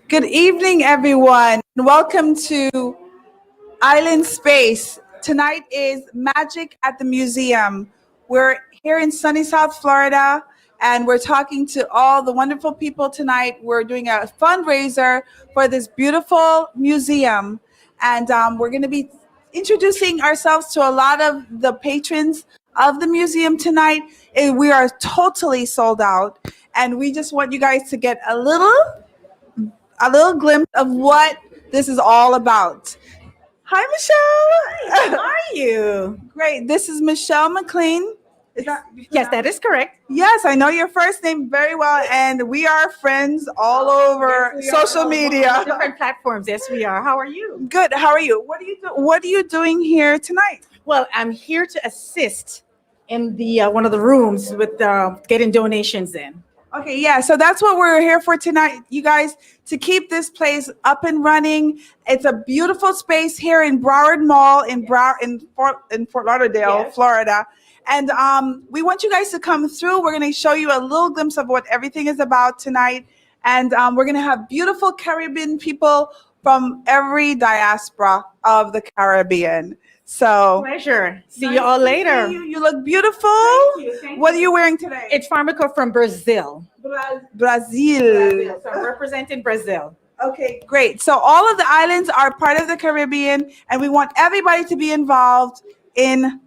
Good evening, everyone. Welcome to Island Space. Tonight is Magic at the Museum. We're here in sunny South Florida and we're talking to all the wonderful people tonight. We're doing a fundraiser for this beautiful museum. And we're going to be introducing ourselves to a lot of the patrons of the museum tonight. We are totally sold out. And we just want you guys to get a little glimpse of what this is all about. Hi, Michelle. How are you? Great. This is Michelle McLean. Is that Yes, that is correct. Yes, I know your first name very well, and we are friends all over social media. Different platforms. Yes, we are. How are you? Good. How are you? What are you doing here tonight? Well, I'm here to assist in the one of the rooms with getting donations in. Okay, yeah, so that's what we're here for tonight, you guys, to keep this place up and running. It's a beautiful space here in Broward Mall in Fort Lauderdale, Yes. Florida. And we want you guys to come through. We're going to show you a little glimpse of what everything is about tonight. And we're going to have beautiful Caribbean people from every diaspora of the Caribbean. So Pleasure. See nice you all to later. see you. You look beautiful. Thank What you. are you wearing today? It's Farmico from Brazil. Brazil. So I'm representing Brazil. Okay, great. So all of the islands are part of the Caribbean, and we want everybody to be involved in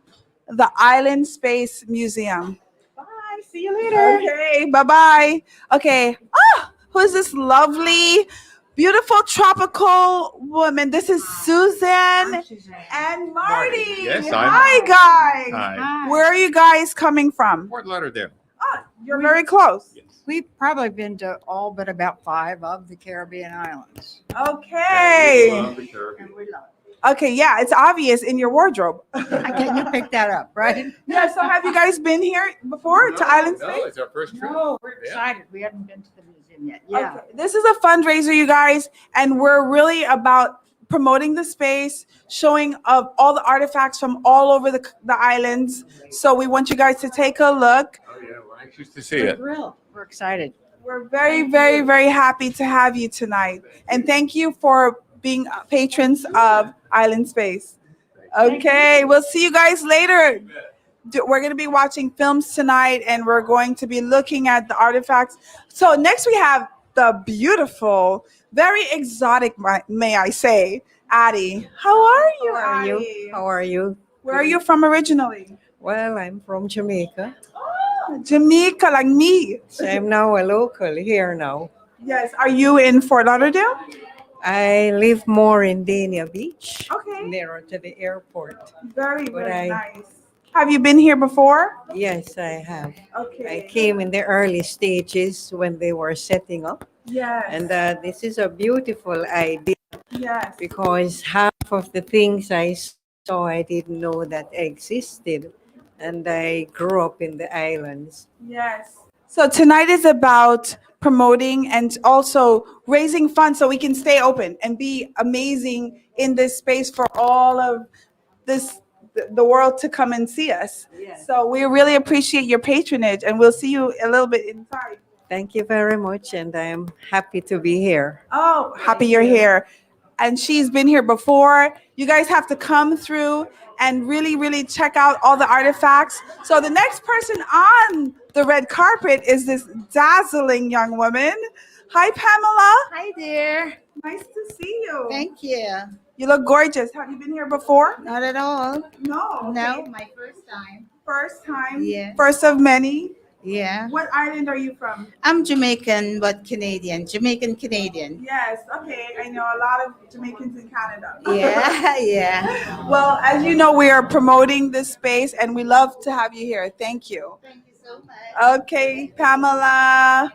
the Island Space Museum. Bye. See you later. Okay, bye-bye. Okay. Who's this lovely, beautiful tropical woman? This is Susan and Marty. Yes, Hi, guys. Hi. Where are you guys coming from? Fort Lauderdale. You're very close. Yes. We've probably been to all but about 5 of the Caribbean islands. Okay. Love the Caribbean. And we love it. Okay, yeah, it's obvious in your wardrobe. Can you pick that up, right? Yeah, so have you guys been here before to Island No, Space? it's our first trip. No, we're Yeah. excited. We haven't been to the museum yet. Yeah. Okay. This is a fundraiser, you guys, and we're really about promoting the space, showing of all the artifacts from all over the islands. So we want you guys to take a look. Oh yeah, we're anxious to see We're it. thrilled. We're excited. We're very, very, very happy to have you tonight. And thank you for being patrons of Island Space. Okay, we'll see you guys later. We're going to be watching films tonight, and we're going to be looking at the artifacts. So next we have the beautiful, very exotic, may I say, Addie. How are you, How are you? Addie? How are you? Where are you from originally? Well, I'm from Jamaica. Oh, Jamaica, like me. So I'm now a local here now. Yes. Are you in Fort Lauderdale? I live more in Dania Beach, Okay. nearer to the airport. Very, But very I- nice. Have you been here before? Yes, I have. Okay. I came in the early stages when they were setting up. Yes. And this is a beautiful idea yes. because half of the things I saw, I didn't know that existed. And I grew up in the islands. Yes. So tonight is about promoting and also raising funds so we can stay open and be amazing in this space for all of the world to come and see us. Yes. So we really appreciate your patronage, and we'll see you a little bit inside. Thank you very much, and I'm happy to be here. Oh, happy you're here. And she's been here before. You guys have to come through and really, really check out all the artifacts. So the next person on the red carpet is this dazzling young woman. Hi, Pamela. Hi there. Nice to see you. Thank you. You look gorgeous. Have you been here before? Not at all. No. No, Okay. my first time. First time. Yeah. First of many. Yeah. What island are you from? I'm Jamaican, but Canadian. Jamaican Canadian. Yes. Okay. I know a lot of Jamaicans in Canada. Yeah, yeah. Well, as you know, we are promoting this space, and we love to have you here. Thank you. Thank you so much. Okay, Pamela.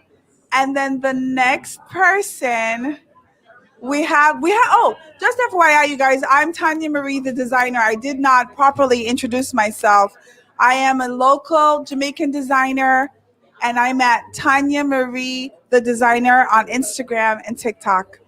And then the next person just FYI, you guys, I'm Tanya Marie, the designer. I did not properly introduce myself. I am a local Jamaican designer, and I'm at Tanya Marie, the designer, on Instagram and TikTok.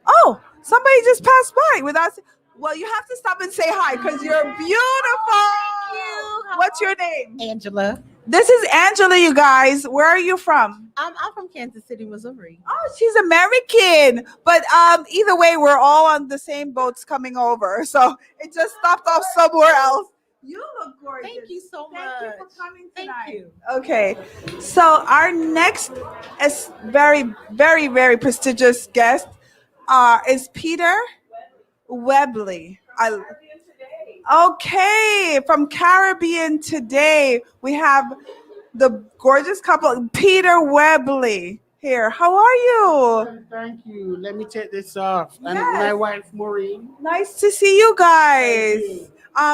Oh, somebody just passed by without. Well, you have to stop and say hi because you're beautiful. Thank you. What's your name? Angela. This is Angela, you guys. Where are you from? I'm from Kansas City, Missouri. Oh, she's American. But either way, we're all on the same boats coming over. So it just stopped off somewhere else. You look gorgeous. Thank you so much. Thank you for coming Thank tonight. you. Okay. So our next is very prestigious guest is Peter Webley. Okay, from Caribbean Today, we have the gorgeous couple, Peter Webley here. How are you? Thank you. Let me take this off. And Yes. my wife Maureen. Nice to see you guys. Thank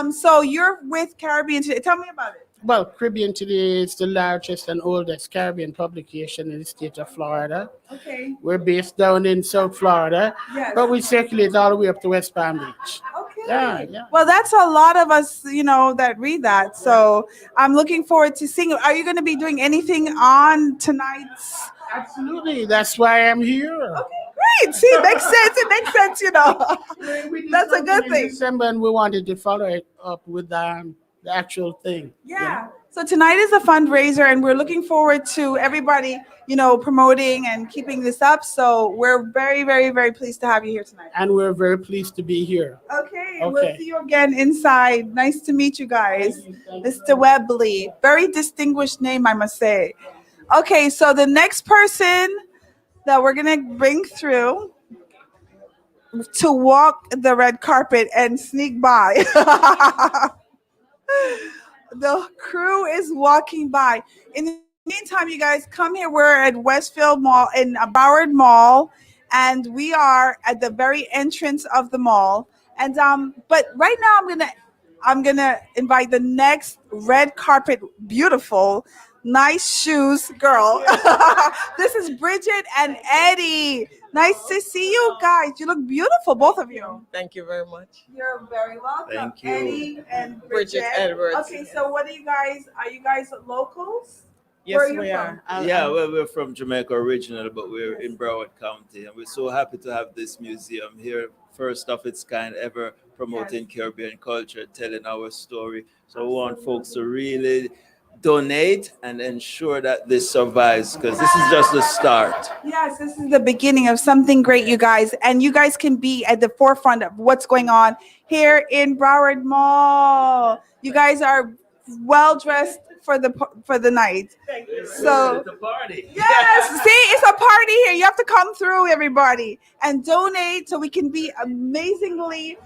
you. So you're with Caribbean Today. Tell me about it. Well, Caribbean Today is the largest and oldest Caribbean publication in the state of Florida. Okay. We're based down in South Florida, Yes. but we circulate all the way up to West Palm Beach. Okay. Yeah. Well, that's a lot of us, that read that. So I'm looking forward to seeing. Are you going to be doing anything on tonight's? Absolutely. That's why I'm here. Okay, great. See, it makes sense. It makes sense, We did That's a something good in thing. December, and we wanted to follow it up with the actual thing. Yeah. So tonight is a fundraiser, and we're looking forward to everybody, promoting and keeping this up. So we're very pleased to have you here tonight. And we're very pleased to be here. Okay. We'll Okay. see you again inside. Nice to meet you guys. Thank you. Mr. Webley. Very distinguished name, I must say. Okay, so the next person that we're going to bring through to walk the red carpet and sneak by. The crew is walking by. In the meantime, you guys come here. We're at Westfield Mall in Broward Mall, and we are at the very entrance of the mall. And but right now I'm gonna invite the next red carpet, beautiful, nice shoes girl. This is Bridget and Eddie. Nice to see you guys. You look beautiful, both of you. Thank you very much. You're very welcome. Thank you. Eddie and Bridget Bridget. Edwards. Okay, so what are you guys locals? Where Yes, are you we from? are. Yeah, well, we're from Jamaica originally, but we're in Broward County, and we're so happy to have this museum here, first of its kind ever, promoting Caribbean culture, telling our story. So we want folks to really donate and ensure that this survives, because this is just the start. Yes, this is the beginning of something great, you guys. And you guys can be at the forefront of what's going on here in Broward Mall. You guys are well dressed for the night. So It's a party. yes, see, it's a party here. You have to come through, everybody, and donate so we can be amazingly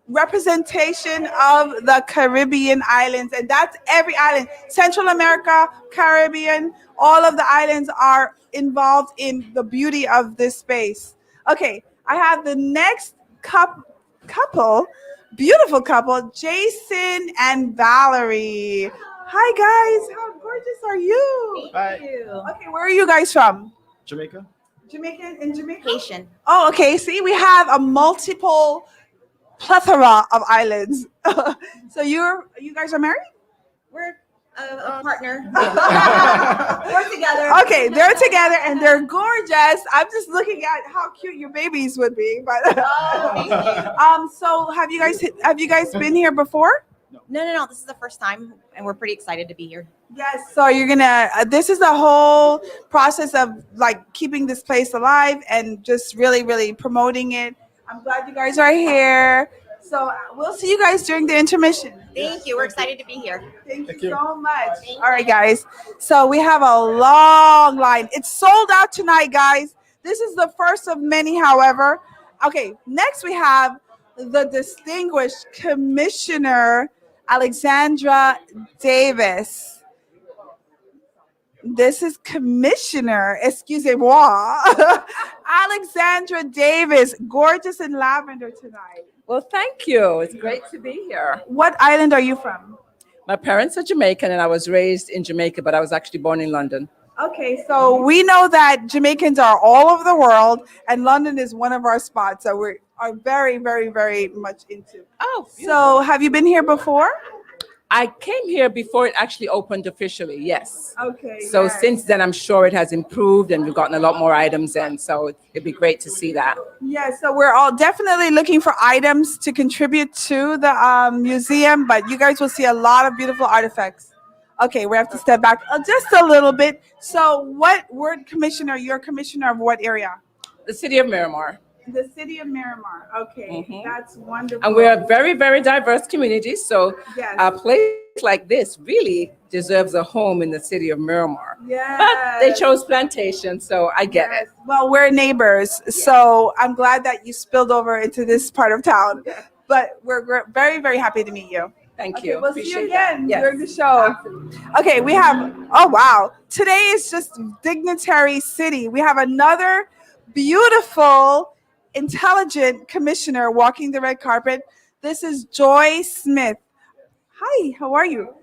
representation of the Caribbean islands, and that's every island. Central America, Caribbean, all of the islands are involved in the beauty of this space. Okay, I have the next couple, beautiful couple, Jason and Valerie. Hi guys, how gorgeous are you? Bye. Okay, where are you guys from? Jamaica? Jamaican in Jamaica? Haitian. Oh, okay. See, we have a multiple plethora of islands. So you guys are married? We're a partner. We're together. Okay, they're together and they're gorgeous. I'm just looking at how cute your babies would be. But so have you guys been here before? No. This is the first time, and we're pretty excited to be here. Yes. So you're gonna. This is the whole process of like keeping this place alive and just really promoting it. I'm glad you guys are here. So we'll see you guys during the intermission. Thank you. We're excited to be here. Thank you so much. All right, guys. So we have a long line. It's sold out tonight, guys. This is the first of many, however. Okay, next we have the distinguished Commissioner Alexandra Davis. This is Commissioner, excusez-moi, Alexandra Davis, gorgeous in lavender tonight. Well, thank you. It's great to be here. What island are you from? My parents are Jamaican and I was raised in Jamaica, but I was actually born in London. Okay, so we know that Jamaicans are all over the world, and London is one of our spots that we are very much into. Oh, So have you been here before? I came here before it actually opened officially, yes. Okay. So yes. since then, I'm sure it has improved and we've gotten a lot more items in. So it'd be great to see that. Yeah, so we're all definitely looking for items to contribute to the museum, but you guys will see a lot of beautiful artifacts. Okay, we have to step back just a little bit. So, what word commissioner? You're commissioner of what area? The city of Miramar. The city of Miramar. Okay, Mhm. that's wonderful. And we're a very, very diverse community. So Yes. a place like this really deserves a home in the city of Miramar. Yes. But they chose plantation, so I get it. Well, we're neighbors, so I'm glad that you spilled over into this part of town. But we're very, very happy to meet you. Thank Okay, you. we'll see you Appreciate that. again Yes. during the show. Okay, we have, oh wow, today is just Dignitary City. We have another beautiful, intelligent commissioner walking the red carpet. This is Joy Smith. Hi, how are you?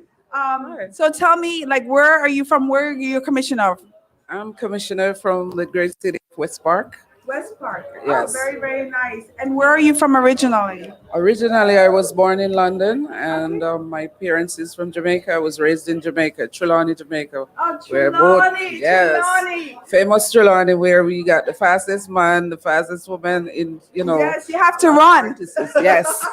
So tell me, like, where are you from? Where are you a commissioner of? I'm commissioner from the great city of West Park. West Park. Yes. Oh, very, very nice. And where are you from originally? Originally, I was born in London, and my parents is from Jamaica. I was raised in Jamaica, Trelawney, Jamaica. Oh, We're both- Trelawney, yes, Trelawney. famous Trelawney, where we got the fastest man, the fastest woman in, Yes, you have to run. Yes.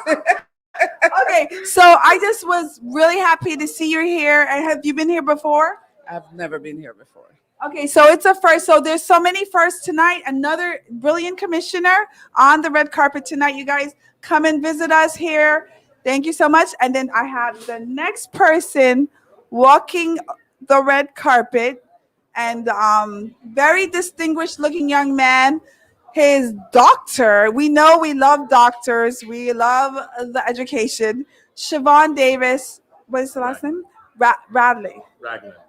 Okay, so I just was really happy to see you here. And have you been here before? I've never been here before. Okay, so it's a first. So there's so many firsts tonight. Another brilliant commissioner on the red carpet tonight. You guys come and visit us here. Thank you so much. And then I have the next person walking the red carpet, and very distinguished looking young man. His doctor. We know we love doctors. We love the education. Siobhan Davis. What is the last name? Radley.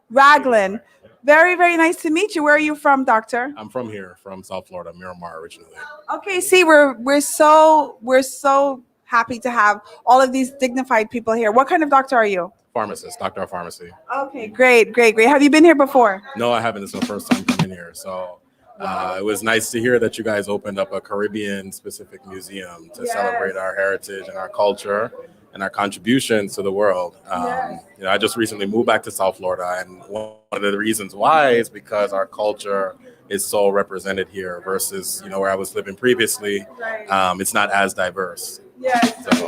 Raglan. Very, very nice to meet you. Where are you from, doctor? I'm from here, from South Florida, Miramar originally. Okay, see, we're so happy to have all of these dignified people here. What kind of doctor are you? Pharmacist, doctor of pharmacy. Okay, great. Have you been here before? No, I haven't. It's my first time coming here. So it was nice to hear that you guys opened up a Caribbean specific museum to celebrate our heritage and our culture and our contributions to the world. I just recently moved back to South Florida, and one of the reasons why is because our culture is so represented here versus, where I was living previously. It's not as diverse. Yes. So,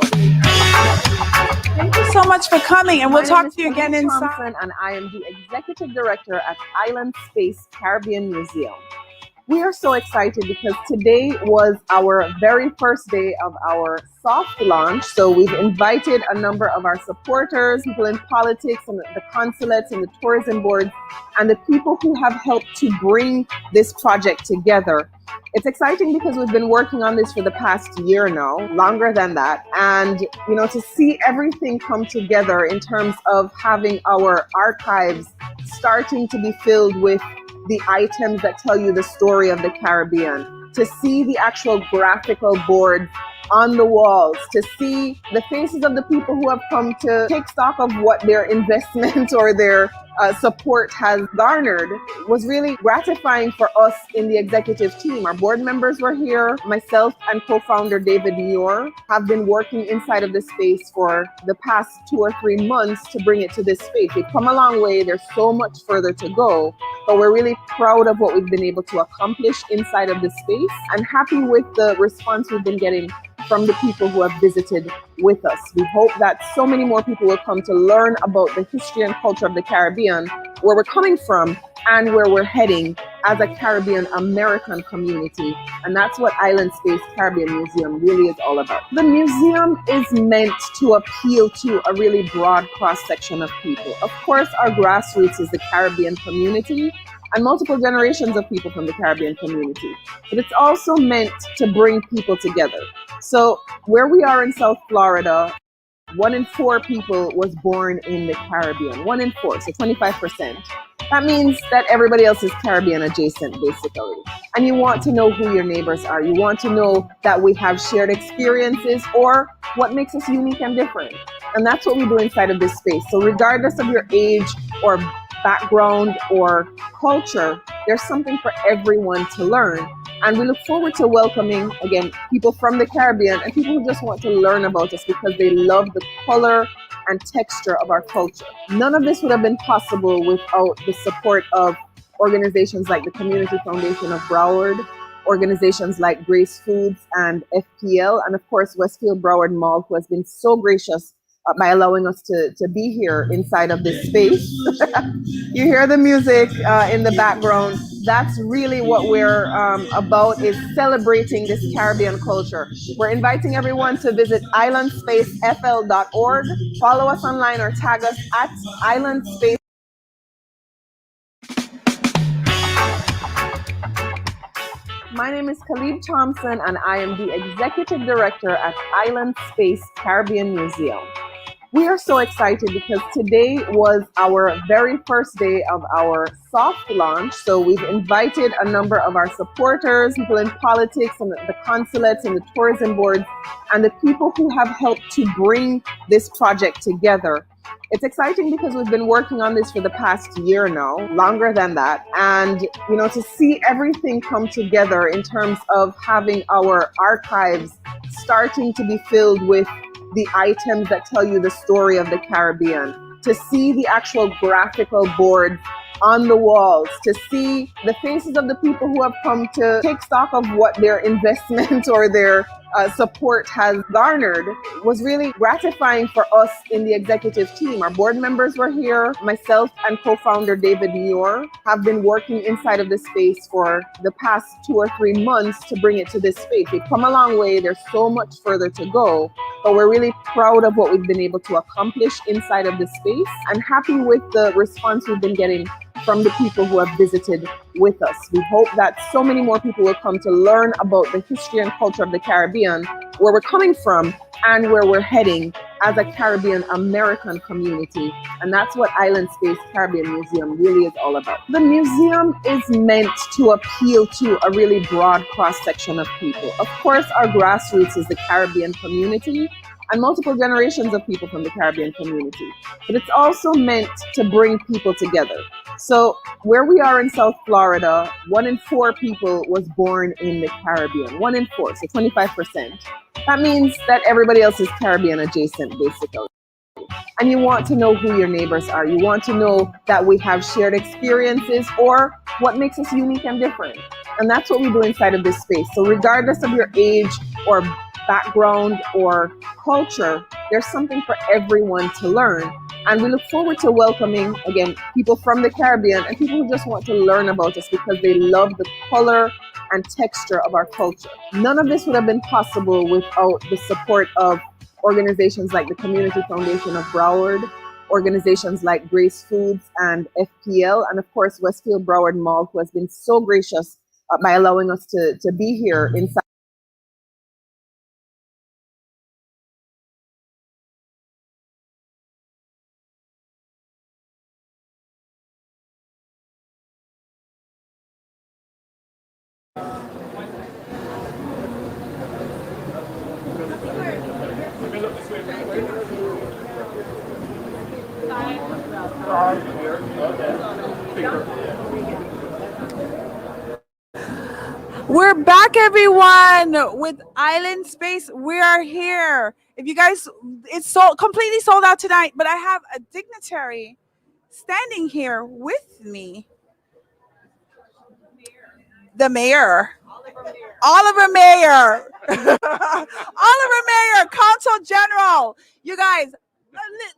Thank you so much for coming, and we'll My talk name is to you again Tanya inside. Thompson, and I am the Executive Director at Island Space Caribbean Museum. We are so excited because today was our very first day of our soft launch. So we've invited a number of our supporters, people in politics and the consulates and the tourism boards, and the people who have helped to bring this project together. It's exciting because we've been working on this for the past year now, longer than that. And, to see everything come together in terms of having our archives starting to be filled with the items that tell you the story of the Caribbean, to see the actual graphical boards on the walls, to see the faces of the people who have come to take stock of what their investment or their support has garnered was really gratifying for us in the executive team. Our board members were here. Myself and co-founder David Muir have been working inside of this space for the past 2 or 3 months to bring it to this space. We've come a long way. There's so much further to go, but we're really proud of what we've been able to accomplish inside of this space and happy with the response we've been getting from the people who have visited with us. We hope that so many more people will come to learn about the history and culture of the Caribbean, where we're coming from and where we're heading as a Caribbean American community. And that's what Island Space Caribbean Museum really is all about. The museum is meant to appeal to a really broad cross-section of people. Of course, our grassroots is the Caribbean community and multiple generations of people from the Caribbean community. But it's also meant to bring people together. So where we are in South Florida, 1 in 4 people was born in the Caribbean. 1 in 4, so 25%. That means that everybody else is Caribbean adjacent, basically. And you want to know who your neighbors are. You want to know that we have shared experiences or what makes us unique and different. And that's what we do inside of this space. So regardless of your age or background or culture, there's something for everyone to learn. And we look forward to welcoming, again, people from the Caribbean and people who just want to learn about us because they love the color and texture of our culture. None of this would have been possible without the support of organizations like the Community Foundation of Broward, organizations like Grace Foods and FPL, and of course Westfield Broward Mall, who has been so gracious by allowing us to be here inside of this space. You hear the music in the background. That's really what we're about, is celebrating this Caribbean culture. We're inviting everyone to visit islandspacefl.org. Follow us online or tag us at islandspace. My name is Khalid Thompson, and I am the Executive Director at Island Space Caribbean Museum. We are so excited because today was our very first day of our soft launch. So we've invited a number of our supporters, people in politics and the consulates and the tourism boards, and the people who have helped to bring this project together. It's exciting because we've been working on this for the past year now, longer than that. And, to see everything come together in terms of having our archives starting to be filled with the items that tell you the story of the Caribbean, to see the actual graphical boards on the walls, to see the faces of the people who have come to take stock of what their investment or their support has garnered, was really gratifying for us in the executive team. Our board members were here. Myself and co-founder David Muir have been working inside of this space for the past 2 or 3 months to bring it to this space. We've come a long way. There's so much further to go, but we're really proud of what we've been able to accomplish inside of this space and happy with the response we've been getting from the people who have visited with us. We hope that so many more people will come to learn about the history and culture of the Caribbean, where we're coming from and where we're heading as a Caribbean American community. And that's what Island Space Caribbean Museum really is all about. The museum is meant to appeal to a really broad cross-section of people. Of course, our grassroots is the Caribbean community and multiple generations of people from the Caribbean community. But it's also meant to bring people together. So where we are in South Florida, 1 in 4 people was born in the Caribbean. 1 in 4, so 25%. That means that everybody else is Caribbean adjacent, basically. And you want to know who your neighbors are. You want to know that we have shared experiences or what makes us unique and different. And that's what we do inside of this space. So regardless of your age or background or culture, there's something for everyone to learn. And we look forward to welcoming, again, people from the Caribbean and people who just want to learn about us because they love the color and texture of our culture. None of this would have been possible without the support of organizations like the Community Foundation of Broward, organizations like Grace Foods and FPL, and of course Westfield Broward Mall, who has been so gracious by allowing us to be here inside. We're back, everyone, with Island Space. We are here. If you guys, it's completely sold out tonight, but I have a dignitary standing here with me. The mayor. Oliver Mayor. Oliver Mayor, Consul General. You guys,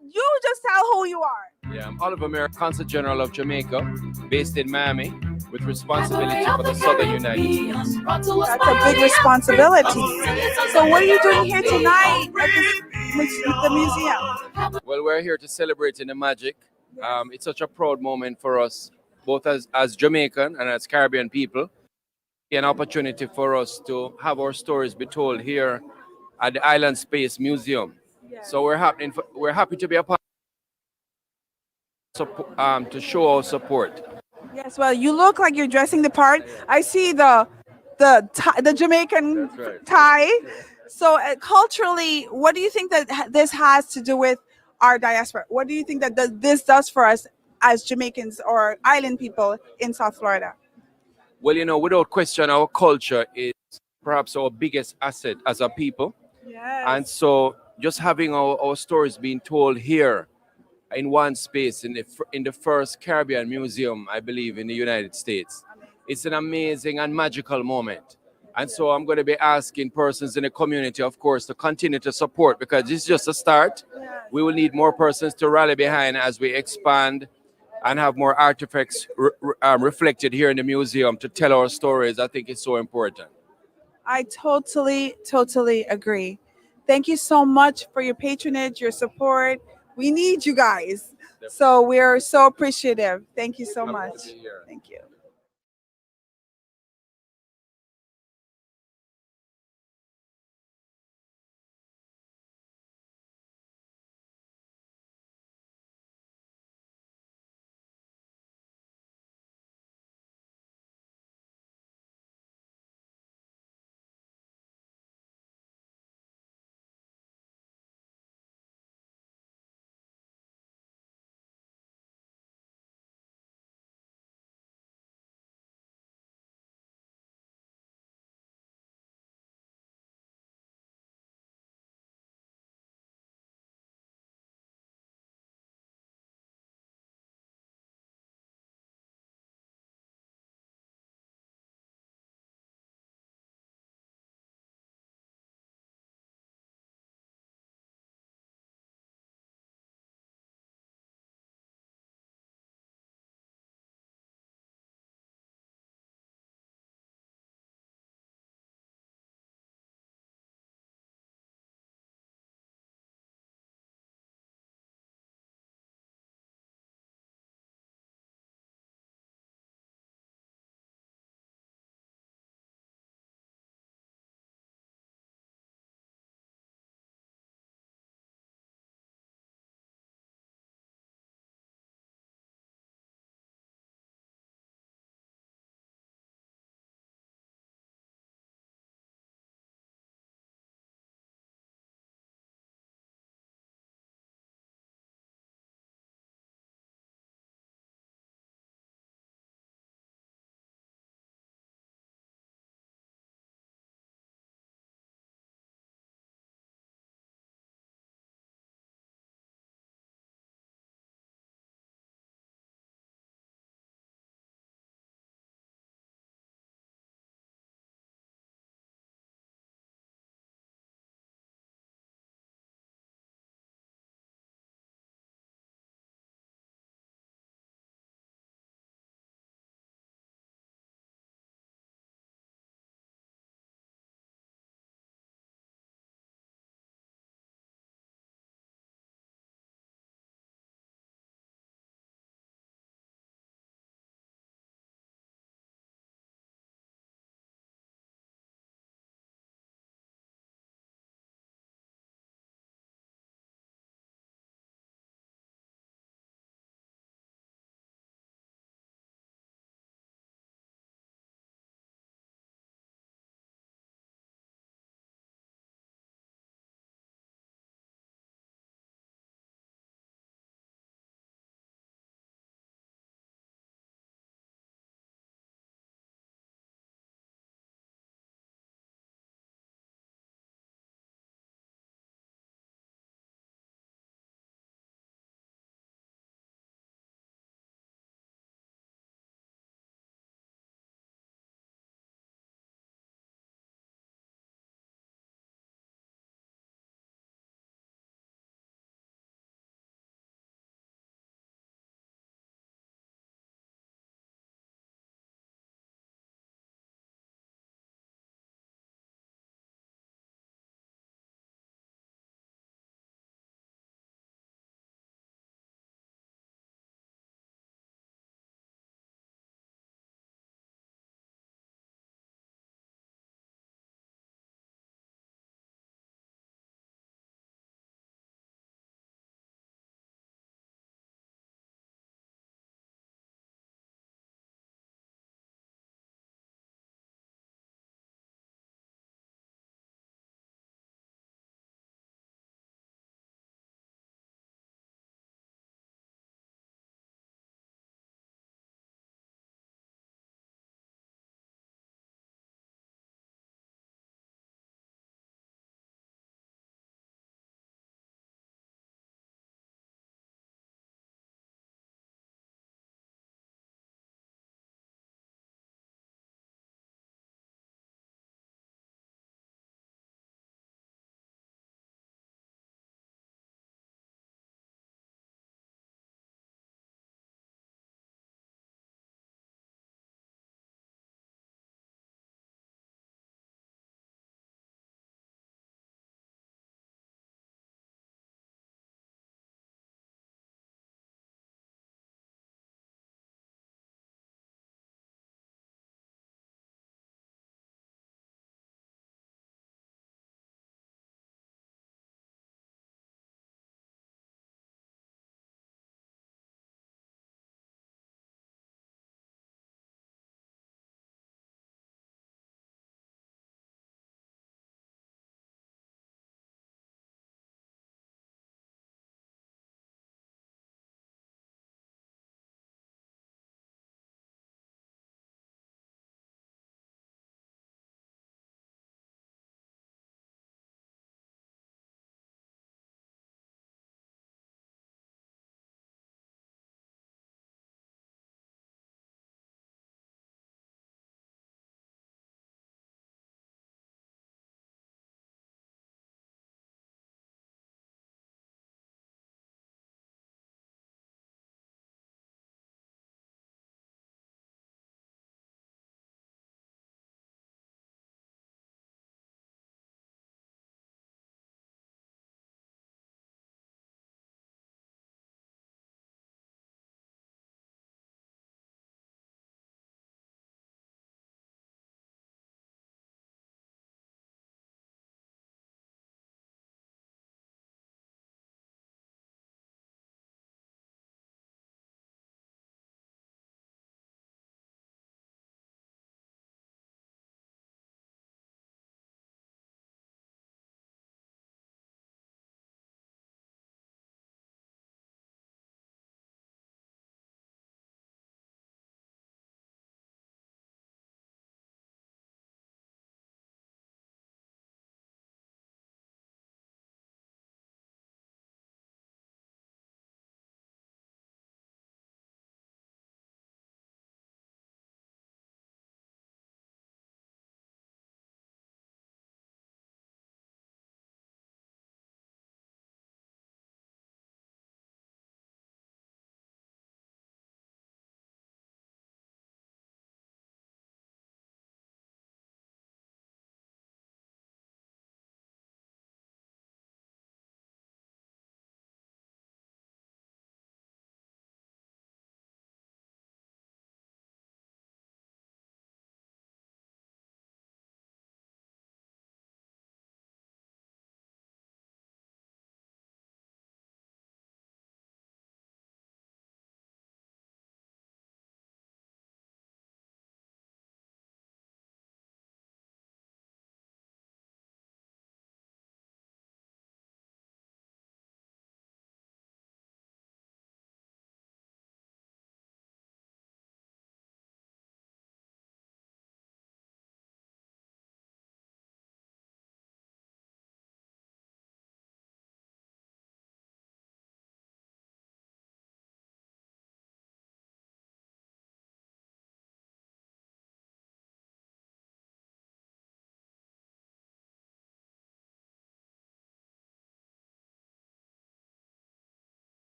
you just tell who you are. Yeah, I'm Oliver Mayor, Consul General of Jamaica, based in Miami, with responsibility for the Southern United States. That's a big responsibility. So what are you doing here tonight at the museum? Well, we're here to celebrate in the magic. It's such a proud moment for us, both as Jamaican and as Caribbean people. An opportunity for us to have our stories be told here at the Island Space Museum. So we're happy to be a part to show our support. Yes, well, you look like you're dressing the part. I see the Jamaican tie. So culturally, what do you think that this has to do with our diaspora? What do you think that this does for us as Jamaicans or island people in South Florida? Well, without question, our culture is perhaps our biggest asset as a people. Yes. And so just having our stories being told here in one space in the first Caribbean museum, I believe, in the United States. It's an amazing and magical moment. And so I'm going to be asking persons in the community, of course, to continue to support because this is just a start. We will need more persons to rally behind as we expand and have more artifacts reflected here in the museum to tell our stories. I think it's so important. I totally agree. Thank you so much for your patronage, your support. We need you guys. So we're so appreciative. Thank you so much. Thank you.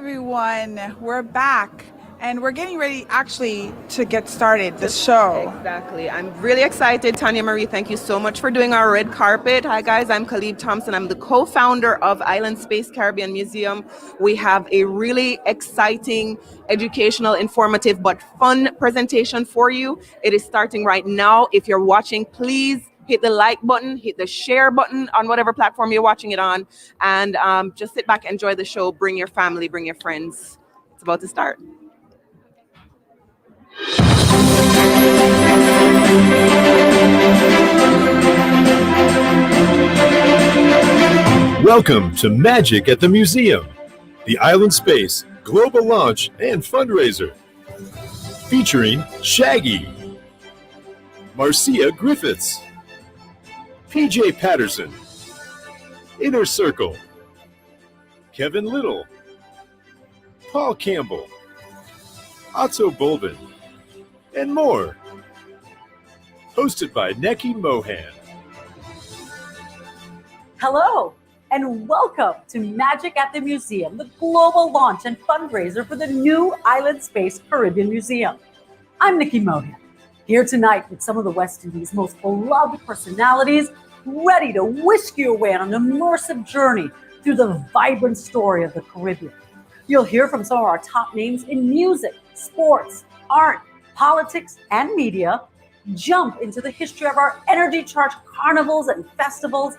everyone. We're back and we're getting ready actually to get started, the show. Exactly. I'm really excited. Tanya Marie, thank you so much for doing our red carpet. Hi, guys. I'm Khalid Thompson. I'm the co-founder of Island Space Caribbean Museum. We have a really exciting, educational, informative, but fun presentation for you. It is starting right now. If you're watching, please hit the like button, hit the share button on whatever platform you're watching it on, and just sit back, enjoy the show, bring your family, bring your friends. It's about to start. Welcome to Magic at the Museum, the Island Space global launch and fundraiser. Featuring Shaggy, Marcia Griffiths, PJ Patterson, Inner Circle, Kevin Little, Paul Campbell, Otto Bolvin, and more. Hosted by Neki Mohan. Hello, and welcome to Magic at the Museum, the global launch and fundraiser for the new Island Space Caribbean Museum. I'm Neki Mohan, here tonight with some of the West Indies' most beloved personalities, ready to whisk you away on an immersive journey through the vibrant story of the Caribbean. You'll hear from some of our top names in music, sports, art, politics, and media, jump into the history of our energy-charged carnivals and festivals,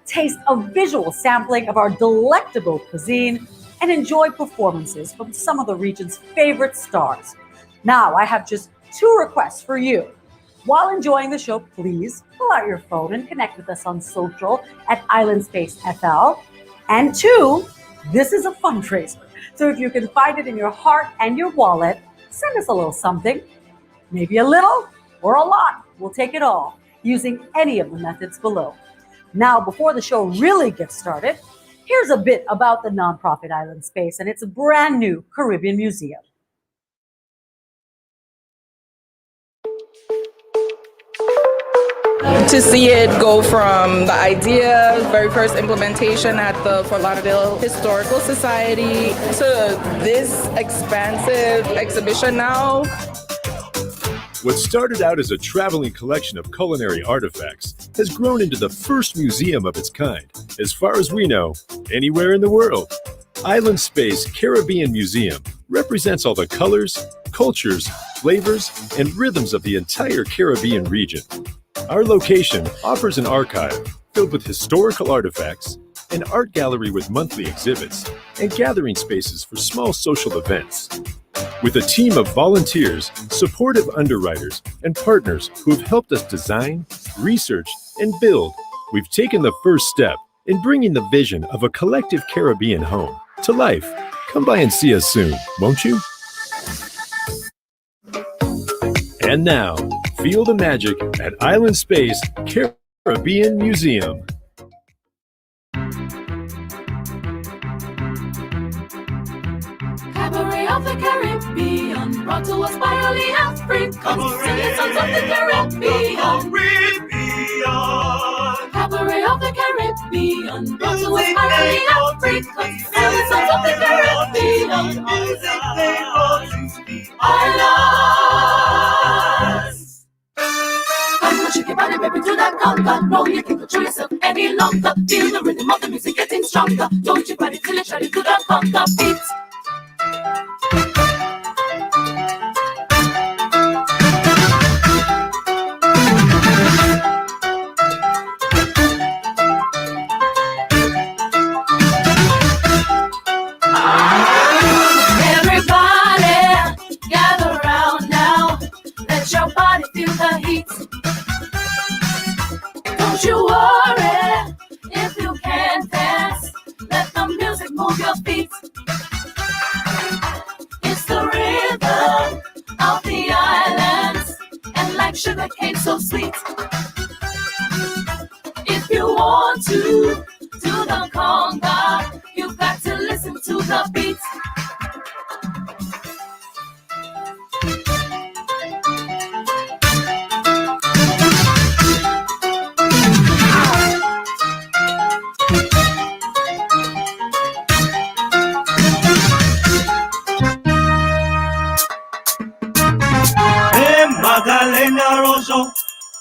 taste a visual sampling of our delectable cuisine, and enjoy performances from some of the region's favorite stars. Now, I have just 2 requests for you. While enjoying the show, please pull out your phone and connect with us on social at Island Space FL. And 2, this is a fundraiser. So if you can find it in your heart and your wallet, send us a little something. Maybe a little or a lot. We'll take it all using any of the methods below. Now, before the show really gets started, here's a bit about the nonprofit Island Space and its brand new Caribbean Museum. To see it go from the idea, very first implementation at the Fort Lauderdale Historical Society to this expansive exhibition now. What started out as a traveling collection of culinary artifacts has grown into the first museum of its kind, as far as we know, anywhere in the world. Island Space Caribbean Museum represents all the colors, cultures, flavors, and rhythms of the entire Caribbean region. Our location offers an archive filled with historical artifacts, an art gallery with monthly exhibits, and gathering spaces for small social events. With a team of volunteers, supportive underwriters, and partners who have helped us design, research, and build, we've taken the first step in bringing the vision of a collective Caribbean home to life. Come by and see us soon, won't you? And now, feel the magic at Island Space Caribbean Museum. Cabaret of the Caribbean, brought to us by early Africans, singing songs of the Caribbean. Cabaret of the Caribbean, brought to us by early Africans, singing songs of the Caribbean. Islands. Come on, shake your body, baby, to that conga. No, you can't control yourself any longer. Feel the rhythm of the music getting stronger. Don't you body till you try to do that conga beat. Everybody, gather round now. Let your body feel the heat. Don't you worry if you can't dance. Let the music move your feet. It's the rhythm of the islands, and like sugar cane so sweet. If you want to do the conga, you've got to listen to the beat.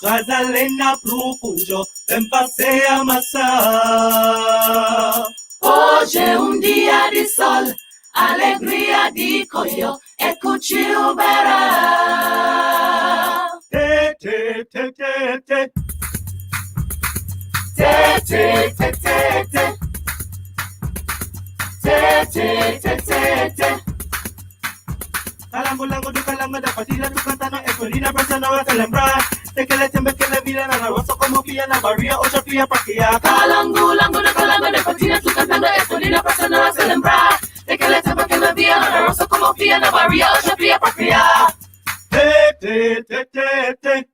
Trazalena pro pujo, vem passeia maçã. Hoje é dia de sol, alegria de coio, é curtir o verão. Te, te, te, te, te. Te, te, te, te, te. Te, te, te, te, te. Calango, lango, de calango, da patilla, tu cantano, escolina, persona, va a celebrar. De que le tembe que le vida na rosa como que na barria, ocha fia pa que ya. Calango, lango, de calango, de patilla, tu cantano, escolina, persona, va a celebrar. De que le tembe que le vida na rosa como que na barria, ocha fia pa que ya. Te, te, te, te, te.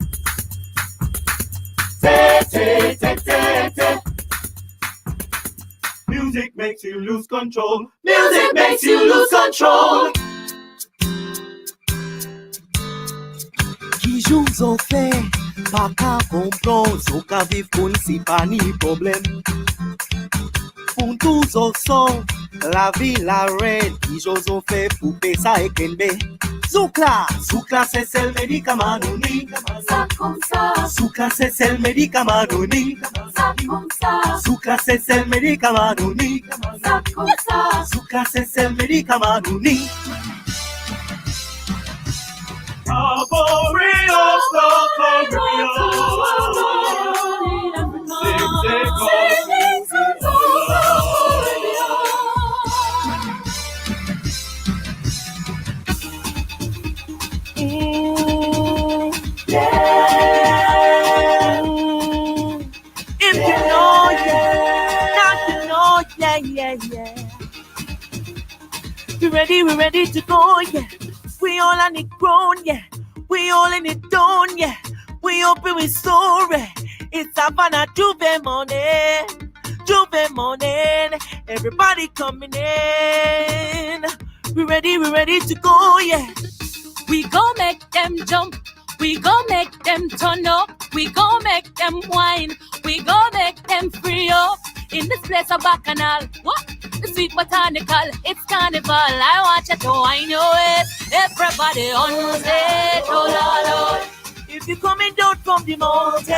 Te, te, te, te, te. Music makes you lose control. Music makes you lose control. Qui joue au fait, pas qu'à comprendre, so qu'à vivre pour si pas ni problème. Pour tous au son, la vie la reine, qui joue au fait pour payer ça et kenbe. Zoukla c'est le médicament nouni. Ça comme ça. Zoukla c'est le médicament nouni. Ça comme ça. Zoukla c'est le médicament nouni. Ça comme ça. Zoukla c'est le médicament nouni. Arboreal, If you know, yeah, not to know, yeah. We're ready to go, yeah. We all on it grown, yeah. We all in it done, yeah. We open with story. It's Havana Juve morning. Everybody coming in. We're ready to go, yeah. We gon' make them jump. We gon' make them turn up. We gon' make them whine. We gon' make them free up. In this place of bacchanal. What? The sweet botanical. It's carnival. I want you to wine your waist. Everybody on stage. Oh, Lord. If you're coming down from the mountain.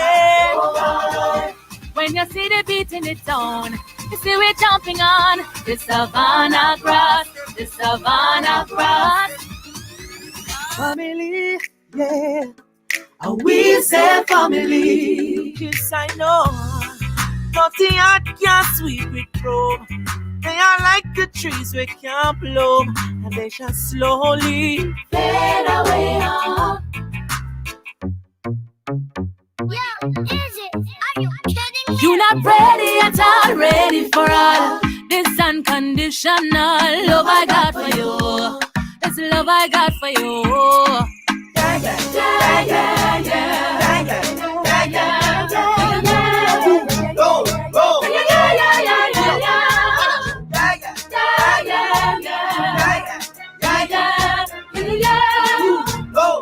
Oh, Lord. When you see the beat in the town, you see we're jumping on the savannah grass. The savannah grass. Family, yeah. And we say family. Yes, I know. Nothing hot can sweep with probe. They are like the trees we can't bloom, and they shall slowly fade away. You not ready at all, ready for all. This unconditional love I got for you. This love I got for you. Yeah. Go.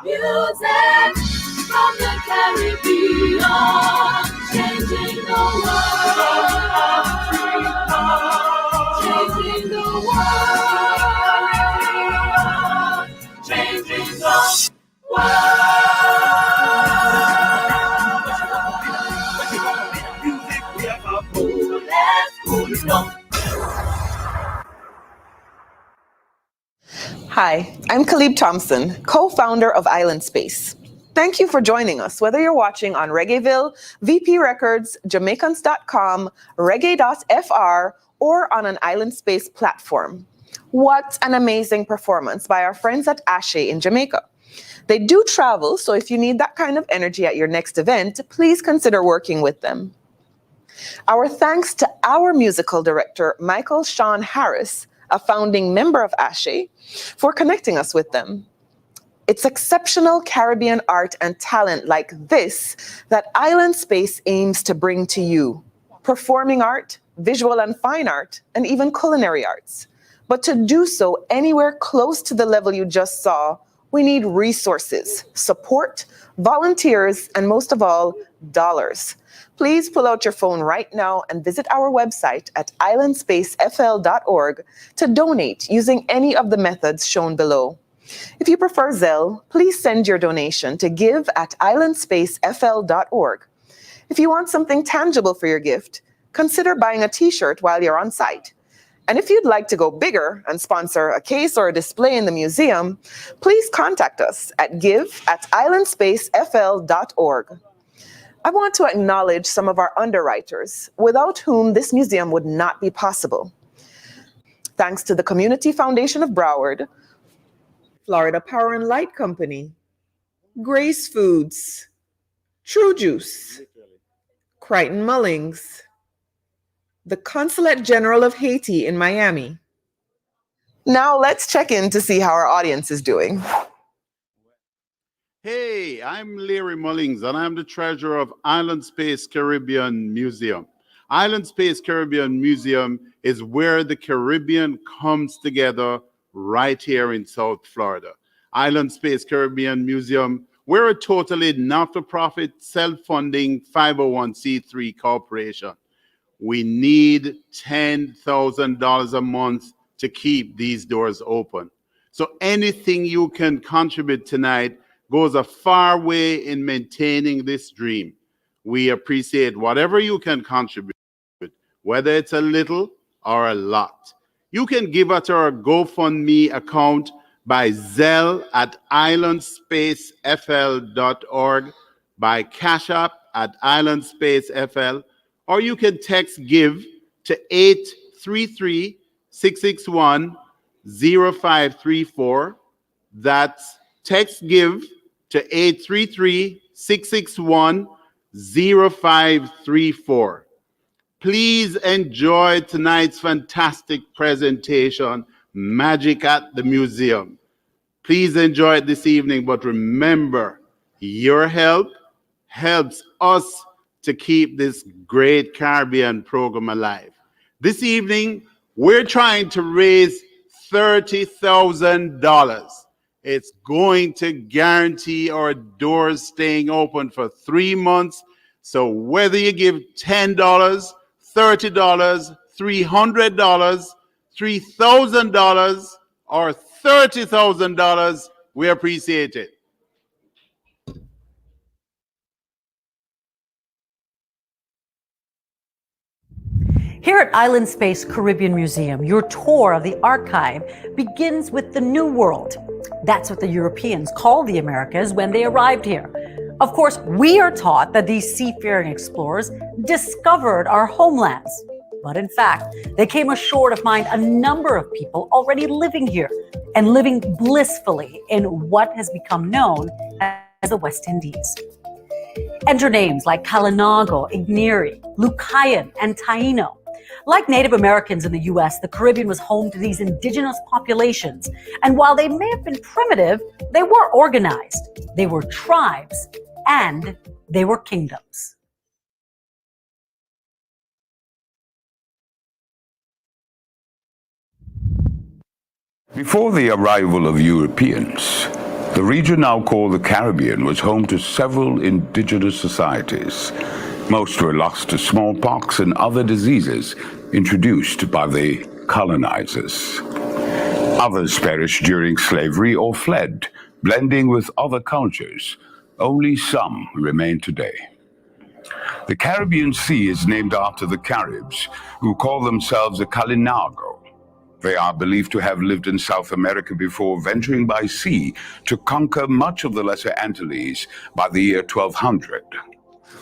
Music from the Caribbean, changing the world. Changing the world. Changing the Hi, I'm Khalib Thompson, co-founder of Island Space. Thank you for joining us, whether you're watching on Reggaeville, VP Records, Jamaicans.com, Reggae.fr, or on an Island Space platform. What an amazing performance by our friends at a.k.a. in Jamaica. They do travel, so if you need that kind of energy at your next event, please consider working with them. Our thanks to our musical director, Michael Sean Harris, a founding member of a.k.a., for connecting us with them. It's exceptional Caribbean art and talent like this that Island Space aims to bring to you. Performing art, visual and fine art, and even culinary arts. But to do so anywhere close to the level you just saw, we need resources, support, volunteers, and most of all, dollars. Please pull out your phone right now and visit our website at islandspacefl.org to donate using any of the methods shown below. If you prefer Zelle, please send your donation to give@islandspacefl.org. If you want something tangible for your gift, consider buying a t-shirt while you're on site. And if you'd like to go bigger and sponsor a case or a display in the museum, please contact us at give@islandspacefl.org. I want to acknowledge some of our underwriters, without whom this museum would not be possible. Thanks to the Community Foundation of Broward, Florida Power and Light Company, Grace Foods, True Juice, Crichton Mullings, the Consulate General of Haiti in Miami. Now let's check in to see how our audience is doing. Hey, I'm Larry Mullings, and I'm the treasurer of Island Space Caribbean Museum. Island Space Caribbean Museum is where the Caribbean comes together right here in South Florida. Island Space Caribbean Museum, we're a totally not-for-profit, self-funding 501c3 corporation. We need $10,000 a month to keep these doors open. So anything you can contribute tonight goes a far way in maintaining this dream. We appreciate whatever you can contribute, whether it's a little or a lot. You can give at our GoFundMe account by Zelle at islandspacefl.org, by Cash App at islandspacefl, or you can text GIVE to 833-661-0534. That's text GIVE to 833-661-0534. Please enjoy tonight's fantastic presentation, Magic at the Museum. Please enjoy it this evening, but remember, your help helps us to keep this great Caribbean program alive. This evening, we're trying to raise $30,000. It's going to guarantee our doors staying open for 3 months. So whether you give $10, $30, $300, $3,000, or $30,000, we appreciate it. Here at Island Space Caribbean Museum, your tour of the archive begins with the New World. That's what the Europeans called the Americas when they arrived here. Of course, we are taught that these seafaring explorers discovered our homelands. But in fact, they came ashore to find a number of people already living here and living blissfully in what has become known as the West Indies. Enter names like Kalinago, Igneri, Lucayan, and Taino. Like Native Americans in the U.S., the Caribbean was home to these indigenous populations. And while they may have been primitive, they were organized. They were tribes, and they were kingdoms. Before the arrival of Europeans, the region now called the Caribbean was home to several indigenous societies. Most were lost to smallpox and other diseases introduced by the colonizers. Others perished during slavery or fled, blending with other cultures. Only some remain today. The Caribbean Sea is named after the Caribs, who call themselves the Kalinago. They are believed to have lived in South America before venturing by sea to conquer much of the Lesser Antilles by the year 1200.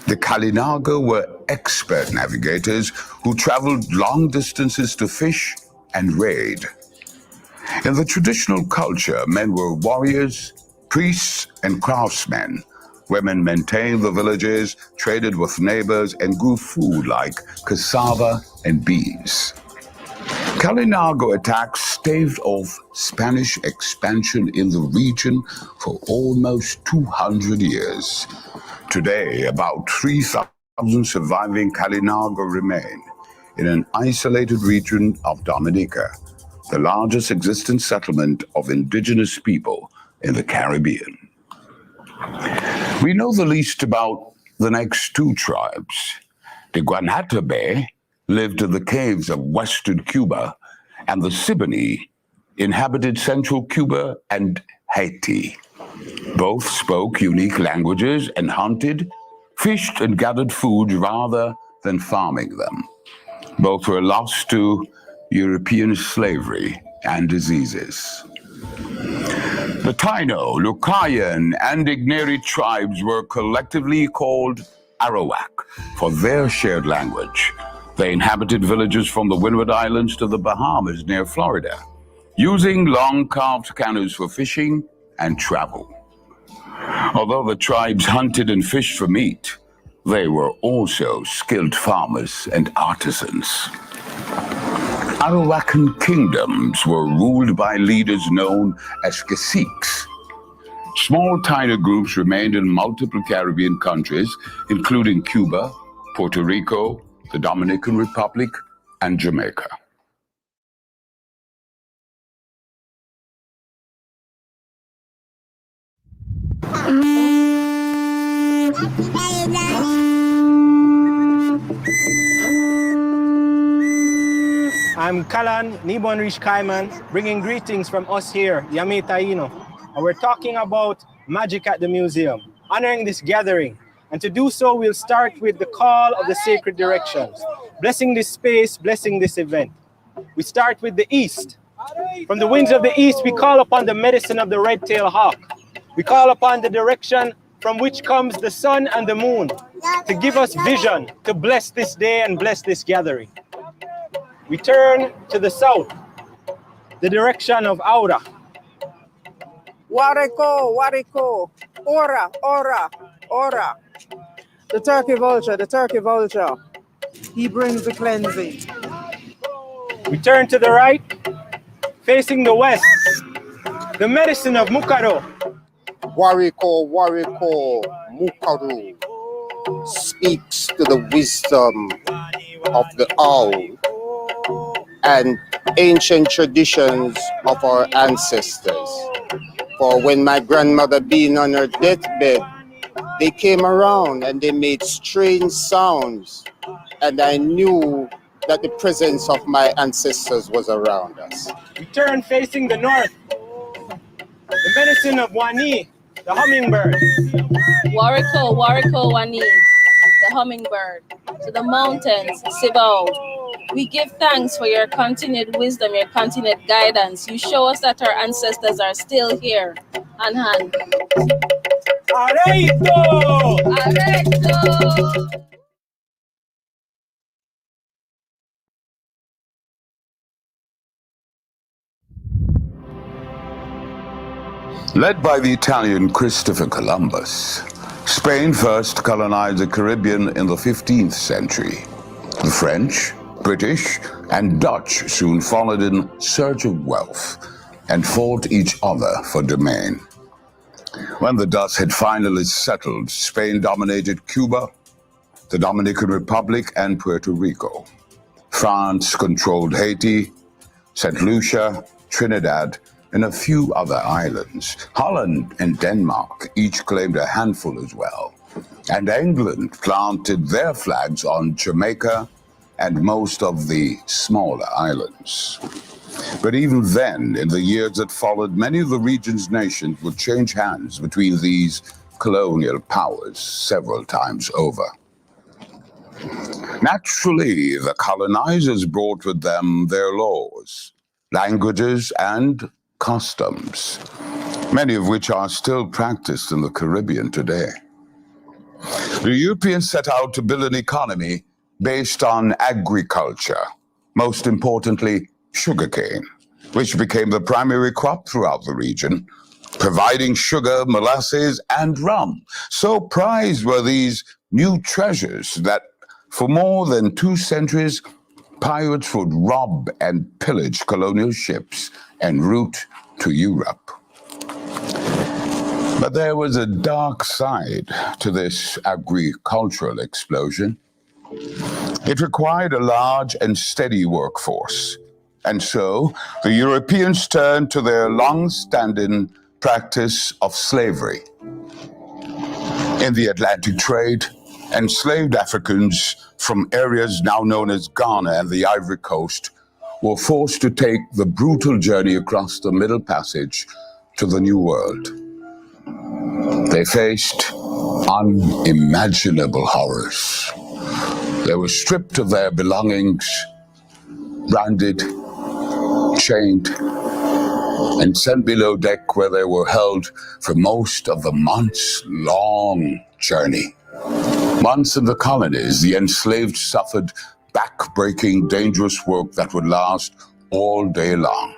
The Kalinago were expert navigators who traveled long distances to fish and raid. In the traditional culture, men were warriors, priests, and craftsmen. Women maintained the villages, traded with neighbors, and grew food like cassava and beans. Kalinago attacks staved off Spanish expansion in the region for almost 200 years. Today, about 3,000 surviving Kalinago remain in an isolated region of Dominica, the largest existing settlement of indigenous people in the Caribbean. We know the least about the next two tribes. The Guanahatabe lived in the caves of western Cuba, and the Siboney inhabited central Cuba and Haiti. Both spoke unique languages and hunted, fished, and gathered food rather than farming them. Both were lost to European slavery and diseases. The Taino, Lucayan, and Igneri tribes were collectively called Arawak for their shared language. They inhabited villages from the Windward Islands to the Bahamas near Florida, using long carved canoes for fishing and travel. Although the tribes hunted and fished for meat, they were also skilled farmers and artisans. Arawakan kingdoms were ruled by leaders known as caciques. Small Taino groups remained in multiple Caribbean countries, including Cuba, Puerto Rico, the Dominican Republic, and Jamaica. I'm Kalan Nibon Rish Kaiman, bringing greetings from us here, Yami Taino. And we're talking about magic at the museum, honoring this gathering. And to do so, we'll start with the call of the sacred directions, blessing this space, blessing this event. We start with the east. From the winds of the east, we call upon the medicine of the red-tailed hawk. We call upon the direction from which comes the sun and the moon to give us vision, to bless this day and bless this gathering. We turn to the south, the direction of Aura. Wariko, Wariko, Ora, Ora, Ora. The turkey vulture. He brings the cleansing. We turn to the right, facing the west, the medicine of Mukaro. Wariko, Wariko, Mukaro speaks to the wisdom of the owl and ancient traditions of our ancestors. For when my grandmother being on her deathbed, they came around and they made strange sounds, and I knew that the presence of my ancestors was around us. We turn facing the north, the medicine of Wani, the hummingbird. Wariko, Wariko, Wani, the hummingbird. To the mountains, Sibao. We give thanks for your continued wisdom, your continued guidance. You show us that our ancestors are still here on hand. Areito! Areito! Led by the Italian Christopher Columbus, Spain first colonized the Caribbean in the 15th century. The French, British, and Dutch soon followed in search of wealth and fought each other for domain. When the dust had finally settled, Spain dominated Cuba, the Dominican Republic, and Puerto Rico. France controlled Haiti, St. Lucia, Trinidad, and a few other islands. Holland and Denmark each claimed a handful as well. And England planted their flags on Jamaica and most of the smaller islands. But even then, in the years that followed, many of the region's nations would change hands between these colonial powers several times over. Naturally, the colonizers brought with them their laws, languages, and customs, many of which are still practiced in the Caribbean today. The Europeans set out to build an economy based on agriculture, most importantly, sugarcane, which became the primary crop throughout the region, providing sugar, molasses, and rum. So prized were these new treasures that for more than 2 centuries, pirates would rob and pillage colonial ships en route to Europe. But there was a dark side to this agricultural explosion. It required a large and steady workforce, and so the Europeans turned to their long-standing practice of slavery. In the Atlantic trade, enslaved Africans from areas now known as Ghana and the Ivory Coast were forced to take the brutal journey across the Middle Passage to the New World. They faced unimaginable horrors. They were stripped of their belongings, branded, chained, and sent below deck where they were held for most of the months-long journey. Once in the colonies, the enslaved suffered back-breaking, dangerous work that would last all day long.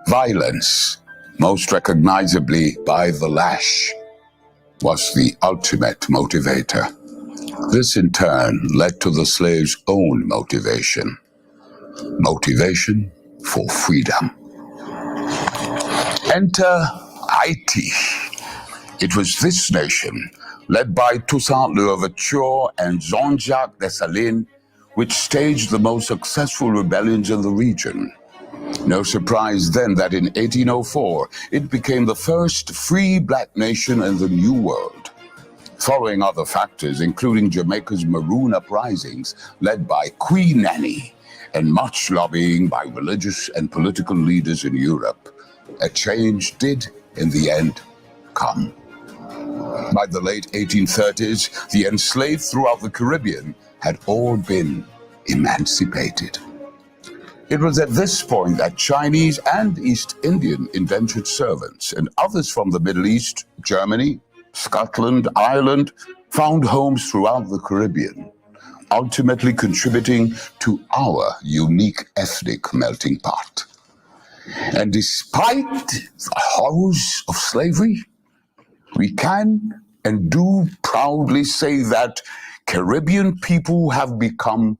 Violence, most recognizably by the lash, was the ultimate motivator. This in turn led to the slaves' own motivation for freedom. Enter Haiti. It was this nation, led by Toussaint Louverture and Jean-Jacques Dessalines, which staged the most successful rebellions in the region. No surprise then that in 1804, it became the first free black nation in the New World. Following other factors, including Jamaica's Maroon uprisings, led by Queen Annie, and much lobbying by religious and political leaders in Europe, a change did, in the end, come. By the late 1830s, the enslaved throughout the Caribbean had all been emancipated. It was at this point that Chinese and East Indian indentured servants and others from the Middle East, Germany, Scotland, Ireland, found homes throughout the Caribbean, ultimately contributing to our unique ethnic melting pot. And despite the horrors of slavery, we can and do proudly say that Caribbean people have become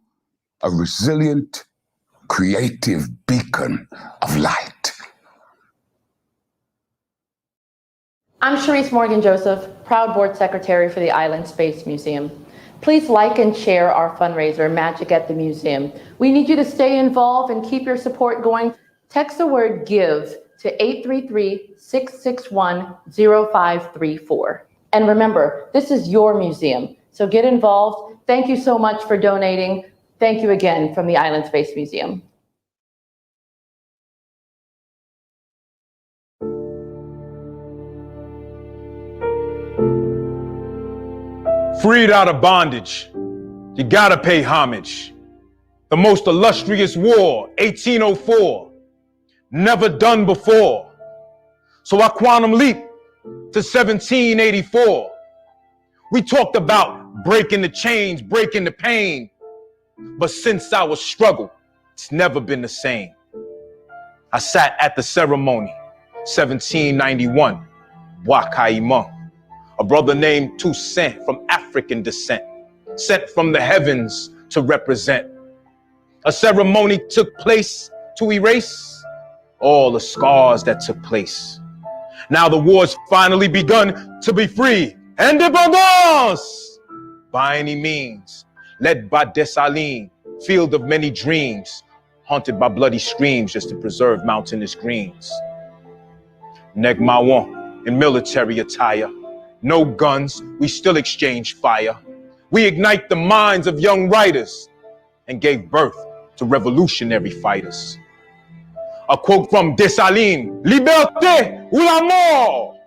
a resilient, creative beacon of light. I'm Sharice Morgan-Joseph, proud board secretary for the Island Space Museum. Please like and share our fundraiser, Magic at the Museum. We need you to stay involved and keep your support going. Text the word GIVE to 833-661-0534. And remember, this is your museum, so get involved. Thank you so much for donating. Thank you again from the Island Space Museum. Freed out of bondage, you gotta pay homage. The most illustrious war, 1804, never done before. So I quantum leap to 1784. We talked about breaking the chains, breaking the pain. But since our struggle, it's never been the same. I sat at the ceremony, 1791, Wakaima. A brother named Toussaint from African descent, sent from the heavens to represent. A ceremony took place to erase all the scars that took place. Now the war's finally begun to be free. Independence! By any means, led by Dessalines, field of many dreams, haunted by bloody streams just to preserve mountainous greens. Neki Mohan in military attire. No guns, we still exchange fire. We ignite the minds of young writers and gave birth to revolutionary fighters. A quote from Dessalines, Liberté ou la mort.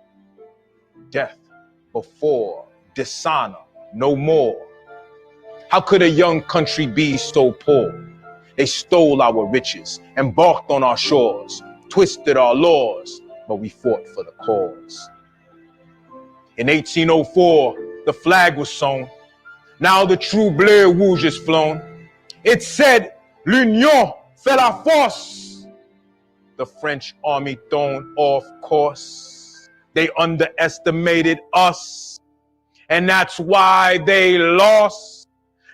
Death before dishonor, no more. How could a young country be so poor? They stole our riches, embarked on our shores, twisted our laws, but we fought for the cause. In 1804, the flag was sown. Now the true bleu rouge is flown. It said, l'union fait la force. The French army thrown off course. They underestimated us, and that's why they lost.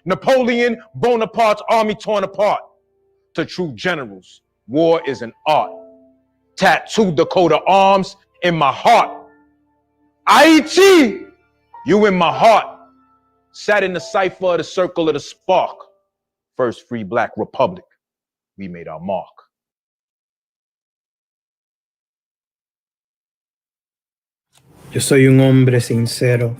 Napoleon Bonaparte's army torn apart. To true generals, war is an art. Tattooed the coat of arms in my heart. Haiti, you in my heart. Sat in the cipher of the circle of the spark. First free black republic, we made our mark. Yo soy un hombre sincero,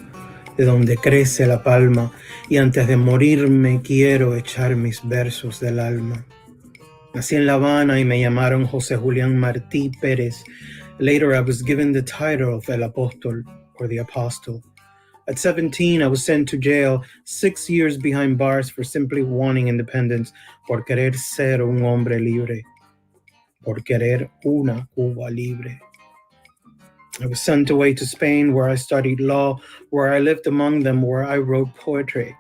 de donde crece la palma, y antes de morirme quiero echar mis versos del alma. Nací en La Habana y me llamaron José Julián Martí Pérez, Later, I was given the title of El Apóstol, or the Apostle. At 17, I was sent to jail, 6 years behind bars for simply wanting independence, por querer ser un hombre libre, por querer una Cuba libre. I was sent away to Spain, where I studied law, where I lived among them, where I wrote poetry.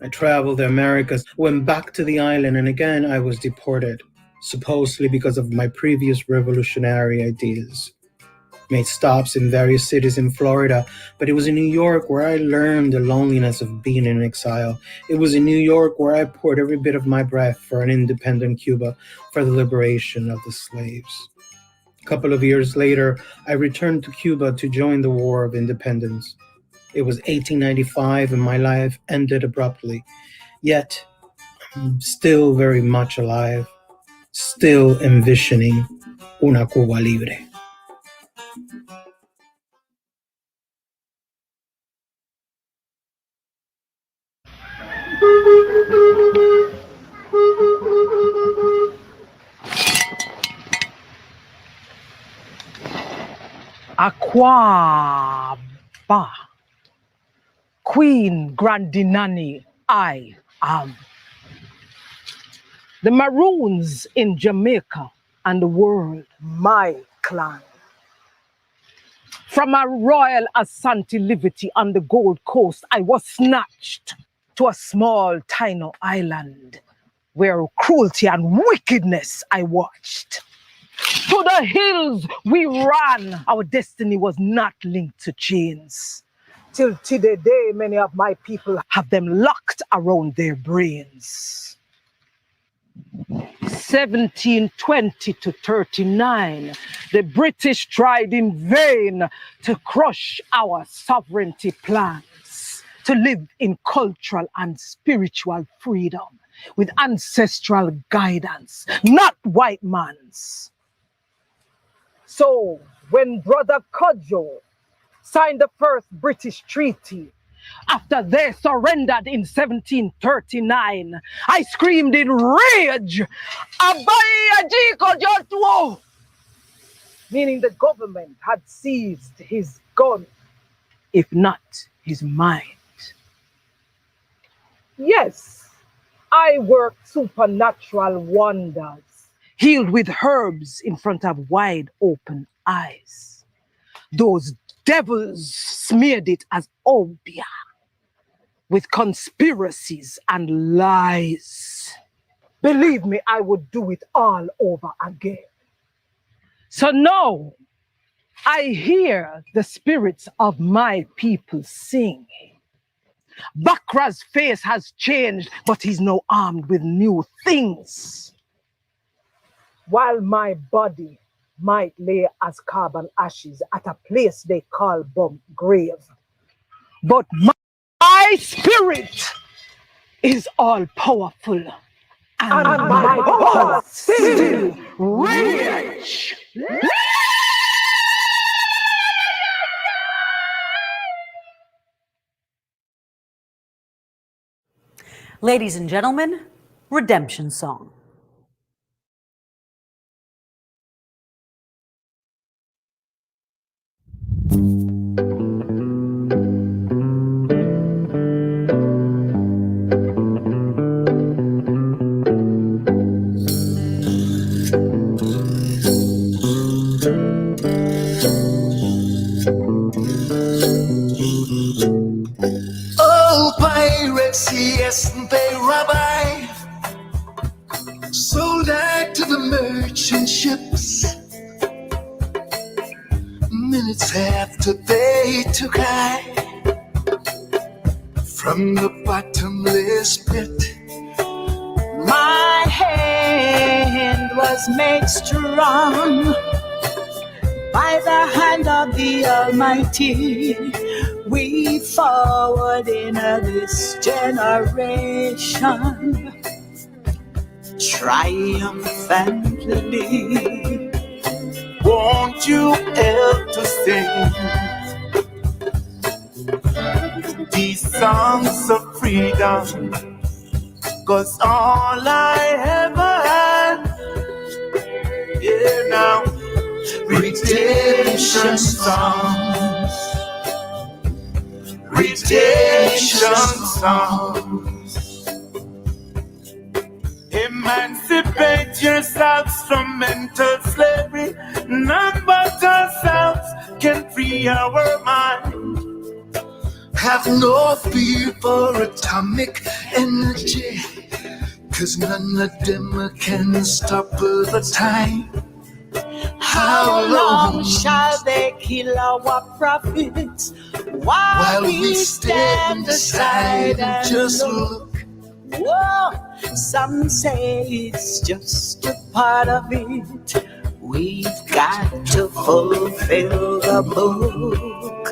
I traveled the Americas, went back to the island, and again I was deported, supposedly because of my previous revolutionary ideas. Made stops in various cities in Florida, but it was in New York where I learned the loneliness of being in exile. It was in New York where I poured every bit of my breath for an independent Cuba, for the liberation of the slaves. A couple of years later, I returned to Cuba to join the War of Independence. It was 1895 and my life ended abruptly. Yet, I'm still very much alive, still envisioning una Cuba libre. Aquaba, Queen Grandinani, I am. The Maroons in Jamaica and the world, my clan. From a royal Asante liberty on the Gold Coast, I was snatched to a small tiny island where cruelty and wickedness I watched. To the hills we ran. Our destiny was not linked to chains. Till today, many of my people have them locked around their brains. 1720 to 39, the British tried in vain to crush our sovereignty plans, to live in cultural and spiritual freedom with ancestral guidance, not white man's. So when Brother Cudjoe signed the first British treaty, after they surrendered in 1739, I screamed in rage, "Abaya Jiko Jotwo!" Meaning the government had seized his gun, if not his mind. Yes, I worked supernatural wonders, healed with herbs in front of wide open eyes. Those devils smeared it as obeah, with conspiracies and lies. Believe me, I would do it all over again. So now, I hear the spirits of my people sing. Bakra's face has changed, but he's now armed with new things. While my body might lay as carbon ashes at a place they call Bump Grave, but my spirit is all powerful, and my power still rage. Ladies and gentlemen, Redemption Song. Oh, pirates, yes, they rabbi, sold out to the merchant ships. Minutes after they took I from the bottomless pit. My hand was made strong by the hand of the Almighty. We forward in this generation triumphantly. Won't you help to sing these songs of freedom? 'Cause all I ever had, yeah, now redemption redemption songs, redemption songs. Emancipate yourselves from mental slavery. None but ourselves can free our mind. Have no fear for atomic energy, 'cause none of them can stop the time. How long shall they kill our prophets while we stand aside and just look? Whoa, some say it's just a part of it. We've got to fulfill the book.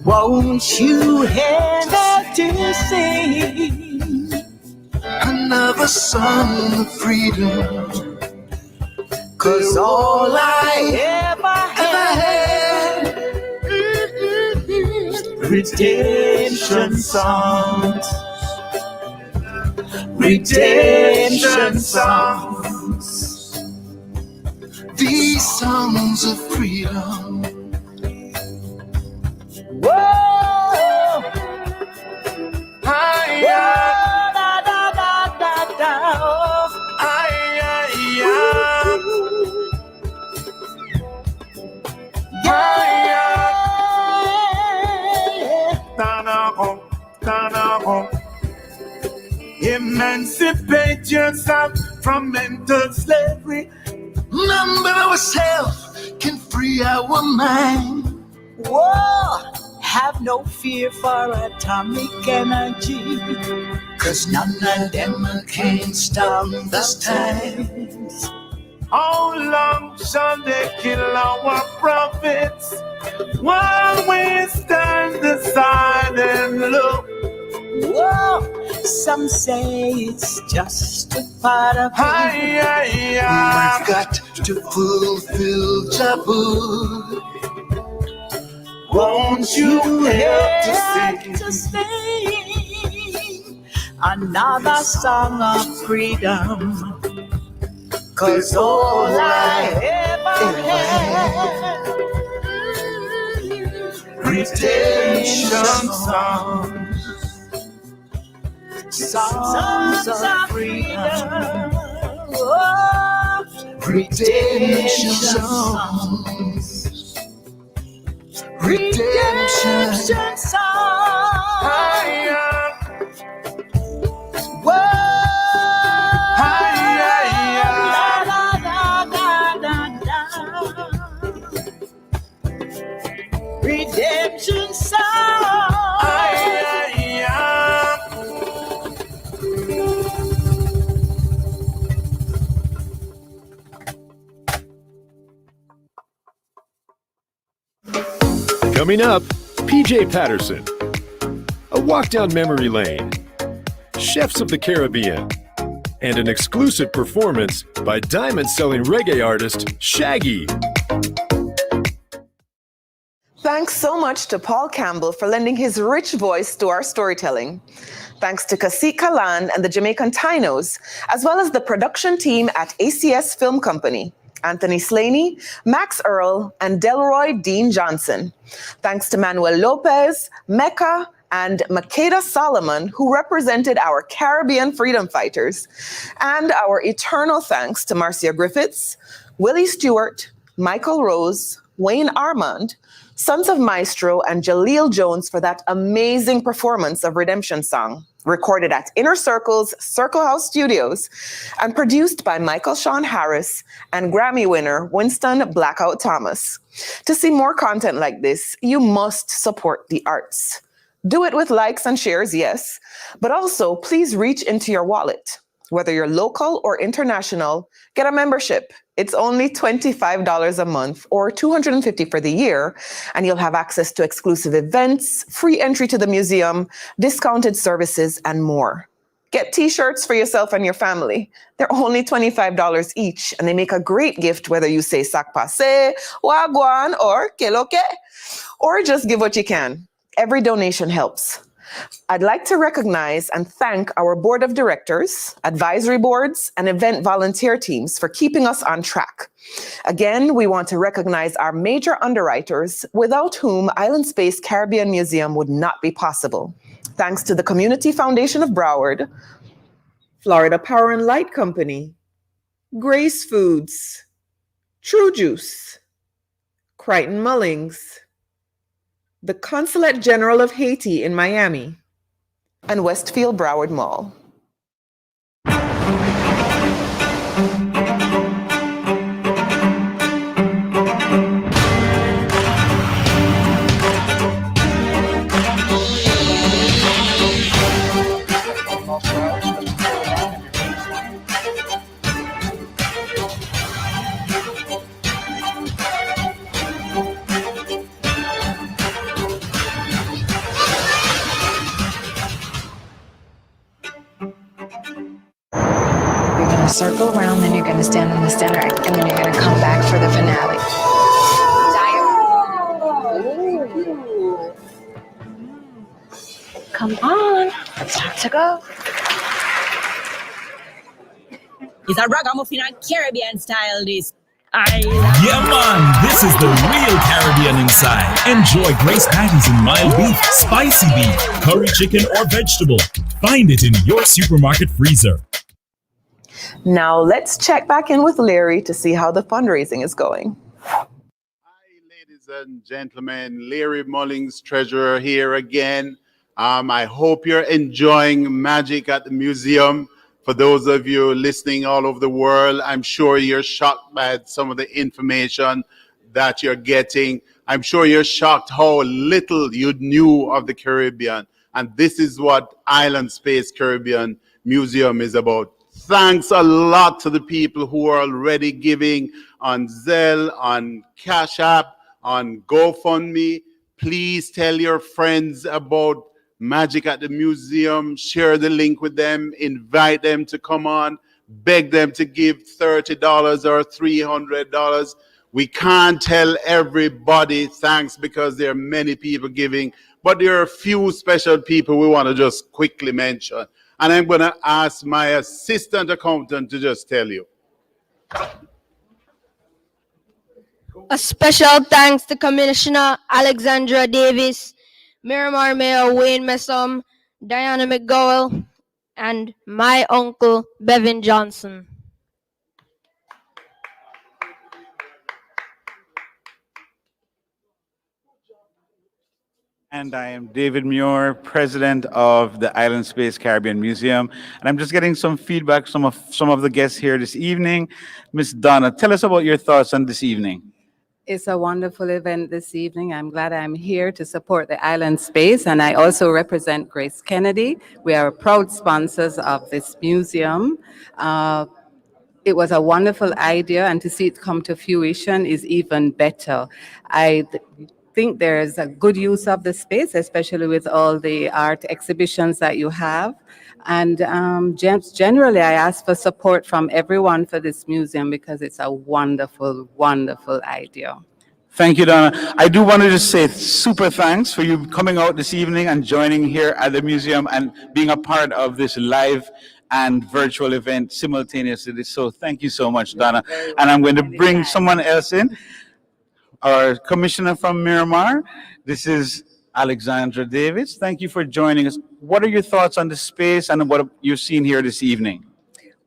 Won't you help to sing another song of freedom? 'Cause all I ever had, redemption songs, redemption songs. These songs of freedom. Whoa, da da da da da. Emancipate yourself from mental slavery. None but ourselves can free our mind. Whoa, have no fear for atomic energy, 'cause none of them can stop this time. How long shall they kill our prophets while we stand aside and look? Whoa, some say it's just a part of it. We've got to fulfill Taboo. Won't you help to sing another song of freedom? 'Cause all I ever had, redemption songs, songs of freedom. Oh, redemption songs, redemption songs. Whoa. Redemption song. Coming up, PJ Patterson. A walk down memory lane. Chefs of the Caribbean. And an exclusive performance by diamond-selling reggae artist Shaggy. Thanks so much to Paul Campbell for lending his rich voice to our storytelling. Thanks to Kasik Kalan and the Jamaican Tinos, as well as the production team at ACS Film Company, Anthony Slaney, Max Earl, and Delroy Dean Johnson. Thanks to Manuel Lopez, Mecca, and Makeda Solomon, who represented our Caribbean freedom fighters. And our eternal thanks to Marcia Griffiths, Willie Stewart, Michael Rose, Wayne Armand, Sons of Maestro, and Jaleel Jones for that amazing performance of Redemption Song, recorded at Inner Circle's Circle House Studios and produced by Michael Sean Harris and Grammy winner Winston Blackout Thomas. To see more content like this, you must support the arts. Do it with likes and shares, yes, but also please reach into your wallet. Whether you're local or international, get a membership. It's only $25 a month or $250 for the year, and you'll have access to exclusive events, free entry to the museum, discounted services, and more. Get t-shirts for yourself and your family. They're only $25 each, and they make a great gift whether you say sac passe, wagwan, or keloke, or just give what you can. Every donation helps. I'd like to recognize and thank our board of directors, advisory boards, and event volunteer teams for keeping us on track. Again, we want to recognize our major underwriters, without whom Island Space Caribbean Museum would not be possible. Thanks to the Community Foundation of Broward, Florida Power and Light Company, Grace Foods, True Juice, Crichton Mullings, the Consulate General of Haiti in Miami, and Westfield Broward Mall. You're gonna circle around, then you're gonna stand in the center, and then you're gonna come back for the finale. Come on, it's time to go. It's a ragamuffin and Caribbean style this. Yeah man, this is the real Caribbean inside. Enjoy Grace patties in mild beef, spicy beef, curry chicken or vegetable. Find it in your supermarket freezer. Now let's check back in with Larry to see how the fundraising is going. Ladies and gentlemen, Larry Mullings, treasurer here again. I hope you're enjoying Magic at the Museum. For those of you listening all over the world, I'm sure you're shocked by some of the information that you're getting. I'm sure you're shocked how little you knew of the Caribbean. And this is what Island Space Caribbean Museum is about. Thanks a lot to the people who are already giving on Zelle, on Cash App, on GoFundMe. Please tell your friends about Magic at the Museum. Share the link with them. Invite them to come on. Beg them to give $30 or $300. We can't tell everybody thanks because there are many people giving, but there are a few special people we want to just quickly mention. And I'm going to ask my assistant accountant to just tell you. A special thanks to Commissioner Alexandra Davis, Miramar Mayor Wayne Messom, Diana McGowell, and my uncle Bevin Johnson. And I am David Muir, president of the Island Space Caribbean Museum. And I'm just getting some feedback from some of the guests here this evening. Miss Donna, tell us about your thoughts on this evening. It's a wonderful event this evening. I'm glad I'm here to support the Island Space, and I also represent Grace Kennedy. We are proud sponsors of this museum. It was a wonderful idea, and to see it come to fruition is even better. I think there's a good use of the space, especially with all the art exhibitions that you have. And generally, I ask for support from everyone for this museum because it's a wonderful, wonderful idea. Thank you, Donna. I do want to just say super thanks for you coming out this evening and joining here at the museum and being a part of this live and virtual event simultaneously. So thank you so much, Donna. And I'm going to bring someone else in, our commissioner from Miramar. This is Alexandra Davis. Thank you for joining us. What are your thoughts on the space and what you're seeing here this evening?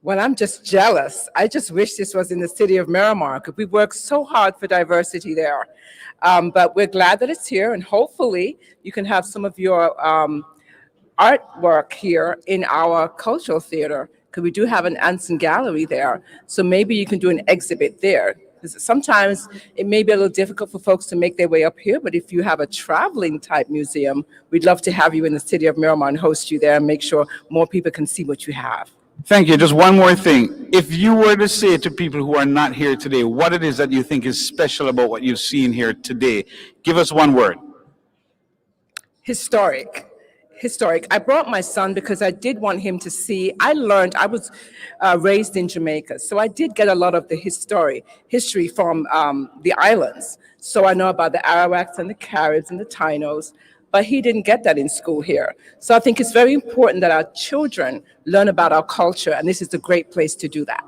Well, I'm just jealous. I just wish this was in the city of Miramar because we work so hard for diversity there. But we're glad that it's here, and hopefully you can have some of your artwork here in our cultural theater because we do have an Anson gallery there. So maybe you can do an exhibit there. Sometimes it may be a little difficult for folks to make their way up here, but if you have a traveling type museum, we'd love to have you in the city of Miramar and host you there and make sure more people can see what you have. Thank you. Just one more thing. If you were to say to people who are not here today, what it is that you think is special about what you've seen here today, give us one word. Historic. Historic. I brought my son because I did want him to see. I was raised in Jamaica, so I did get a lot of the history from the islands. So I know about the Arawaks and the Caribs and the Tainos. but he didn't get that in school here. So I think it's very important that our children learn about our culture, and this is a great place to do that.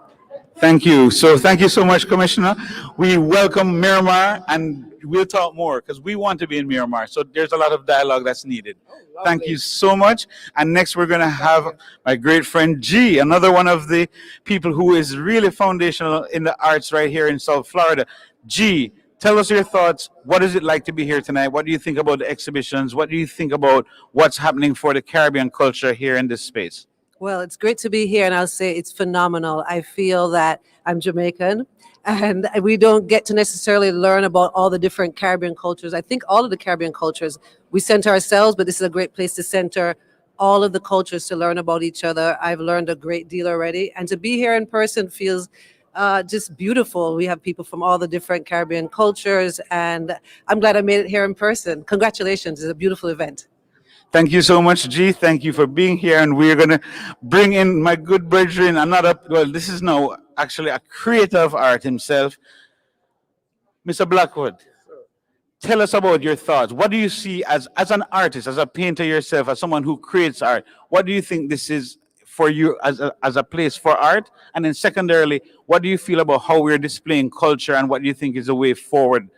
Thank you. So thank you so much, Commissioner. We welcome Miramar, and we'll talk more because we want to be in Miramar. So there's a lot of dialogue that's needed. Thank you so much. And next we're going to have my great friend G, another one of the people who is really foundational in the arts right here in South Florida. G, tell us your thoughts. What is it like to be here tonight? What do you think about the exhibitions? What do you think about what's happening for the Caribbean culture here in this space? Well, it's great to be here, and I'll say it's phenomenal. I feel that I'm Jamaican, and we don't get to necessarily learn about all the different Caribbean cultures. I think all of the Caribbean cultures, we center ourselves, but this is a great place to center all of the cultures to learn about each other. I've learned a great deal already, and to be here in person feels just beautiful. We have people from all the different Caribbean cultures, and I'm glad I made it here in person. Congratulations, it's a beautiful event. Thank you so much, G. Thank you for being here. And we're going to bring in my good brethren, this is now actually a creator of art himself, Mr. Blackwood. Tell us about your thoughts. What do you see as an artist, as a painter yourself, as someone who creates art? What do you think this is for you as a place for art? And then secondarily, what do you feel about how we're displaying culture and what do you think is the way forward?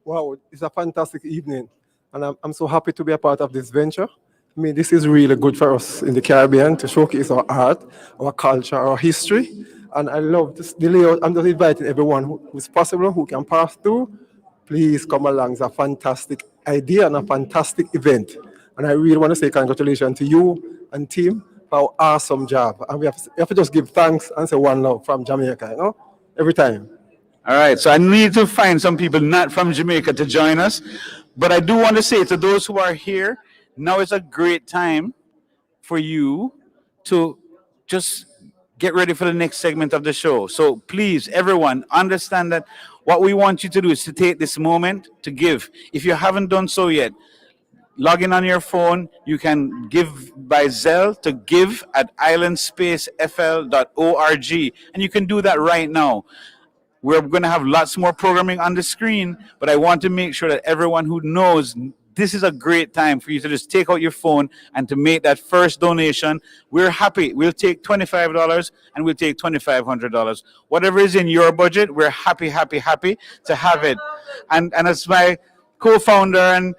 Wow, it's a fantastic evening. And I'm so happy to be a part of this venture. I mean, this is really good for us in the Caribbean to showcase our art, our culture, our history. And I love this, the layout. I'm just inviting everyone who's possible, who can pass through. Please come along. It's a fantastic idea and a fantastic event. And I really want to say congratulations to you and team for an awesome job. And we have to just give thanks and say one love from Jamaica, every time. All right, so I need to find some people not from Jamaica to join us. But I do want to say to those who are here, now is a great time for you to just get ready for the next segment of the show. So please, everyone, understand that what we want you to do is to take this moment to give. If you haven't done so yet, log in on your phone. You can give by Zelle to give@islandspacefl.org. And you can do that right now. We're going to have lots more programming on the screen, but I want to make sure that everyone who knows this is a great time for you to just take out your phone and to make that first donation. We're happy. We'll take $25 and we'll take $2,500. Whatever is in your budget, we're happy to have it. And as my co-founder and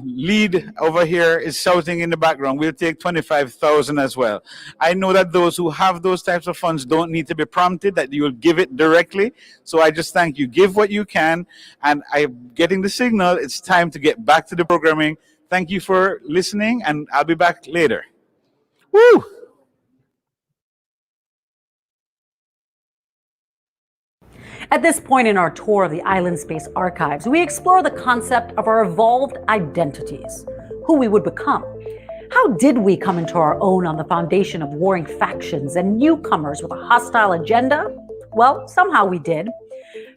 lead over here is shouting in the background, we'll take 25,000 as well. I know that those who have those types of funds don't need to be prompted, that you will give it directly. So I just thank you. Give what you can. And I'm getting the signal. It's time to get back to the programming. Thank you for listening, and I'll be back later. Woo! At this point in our tour of the Island Space Archives, we explore the concept of our evolved identities, who we would become. How did we come into our own on the foundation of warring factions and newcomers with a hostile agenda? Well, somehow we did.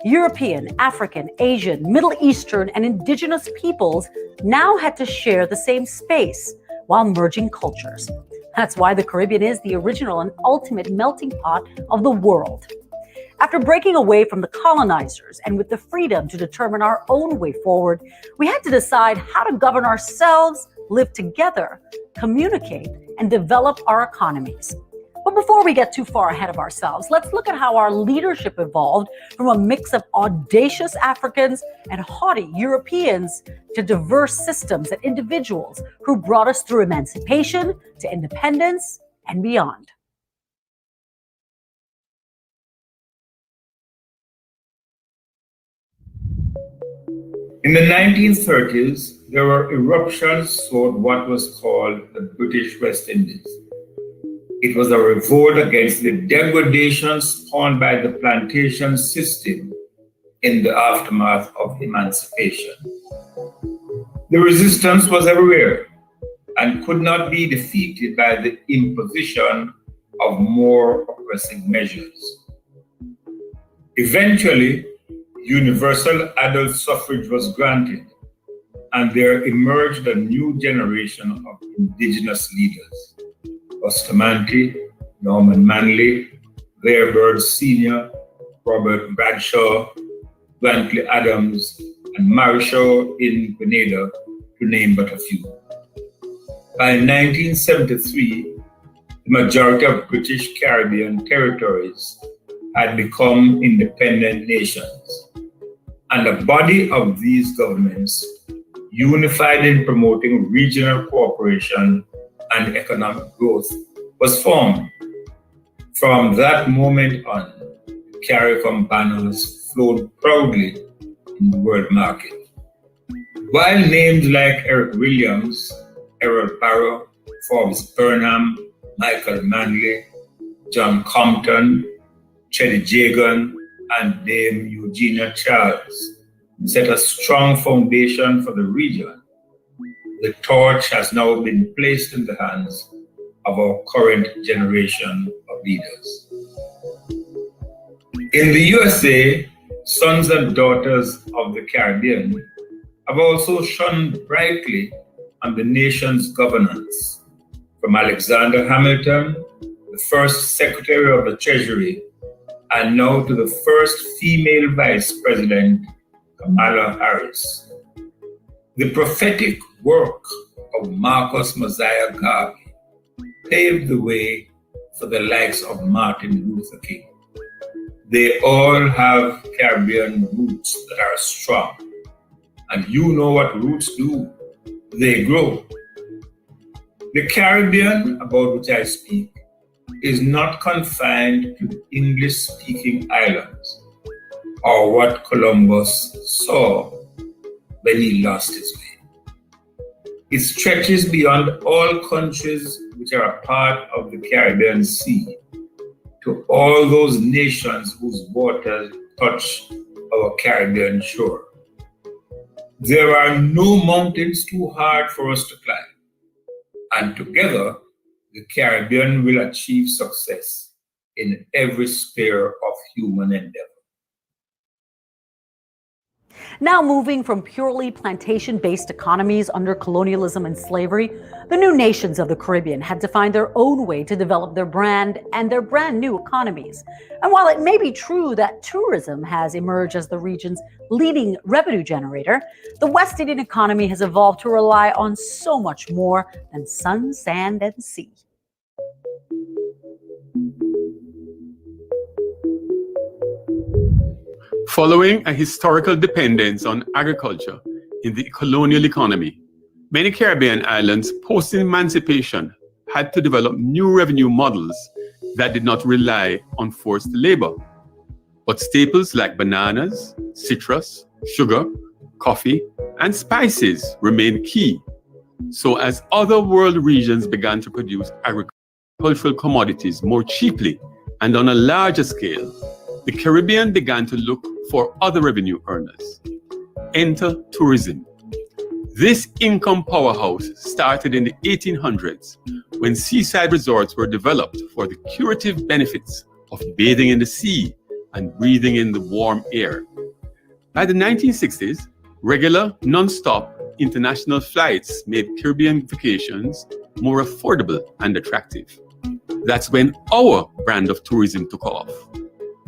European, African, Asian, Middle Eastern, and indigenous peoples now had to share the same space while merging cultures. That's why the Caribbean is the original and ultimate melting pot of the world. After breaking away from the colonizers and with the freedom to determine our own way forward, we had to decide how to govern ourselves, live together, communicate, and develop our economies. But before we get too far ahead of ourselves, let's look at how our leadership evolved from a mix of audacious Africans and haughty Europeans to diverse systems and individuals who brought us through emancipation to independence and beyond. In the 1930s, there were eruptions toward what was called the British West Indies. It was a revolt against the degradation spawned by the plantation system in the aftermath of emancipation. The resistance was everywhere and could not be defeated by the imposition of more oppressive measures. Eventually, universal adult suffrage was granted, and there emerged a new generation of indigenous leaders. Bustamante, Norman Manley, Thurgood Sr., Robert Bradshaw, Blantley Adams, and Marichaud in Grenada, to name but a few. By 1973, the majority of British Caribbean territories had become independent nations, and a body of these governments, unified in promoting regional cooperation and economic growth, was formed. From that moment on, CARICOM banners flowed proudly in the world market. While names like Eric Williams, Errol Barrow, Forbes Burnham, Michael Manley, John Compton, Chetty Jagan, and Dame Eugenia Charles set a strong foundation for the region, the torch has now been placed in the hands of our current generation of leaders. In the USA, sons and daughters of the Caribbean have also shone brightly on the nation's governance, from Alexander Hamilton, the first Secretary of the Treasury, and now to the first female Vice President, Kamala Harris. The prophetic work of Marcus Mosiah Garvey paved the way for the likes of Martin Luther King. They all have Caribbean roots that are strong. And you know what roots do. They grow. The Caribbean, about which I speak, is not confined to the English-speaking islands, or what Columbus saw when he lost his way. It stretches beyond all countries which are a part of the Caribbean Sea, to all those nations whose waters touch our Caribbean shore. There are no mountains too hard for us to climb, and together, the Caribbean will achieve success in every sphere of human endeavor. Now moving from purely plantation-based economies under colonialism and slavery, the new nations of the Caribbean had to find their own way to develop their brand and their brand new economies. And while it may be true that tourism has emerged as the region's leading revenue generator, the West Indian economy has evolved to rely on so much more than sun, sand, and sea. Following a historical dependence on agriculture in the colonial economy, many Caribbean islands post-emancipation had to develop new revenue models that did not rely on forced labor. But staples like bananas, citrus, sugar, coffee, and spices remained key. So as other world regions began to produce agricultural commodities more cheaply and on a larger scale, the Caribbean began to look for other revenue earners. Enter tourism. This income powerhouse started in the 1800s when seaside resorts were developed for the curative benefits of bathing in the sea and breathing in the warm air. By the 1960s, regular, non-stop international flights made Caribbean vacations more affordable and attractive. That's when our brand of tourism took off.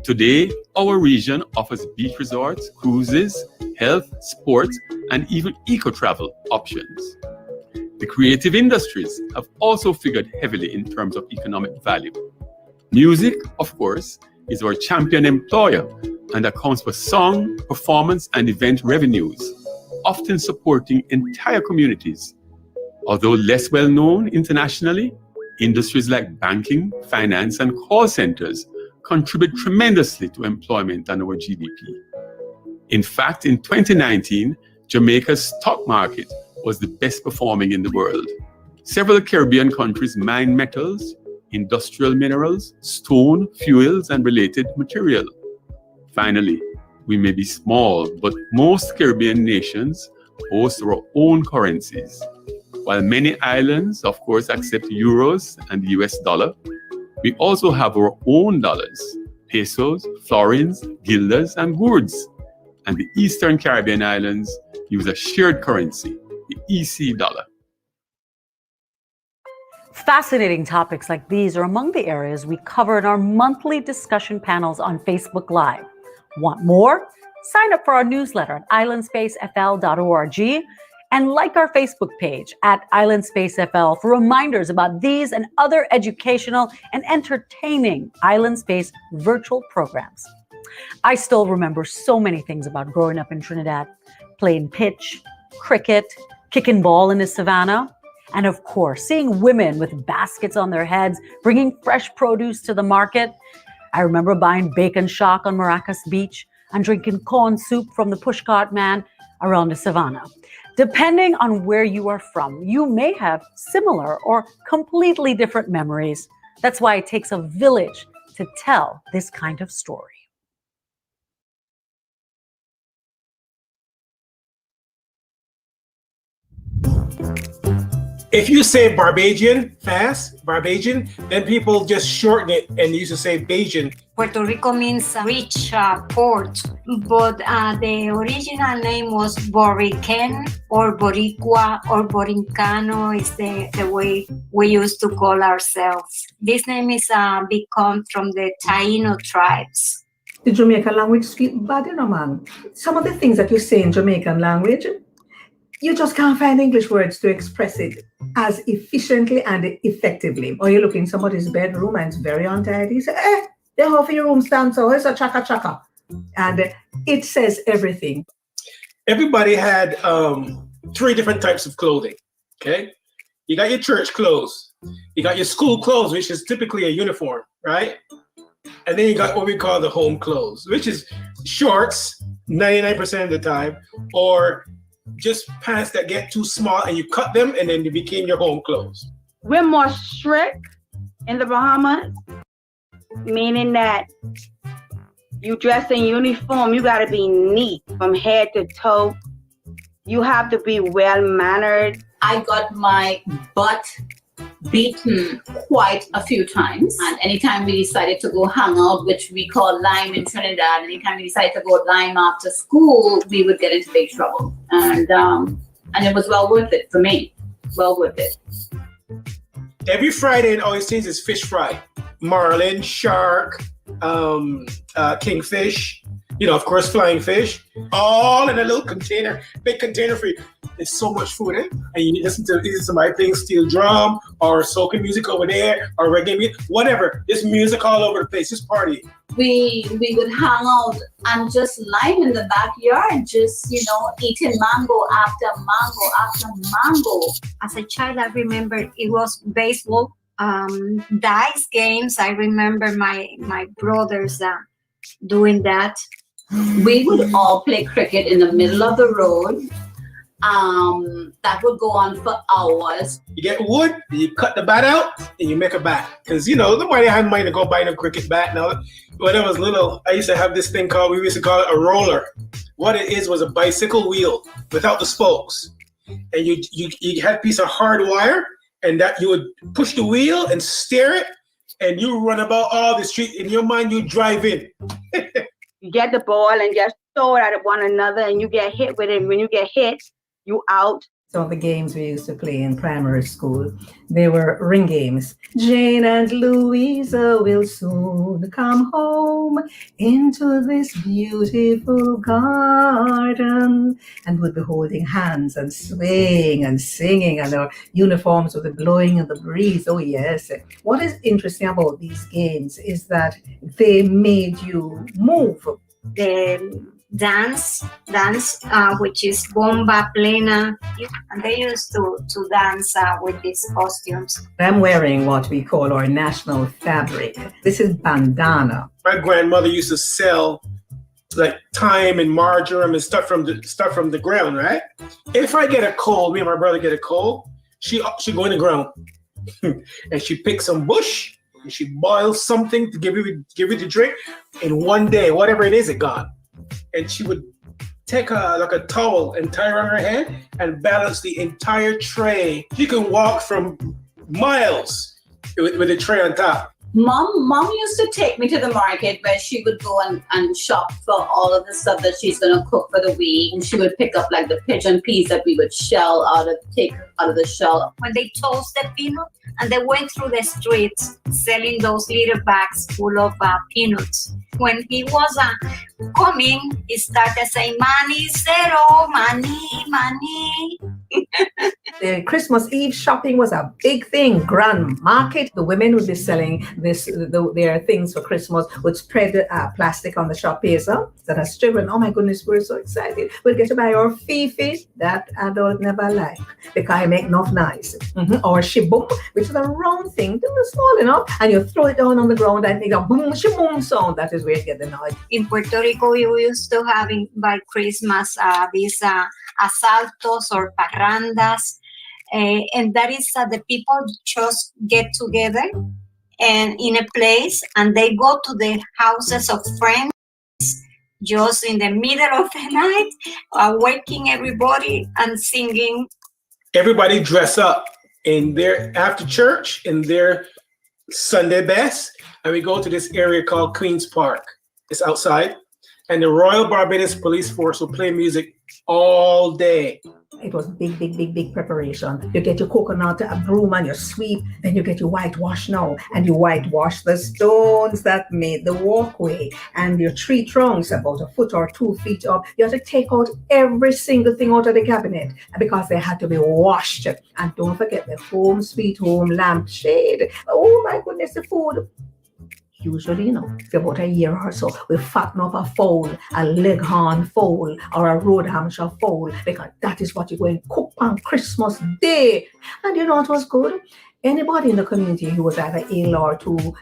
Today, our region offers beach resorts, cruises, health, sports, and even eco-travel options. The creative industries have also figured heavily in terms of economic value. Music, of course, is our champion employer and accounts for song, performance, and event revenues, often supporting entire communities. Although less well known internationally, industries like banking, finance, and call centers contribute tremendously to employment and our GDP. In fact, in 2019, Jamaica's stock market was the best performing in the world. Several Caribbean countries mine metals, industrial minerals, stone, fuels, and related material. Finally, we may be small, but most Caribbean nations host our own currencies. While many islands, of course, accept euros and the US dollar, we also have our own dollars, pesos, florins, guilders, and gourds. And the Eastern Caribbean islands use a shared currency, the EC dollar. Fascinating topics like these are among the areas we cover in our monthly discussion panels on Facebook Live. Want more? Sign up for our newsletter at islandspacefl.org And like our Facebook page at Island Space FL for reminders about these and other educational and entertaining Island Space virtual programs. I still remember so many things about growing up in Trinidad, playing pitch, cricket, kicking ball in the savannah, and of course, seeing women with baskets on their heads, bringing fresh produce to the market. I remember buying bacon shock on Maracas Beach and drinking corn soup from the pushcart man around the savannah. Depending on where you are from, you may have similar or completely different memories. That's why it takes a village to tell this kind of story. If you say Barbadian fast, Barbadian, then people just shorten it and used to say Bajan. Puerto Rico means rich port, but the original name was Borican or Boricua or Borincano is the way we used to call ourselves. This name is become from the Taino tribes. The Jamaican language speak bad, you know, man. Some of the things that you say in Jamaican language, you just can't find English words to express it as efficiently and effectively. Or you look in somebody's bedroom and it's very untidy. You say, the half of your room stands so it's a chaka chaka. And it says everything. Everybody had 3 different types of clothing, okay? You got your church clothes. You got your school clothes, which is typically a uniform, right? And then you got what we call the home clothes, which is shorts 99% of the time, or just pants that get too small and you cut them and then they became your home clothes. We're more strict in the Bahamas, meaning that you dress in uniform, you gotta be neat from head to toe. You have to be well-mannered. I got my butt beaten quite a few times. And anytime we decided to go hang out, which we call lime in Trinidad, anytime we decided to go lime after school, we would get into big trouble. And it was well worth it for me. Well worth it. Every Friday in Oysters is fish fry. Marlin, shark, kingfish, you know, of course, flying fish, all in a little container, big container for you. There's so much food, eh? And you listen to either somebody playing steel drum or soca music over there or reggae music, whatever. There's music all over the place. Just party. We would hang out and just lime in the backyard, just, you know, eating mango after mango after mango. As a child, I remember it was baseball, dice games. I remember my brothers doing that. We would all play cricket in the middle of the road. That would go on for hours. You get wood, you cut the bat out, and you make a bat. Because, you know, nobody had money to go buy no cricket bat. Now, when I was little, I used to have this thing called, we used to call it a roller. What it is was a bicycle wheel without the spokes. And you had a piece of hard wire, and that you would push the wheel and steer it, and you run about all the street. In your mind, you drive in. You get the ball and just throw it at one another, and you get hit with it. When you get hit, you out. Some of the games we used to play in primary school, they were ring games. Jane and Louisa will soon come home into this beautiful garden, and would be holding hands and swaying and singing, and their uniforms would be blowing in the breeze. Oh yes. What is interesting about these games is that they made you move. Dance, which is bomba plena, and they used to dance with these costumes. I'm wearing what we call our national fabric. This is bandana. My grandmother used to sell like thyme and marjoram and stuff from the ground, right? If I get a cold, me and my brother get a cold, she go in the ground and she picks some bush and she boils something to give it to drink. In one day, whatever it is, it gone. And she would take a towel and tie around her head and balance the entire tray. She can walk from miles with a tray on top. Mom used to take me to the market where she would go and shop for all of the stuff that she's gonna cook for the week. And she would pick up like the pigeon peas that we would take out of the shell. When they toast the peanut, and they went through the streets selling those little bags full of peanuts. When he was coming, he started saying, "Money, zero, money, money." The Christmas Eve shopping was a big thing. Grand market. The women would be selling their things for Christmas, would spread plastic on the shop piazza. So that's children, oh my goodness, we're so excited. We'll get to buy our Fifi. That adult never like because I make enough nice. Or shibum, which is a round thing, small enough, and you throw it down on the ground and make a boom, shibum sound. That is where you get the noise. In Puerto Rico, we used to have by Christmas these asaltos or parrandas. And that is the people just get together and in a place, and they go to the houses of friends just in the middle of the night, waking everybody and singing. Everybody dress up in their after church in their Sunday best, and we go to this area called Queen's Park. It's outside, and the Royal Barbados Police Force will play music all day. It was big preparation. You get your coconut, a broom, and you sweep. Then you get your whitewash now, and you whitewash the stones that made the walkway, and your tree trunks about 1 foot or 2 feet up. You have to take out every single thing out of the cabinet because they had to be washed. And don't forget the home sweet home lampshade. Oh my goodness, the food. Usually, for about a year or so, we fatten up a fowl, a leghorn fowl, or a Rhode Hampshire fowl, because that is what you're going to cook on Christmas Day. And it was good. Anybody in the community who was either ill or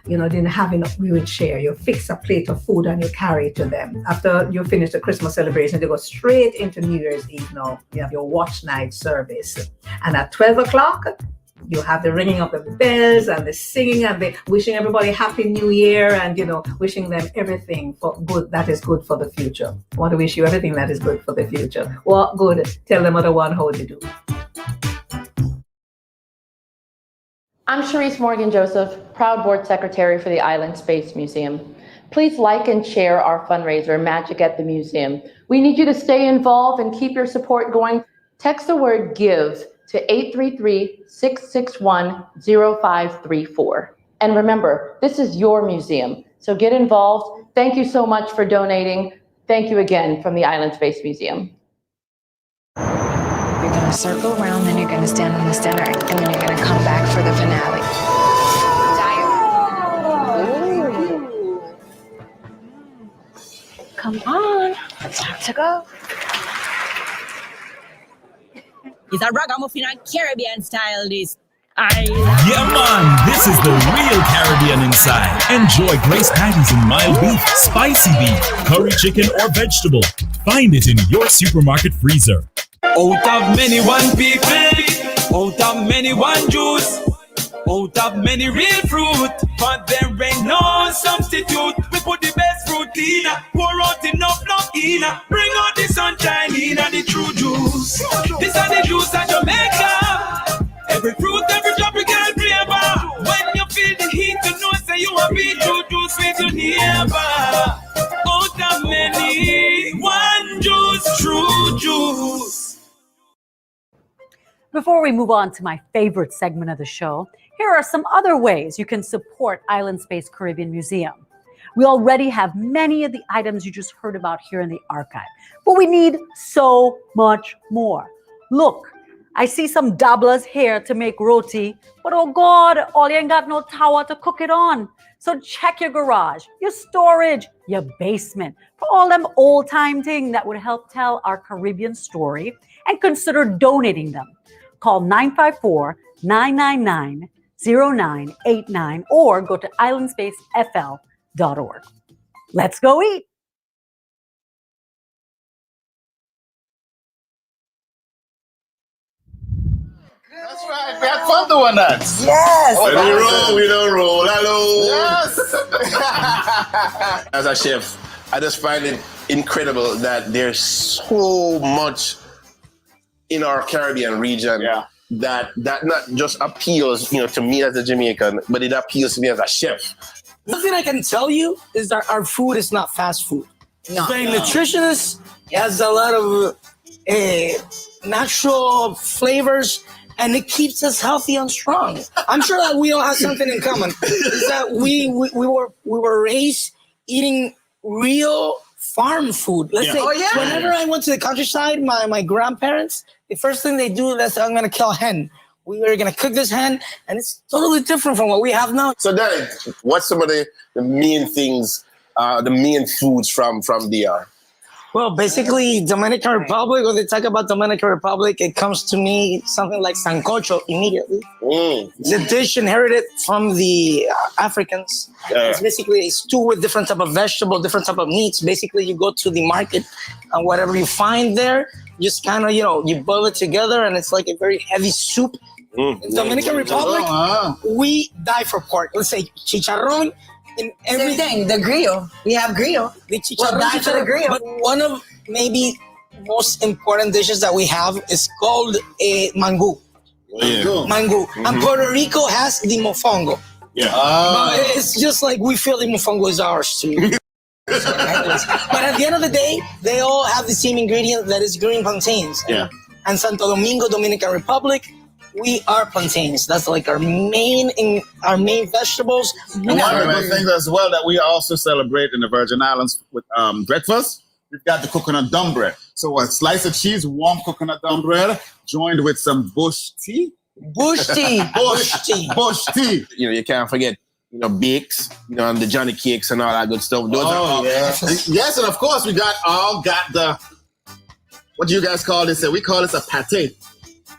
didn't have enough, we would share. You fix a plate of food and you carry it to them. After you finish the Christmas celebration, they go straight into New Year's Eve now. You have your watch night service. And at 12 o'clock, you have the ringing of the bells and the singing and the wishing everybody Happy New Year and, wishing them everything for good that is good for the future. I want to wish you everything that is good for the future. What good? Tell them other one how to do. I'm Sharice Morgan Joseph, proud board secretary for the Island Space Museum. Please like and share our fundraiser, Magic at the Museum. We need you to stay involved and keep your support going. Text the word GIVE to 833-661-0534. And remember, this is your museum, so get involved. Thank you so much for donating. Thank you again from the Island Space Museum. You're going to circle around, then you're going to stand in the center, and then you're going to come back for the finale. Come on, it's time to go. It's a ragamuffin and Caribbean style this. Yeah, man, this is the real Caribbean inside. Enjoy Grace patties in mild beef, spicy beef, curry chicken, or vegetable. Find it in your supermarket freezer. Out of many one people, out of many one juice, out of many real fruit, but there ain't no substitute. We put the best fruit in, pour out enough love in, bring out the sunshine in and the true juice. This is the juice of Jamaica. Every fruit, every tropical flavor. When you feel the heat, you know say you are beat true juice with your neighbor. Out of many, one juice, true juice. Before we move on to my favorite segment of the show, here are some other ways you can support Island Space Caribbean Museum. We already have many of the items you just heard about here in the archive, but we need so much more. Look, I see some dabblers here to make roti, but oh God, all you ain't got no tower to cook it on. So check your garage, your storage, your basement for all them old time things that would help tell our Caribbean story, and consider donating them. Call 954-999-0989 or go to islandspacefl.org. Let's go eat. That's right. We had fun doing that. Yes. When we roll, we don't roll alone. Yes. As a chef, I just find it incredible that there's so much in our Caribbean region that not just appeals, to me as a Jamaican, but it appeals to me as a chef. One thing I can tell you is that our food is not fast food. It's very nutritious. It has a lot of natural flavors, and it keeps us healthy and strong. I'm sure that we all have something in common. Is that we were raised eating real farm food. Let's say, whenever I went to the countryside, my grandparents, the first thing they do, let's say, I'm going to kill a hen. We were going to cook this hen, and it's totally different from what we have now. So then, what's some of the main things, the main foods from DR? Well, basically, Dominican Republic, when they talk about Dominican Republic, it comes to me something like sancocho immediately. The dish inherited from the Africans. It's basically a stew with different type of vegetables, different type of meats. Basically, you go to the market and whatever you find there, just kind of, you boil it together and it's like a very heavy soup. In Dominican Republic, we die for pork. Let's say chicharrón. In everything, the grill. We have grill. The chicharrón, the grill. But one of maybe most important dishes that we have is called a mango. Mango. And Puerto Rico has the mofongo. But it's just like we feel the mofongo is ours too. But at the end of the day, they all have the same ingredient that is green plantains. And Santo Domingo, Dominican Republic, we are plantains. That's like our main vegetables. And one of the things as well that we also celebrate in the Virgin Islands with breakfast, we've got the coconut dumb bread. So a slice of cheese, warm coconut dumb bread, joined with some bush tea. Bush tea. Bush tea. Bush tea. You can't forget, bakes, and the Johnny cakes and all that good stuff. Those are all. Yes, and of course we got the, what do you guys call this? We call this a pate.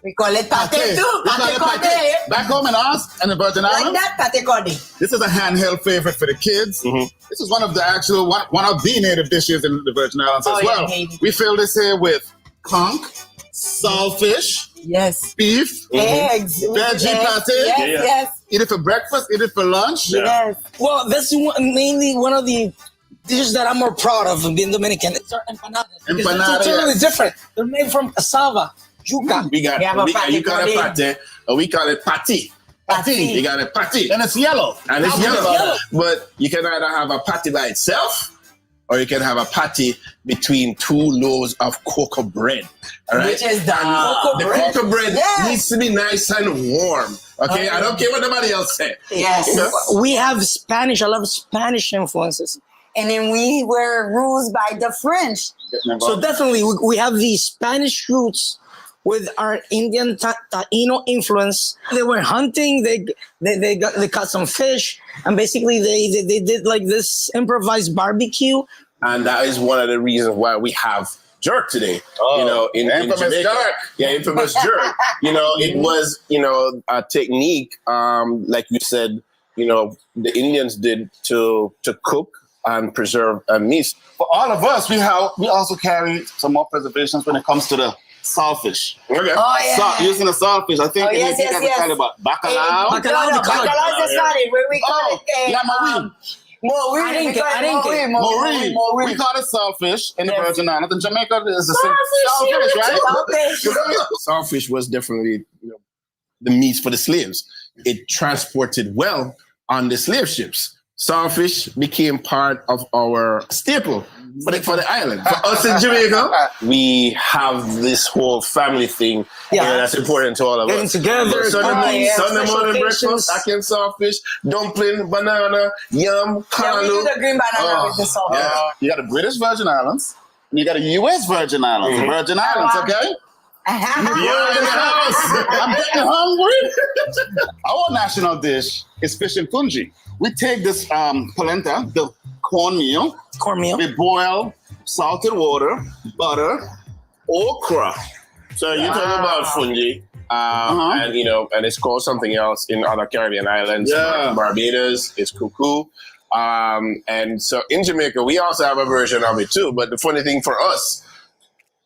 We call it pate too. Pate corde. Back home in us and the Virgin Islands. Like that, pate corde. This is a handheld favorite for the kids. This is one of the actual one of the native dishes in the Virgin Islands as well. We fill this here with conch, saltfish, beef, eggs, veggie pate. Yes. Eat it for breakfast. Eat it for lunch. Yes. Well, that's mainly one of the dishes that I'm more proud of being Dominican. It's our empanadas. Empanadas. They're totally different. They're made from cassava. Yuca. You call it pate, or we call it pati. Pati. You got a pati. And it's yellow. And it's yellow. But you can either have a pati by itself, or you can have a pati between two loaves of cocoa bread. All right? Which is the cocoa bread. Cocoa bread needs to be nice and warm. Okay? I don't care what nobody else said. Yes. We have Spanish. I love Spanish influences. And then we were ruled by the French. So definitely, we have the Spanish roots with our Indian Taino influence. They were hunting, they caught some fish, and basically they did like this improvised barbecue. And that is one of the reasons why we have jerk today. In infamous Jamaica. jerk. Yeah, infamous jerk. It was, a technique, like you said, the Indians did to cook and preserve meat. For all of us, we also carry some more preservations when it comes to the saltfish. Okay. Oh, yeah. Using the saltfish, I think yes. about bacalao. Bacalao is the sorry. We call it Marie. We call it saltfish in the Virgin Islands. In Jamaica, it's the same saltfish, right? Saltfish was definitely the meat for the slaves. It transported well on the slave ships. Saltfish became part of our staple for the island. For us in Jamaica, we have this whole family thing that's important to all of us. Getting together, Sunday morning breakfast, ackee and saltfish, dumpling, banana, yam, we do the green banana with the saltfish. You got the British Virgin Islands, and you got the U.S. Virgin Islands. Virgin Islands, okay? I'm getting hungry. Our national dish is fish and fungi. We take this polenta, the cornmeal. We boil salted water, butter, okra. So you're talking about fungi, and it's called something else in other Caribbean islands. Barbados is cuckoo. And so in Jamaica, we also have a version of it too. But the funny thing for us,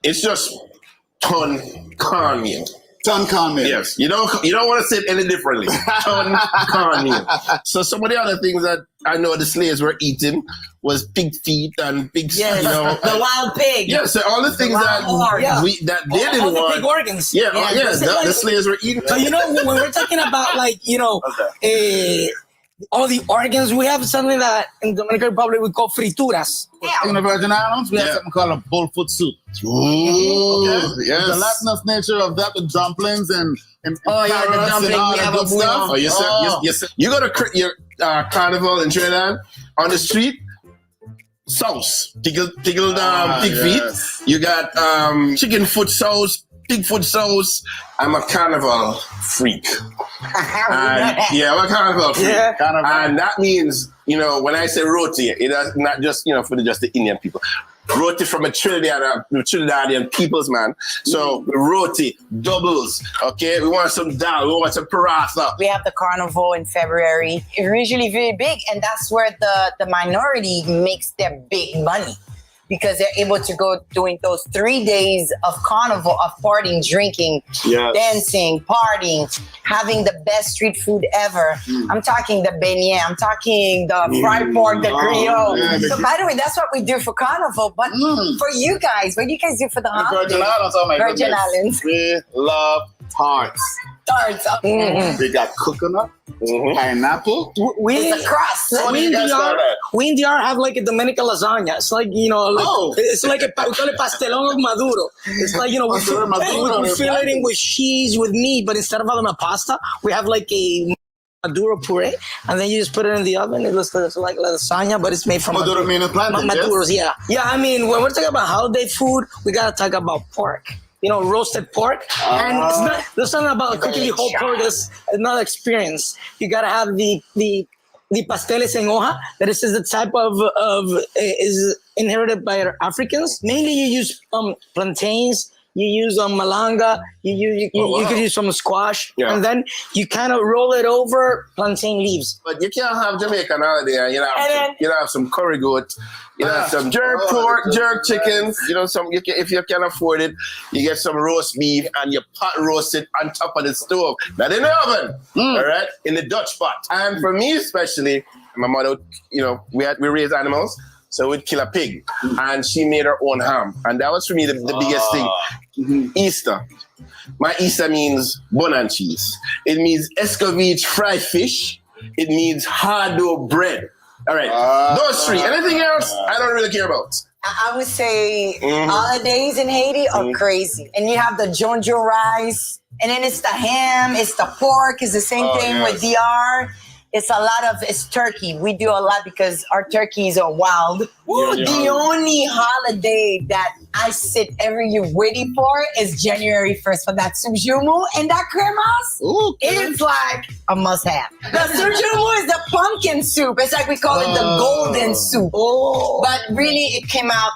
it's just ton cornmeal. Ton cornmeal. Yes, you don't want to say it any differently. Ton cornmeal. So some of the other things that I know the slaves were eating was pig feet and pigs. Yes, the wild pig. Yes, so all the things that they didn't want. The pig organs. The slaves were eating. So when we're talking about all the organs, we have something that in the Dominican Republic we call frituras. In the Virgin Islands, we have something called a bullfoot soup. The Latinous nature of that, the dumplings and the dumpling, and all that good stuff. You go to your carnival in Trinidad on the street. sauce, pickled pig feet. You got chicken foot sauce, pig foot sauce. I'm a carnival freak. I'm a carnival freak. And that means, when I say roti, it is not just, for just the Indian people. Roti from a Trinidadian peoples, man. So roti, doubles, okay? We want some dal, we want some paratha. We have the carnival in February. It's usually very big, and that's where the minority makes their big money. Because they're able to go doing those 3 days of carnival, of partying, drinking, dancing, partying, having the best street food ever. I'm talking the beignet, I'm talking the fried pork, the griot. So by the way, that's what we do for carnival. But for you guys, what do you guys do for the holidays? Virgin Islands, oh my Virgin goodness. Islands. We love tarts. Tarts. We got coconut, pineapple. It's a crust. We in DR have like a Dominican lasagna. It's like, it's like we call it pastelón of Maduro. It's like, we fill it in with cheese, with meat, but instead of having a pasta, we have like a Maduro puree, and then you just put it in the oven. It looks like lasagna, but it's made from Maduro meaning plantain, Maduros, yeah. Yeah, I mean, when we're talking about holiday food, we gotta talk about pork. Roasted pork. And there's something about cooking the whole pork that's another experience. You gotta have the pasteles en hoja. That is the type of is inherited by Africans. Mainly you use plantains. You use malanga, you could use some squash, and then you kind of roll it over plantain leaves. But you can't have Jamaican holiday. You have some curry goat, have some jerk pork, jerk chicken. If you can afford it, you get some roast beef and you pot roast it on top of the stove, not in the oven, all right, in the Dutch pot. And for me especially, my mother, we raise animals. So we'd kill a pig, and she made her own ham, and that was for me the biggest thing. Easter, my Easter means bun and cheese. It means escovitch fried fish. It means hard dough bread. All right, those three. Anything else, I don't really care about. I would say holidays in Haiti are crazy, and you have the jonjo rice, and then it's the ham, it's the pork, it's the same thing with DR. It's turkey. We do a lot because our turkeys are wild. The only holiday that I sit every year waiting for is January 1st for that sujumu and that cremas. It's like a must-have. The sujumu is the pumpkin soup. It's like we call it the golden soup. But really, it came out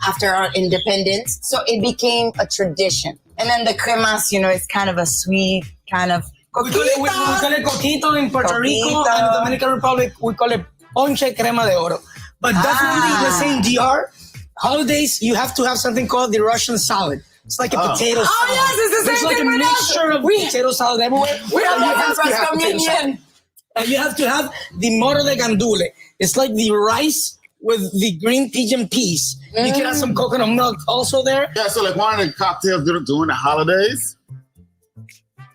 after our independence, so it became a tradition. And then the cremas, it's kind of a sweet kind of. We call it coquito in Puerto Rico, and the Dominican Republic, we call it ponche crema de oro. But definitely the same DR, holidays, you have to have something called the Russian salad. It's like a potato salad. Oh, yes, it's the same like thing a mixture of potato salad everywhere. We have and you have to have the moro de gandule. It's like the rice with the green pigeon peas. You can have some coconut milk also there. Yeah, so like one of the cocktails during the holidays,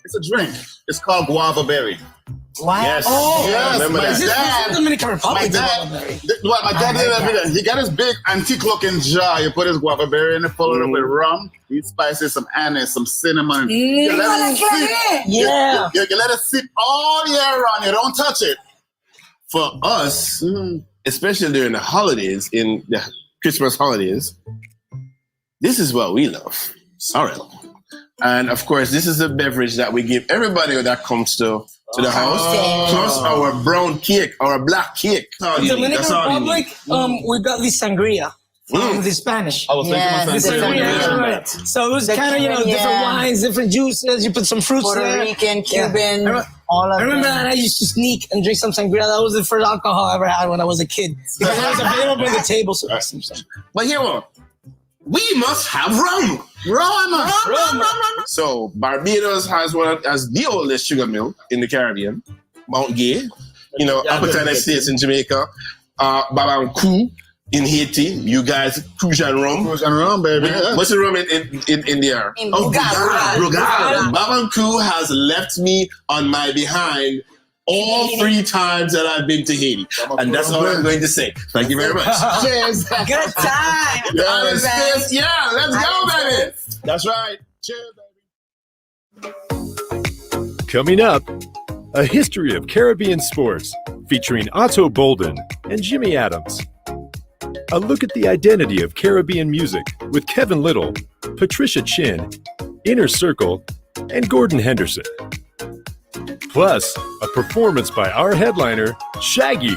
it's a drink. It's called guava berry. Wow. Yes. Remember My that. dad, Dominican Republic. my dad did everything. He got his big antique looking jar. You put his guava berry in it, fill it up with rum. He spices some anise, some cinnamon. You let it sit. You let it sit all year round. You don't touch it. For us, especially during the holidays, in the Christmas holidays, this is what we love. Sorrel. And of course, this is a beverage that we give everybody that comes to the house, plus our brown cake, our black cake. Dominican Republic, we got the sangria from the Spanish. I was thinking about sangria. So it was kind of, different wines, different juices. You put some fruits Puerto there. Rican, Cuban, all of I remember them. that I used to sneak and drink some sangria. That was the first alcohol I ever had when I was a kid. Because it was available at the table. So But here we must have rum. Rum. So Barbados has the oldest sugar mill in the Caribbean. Mount Gay, Appleton Estates in Jamaica, Babankou in Haiti. You guys, Crucian rum. Crucian rum, baby. What's the rum in there? Brugal. Babankou has left me on my behind all 3 times that I've been to Haiti. And that's all I'm going to say. Thank you very much. Cheers. Good time. Let's go, baby. That's right. Cheers, baby. Coming up, a history of Caribbean sports featuring Otto Bolden and Jimmy Adams. A look at the identity of Caribbean music with Kevin Little, Patricia Chin, Inner Circle, and Gordon Henderson. Plus, a performance by our headliner, Shaggy.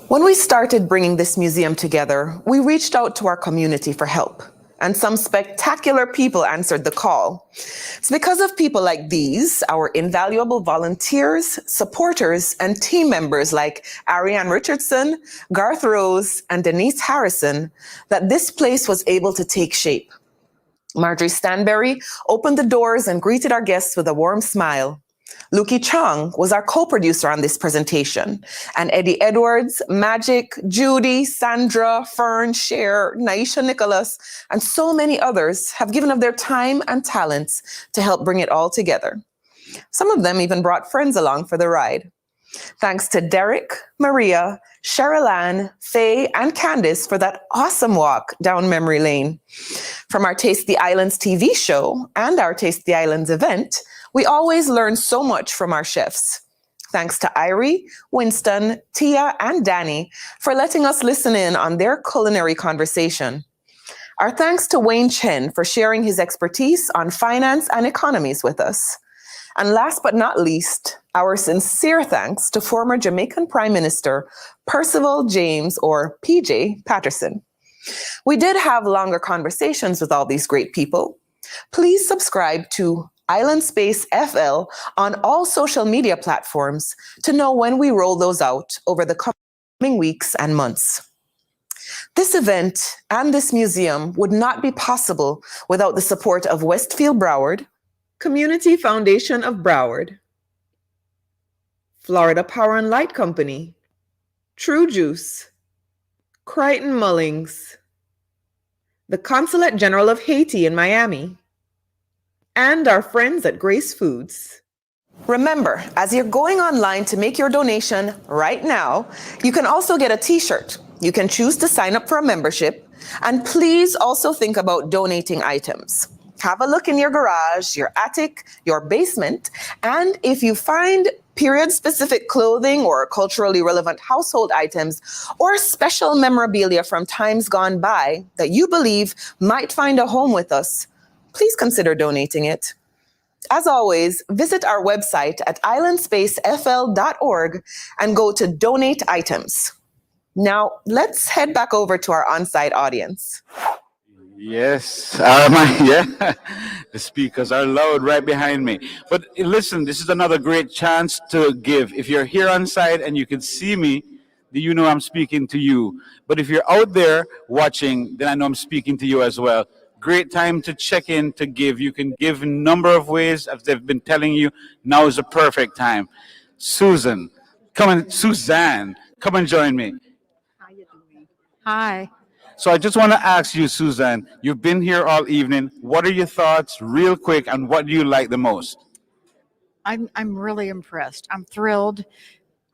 When we started bringing this museum together, we reached out to our community for help, and some spectacular people answered the call. It's because of people like these, our invaluable volunteers, supporters, and team members like Ariane Richardson, Garth Rose, and Denise Harrison, that this place was able to take shape. Marjorie Stanberry opened the doors and greeted our guests with a warm smile. Luki Chong was our co-producer on this presentation, and Eddie Edwards, Magic, Judy, Sandra, Fern, Cher, Naisha Nicholas, and so many others have given of their time and talents to help bring it all together. Some of them even brought friends along for the ride. Thanks to Derek, Maria, Cheryl Ann, Faye, and Candice for that awesome walk down memory lane. From our Taste the Islands TV show and our Taste the Islands event, we always learn so much from our chefs. Thanks to Irie, Winston, Tia, and Danny for letting us listen in on their culinary conversation. Our thanks to Wayne Chen for sharing his expertise on finance and economies with us. And last but not least, our sincere thanks to former Jamaican Prime Minister Percival James, or PJ, Patterson. We did have longer conversations with all these great people. Please subscribe to Island Space FL on all social media platforms to know when we roll those out over the coming weeks and months. This event and this museum would not be possible without the support of Westfield Broward, Community Foundation of Broward, Florida Power and Light Company, True Juice, Crichton Mullings, the Consulate General of Haiti in Miami, and our friends at Grace Foods. Remember, as you're going online to make your donation right now, you can also get a t-shirt. You can choose to sign up for a membership, and please also think about donating items. Have a look in your garage, your attic, your basement, and if you find period-specific clothing or culturally relevant household items or special memorabilia from times gone by that you believe might find a home with us, please consider donating it. As always, visit our website at islandspacefl.org and go to Donate Items. Now, let's head back over to our on-site audience. Yes, yeah, the speakers are loud right behind me. But listen, this is another great chance to give. If you're here on site and you can see me, then you know I'm speaking to you. But if you're out there watching, then I know I'm speaking to you as well. Great time to check in to give. You can give a number of ways, as they've been telling you. Now is the perfect time. Suzanne, come and join me. Hi. So I just want to ask you, Suzanne, you've been here all evening. What are your thoughts, real quick, and what do you like the most? I'm really impressed. I'm thrilled.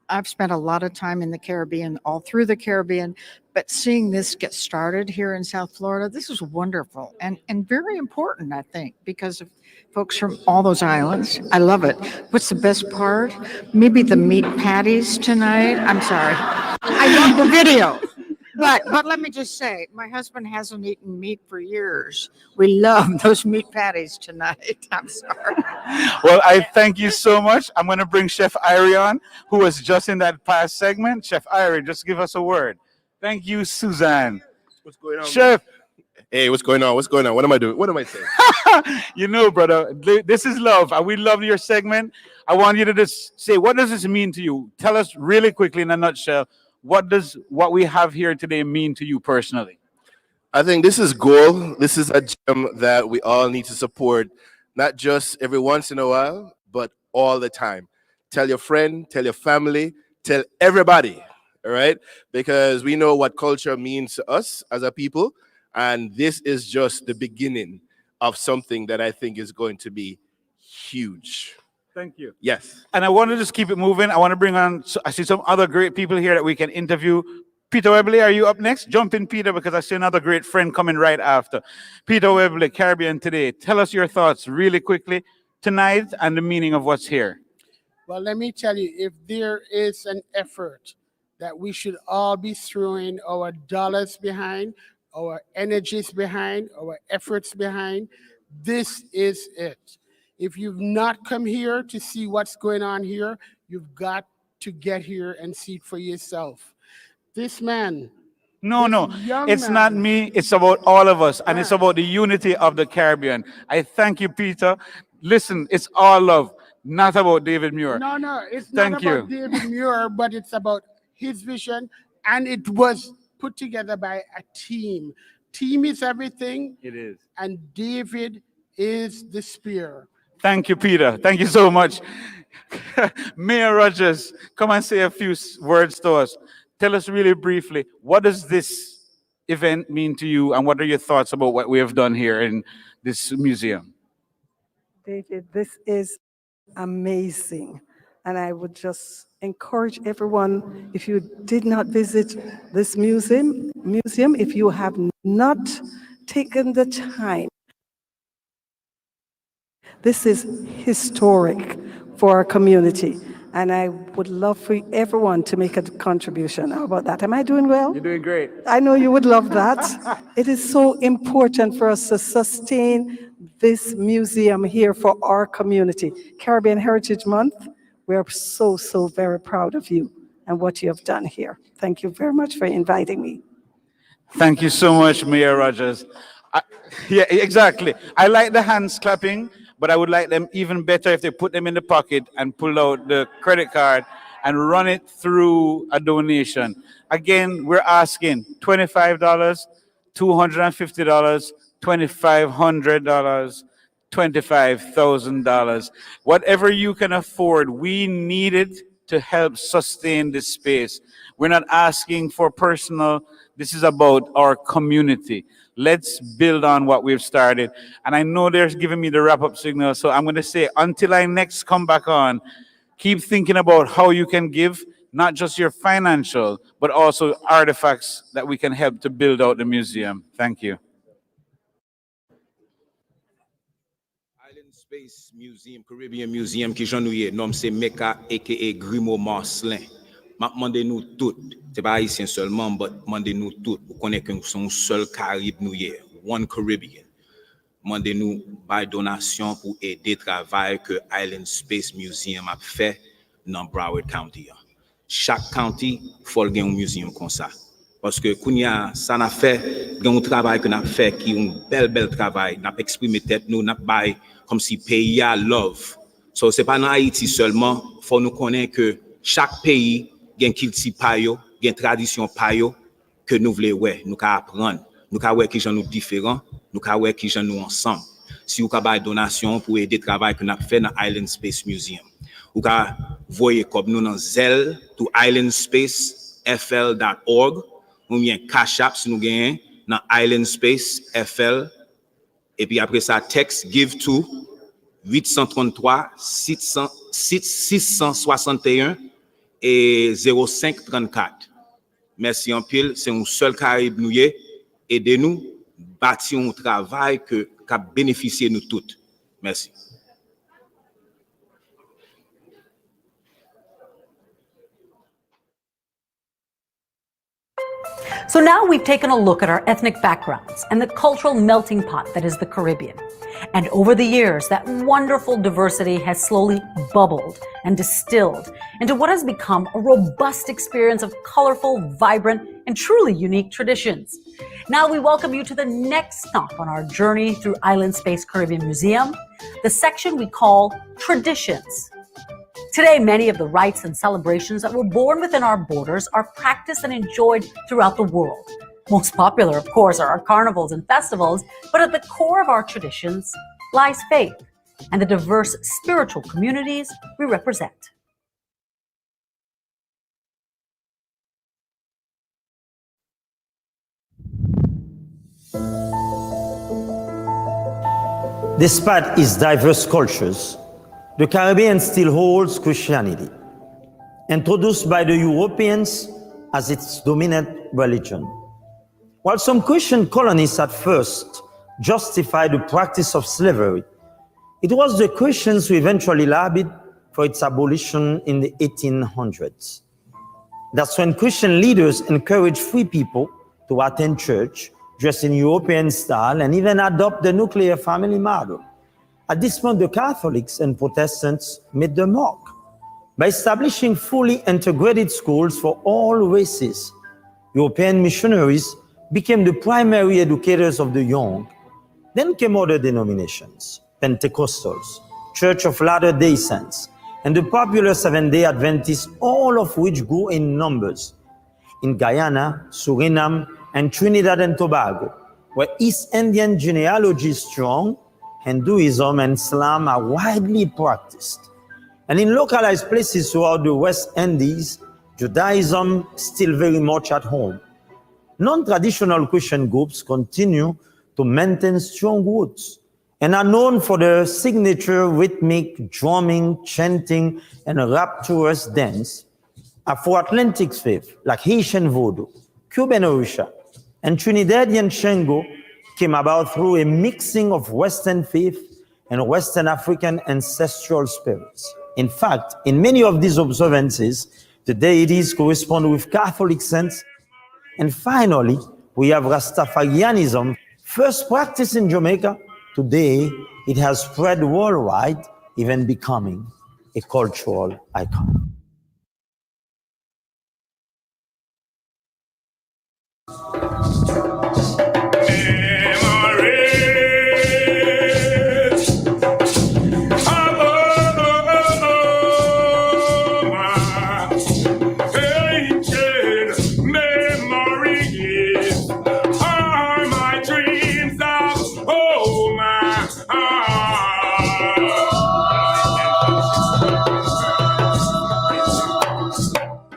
I've spent a lot of time in the Caribbean, all through the Caribbean, but seeing this get started here in South Florida, this is wonderful and very important, I think, because of folks from all those islands. I love it. What's the best part? Maybe the meat patties tonight. I'm sorry. I love the video. But let me just say, my husband hasn't eaten meat for years. We love those meat patties tonight. I'm sorry. Well, I thank you so much. I'm going to bring Chef Irie on, who was just in that past segment. Chef Irie, just give us a word. Thank you, Suzanne. What's going on, Chef. Man? Hey, what's going on? What's going on? What am I doing? What am I saying? You know, brother, this is love. We love your segment. I want you to just say, what does this mean to you? Tell us really quickly in a nutshell. What does what we have here today mean to you personally? I think this is gold. This is a gem that we all need to support, not just every once in a while, but all the time. Tell your friend, tell your family, tell everybody, all right? Because we know what culture means to us as a people, and this is just the beginning of something that I think is going to be huge. Thank you. Yes. And I want to just keep it moving. I want to bring on, I see some other great people here that we can interview. Peter Webley, are you up next? Jump in, Peter, because I see another great friend coming right after. Peter Webley, Caribbean Today. Tell us your thoughts really quickly tonight and the meaning of what's here. Well, let me tell you, if there is an effort that we should all be throwing our dollars behind, our energies behind, our efforts behind. This is it. If you've not come here to see what's going on here, you've got to get here and see it for yourself. This man, No, no, young it's man. not me. It's about all of us, and it's about the unity of the Caribbean. I thank you, Peter. Listen, it's all love, not about David Muir. No, it's Thank not about you. David Muir, but it's about his vision, and it was put together by a team. Team is everything. It is. And David is the spear. Thank you, Peter. Thank you so much. Mayor Rogers, come and say a few words to us. Tell us really briefly, what does this event mean to you, and what are your thoughts about what we have done here in this museum? David, this is amazing. And I would just encourage everyone, if you did not visit this museum, if you have not taken the time, this is historic for our community. And I would love for everyone to make a contribution. How about that? Am I doing well? You're doing great. I know you would love that. It is so important for us to sustain this museum here for our community. Caribbean Heritage Month, we're so, so very proud of you and what you have done here. Thank you very much for inviting me. Thank you so much, Mayor Rogers. Yeah, exactly. I like the hands clapping, but I would like them even better if they put them in the pocket and pull out the credit card and run it through a donation. Again, we're asking $25, $250, $2,500, $25,000. Whatever you can afford, we need it to help sustain this space. We're not asking for personal. This is about our community. Let's build on what we've started. And I know they're giving me the wrap-up signal, so I'm going to say, until I next come back on, keep thinking about how you can give, not just your financial, but also artifacts that we can help to build out the museum. Thank you. Space Museum, Caribbean Museum, qui j'en ouye, nom c'est Mecca, a.k.a. Grimaud Marcelin. M'a demandé nous toutes, c'est pas haïtien seulement, mais demandé nous toutes, pour connaître que nous sommes seul Caraïbe nous hier, One Caribbean. Demandez nous par donation pour aider le travail que Island Space Museum a fait dans Broward County. Chaque county faut gagner un museum comme ça. Parce que Kounia, ça n'a fait un travail que n'a fait qui est un bel travail, n'a exprimé tête nous, n'a bail comme si pays a love. So c'est pas dans Haïti seulement, faut nous connaître que chaque pays a une culture payo, une tradition payo que nous voulons ouais, nous apprendre, nous ouais qui gens nous différents, nous ouais qui gens nous ensemble. Si vous avez des donations pour aider le travail que nous fait dans Island Space Museum, vous voyez comme nous dans Zelle to islandspacefl.org. Ou bien Cash App si nous gagnons dans Island Space FL. Et puis après ça, texte give to 833 661 et 0534. Merci en pile, c'est un seul Caraïbe nous y aidez-nous bâtir un travail qui a bénéficié nous toutes. Merci. So now we've taken a look at our ethnic backgrounds and the cultural melting pot that is the Caribbean. And over the years, that wonderful diversity has slowly bubbled and distilled into what has become a robust experience of colorful, vibrant, and truly unique traditions. Now we welcome you to the next stop on our journey through Island Space Caribbean Museum, the section we call Traditions. Today, many of the rites and celebrations that were born within our borders are practiced and enjoyed throughout the world. Most popular, of course, are our carnivals and festivals, but at the core of our traditions lies faith and the diverse spiritual communities we represent. Despite its diverse cultures, the Caribbean still holds Christianity, introduced by the Europeans as its dominant religion. While some Christian colonists at first justified the practice of slavery, it was the Christians who eventually lobbied for its abolition in the 1800s. That's when Christian leaders encourage free people to attend church, dress in European style, and even adopt the nuclear family model. At this point, the Catholics and Protestants made the mark by establishing fully integrated schools for all races. European missionaries became the primary educators of the young. Then came other denominations, Pentecostals, Church of Latter-day Saints, and the popular Seventh-day Adventists, all of which grew in numbers. In Guyana, Suriname, and Trinidad and Tobago, where East Indian genealogy is strong, Hinduism and Islam are widely practiced. And in localized places throughout the West Indies, Judaism is still very much at home. Non-traditional Christian groups continue to maintain strong roots and are known for their signature rhythmic drumming, chanting, and rapturous dance. Afro-Atlantic faith like Haitian Vodou, Cuban Orisha, and Trinidadian Shango came about through a mixing of Western faith and Western African ancestral spirits. In fact, in many of these observances, the deities correspond with Catholic saints. And finally, we have Rastafarianism, first practiced in Jamaica. Today, it has spread worldwide, even becoming a cultural icon.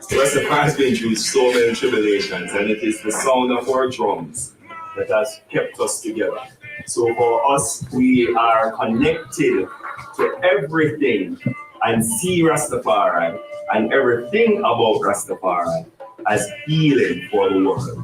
Rastafari has been through so many tribulations, and it is the sound of our drums that has kept us together. So for us, we are connected to everything and see Rastafari and everything about Rastafari as healing for the world.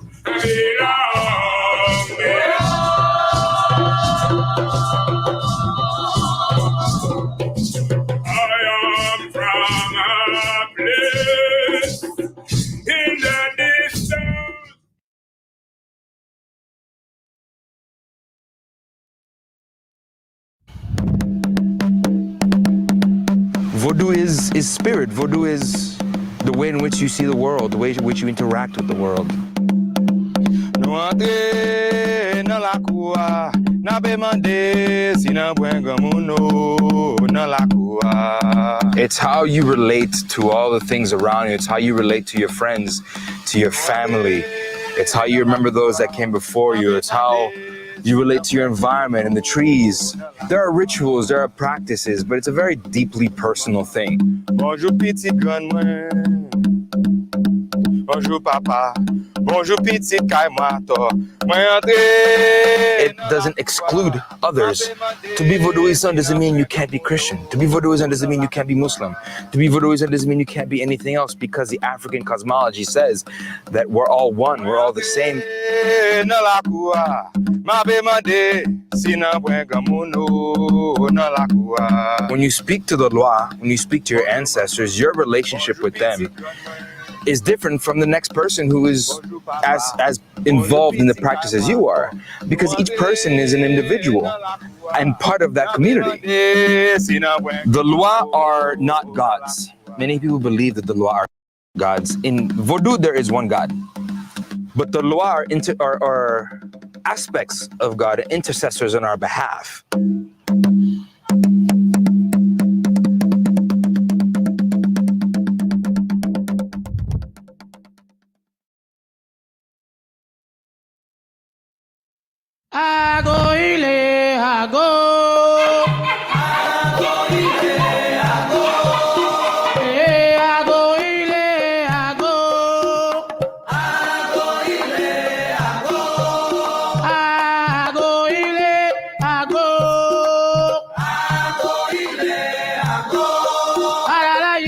Vodou is spirit. Vodou is the way in which you see the world, the way in which you interact with the world. It's how you relate to all the things around you. It's how you relate to your friends, to your family. It's how you remember those that came before you. It's how you relate to your environment and the trees. There are rituals, there are practices, but it's a very deeply personal thing. Bonjour, petit grand. Bonjour, papa. Bonjour, petit kaimato. It doesn't exclude others. To be Vodouisan doesn't mean you can't be Christian. To be Vodouisan doesn't mean you can't be Muslim. To be Vodouisan doesn't mean you can't be anything else, because the African cosmology says that we're all one, we're all the same. When you speak to the Loa, when you speak to your ancestors, your relationship with them is different from the next person who is as involved in the practice as you are, because each person is an individual and part of that community. The Loa are not gods. Many people believe that the Loa are gods. In Vodou, there is one God, but the Loa are aspects of God, intercessors on our behalf.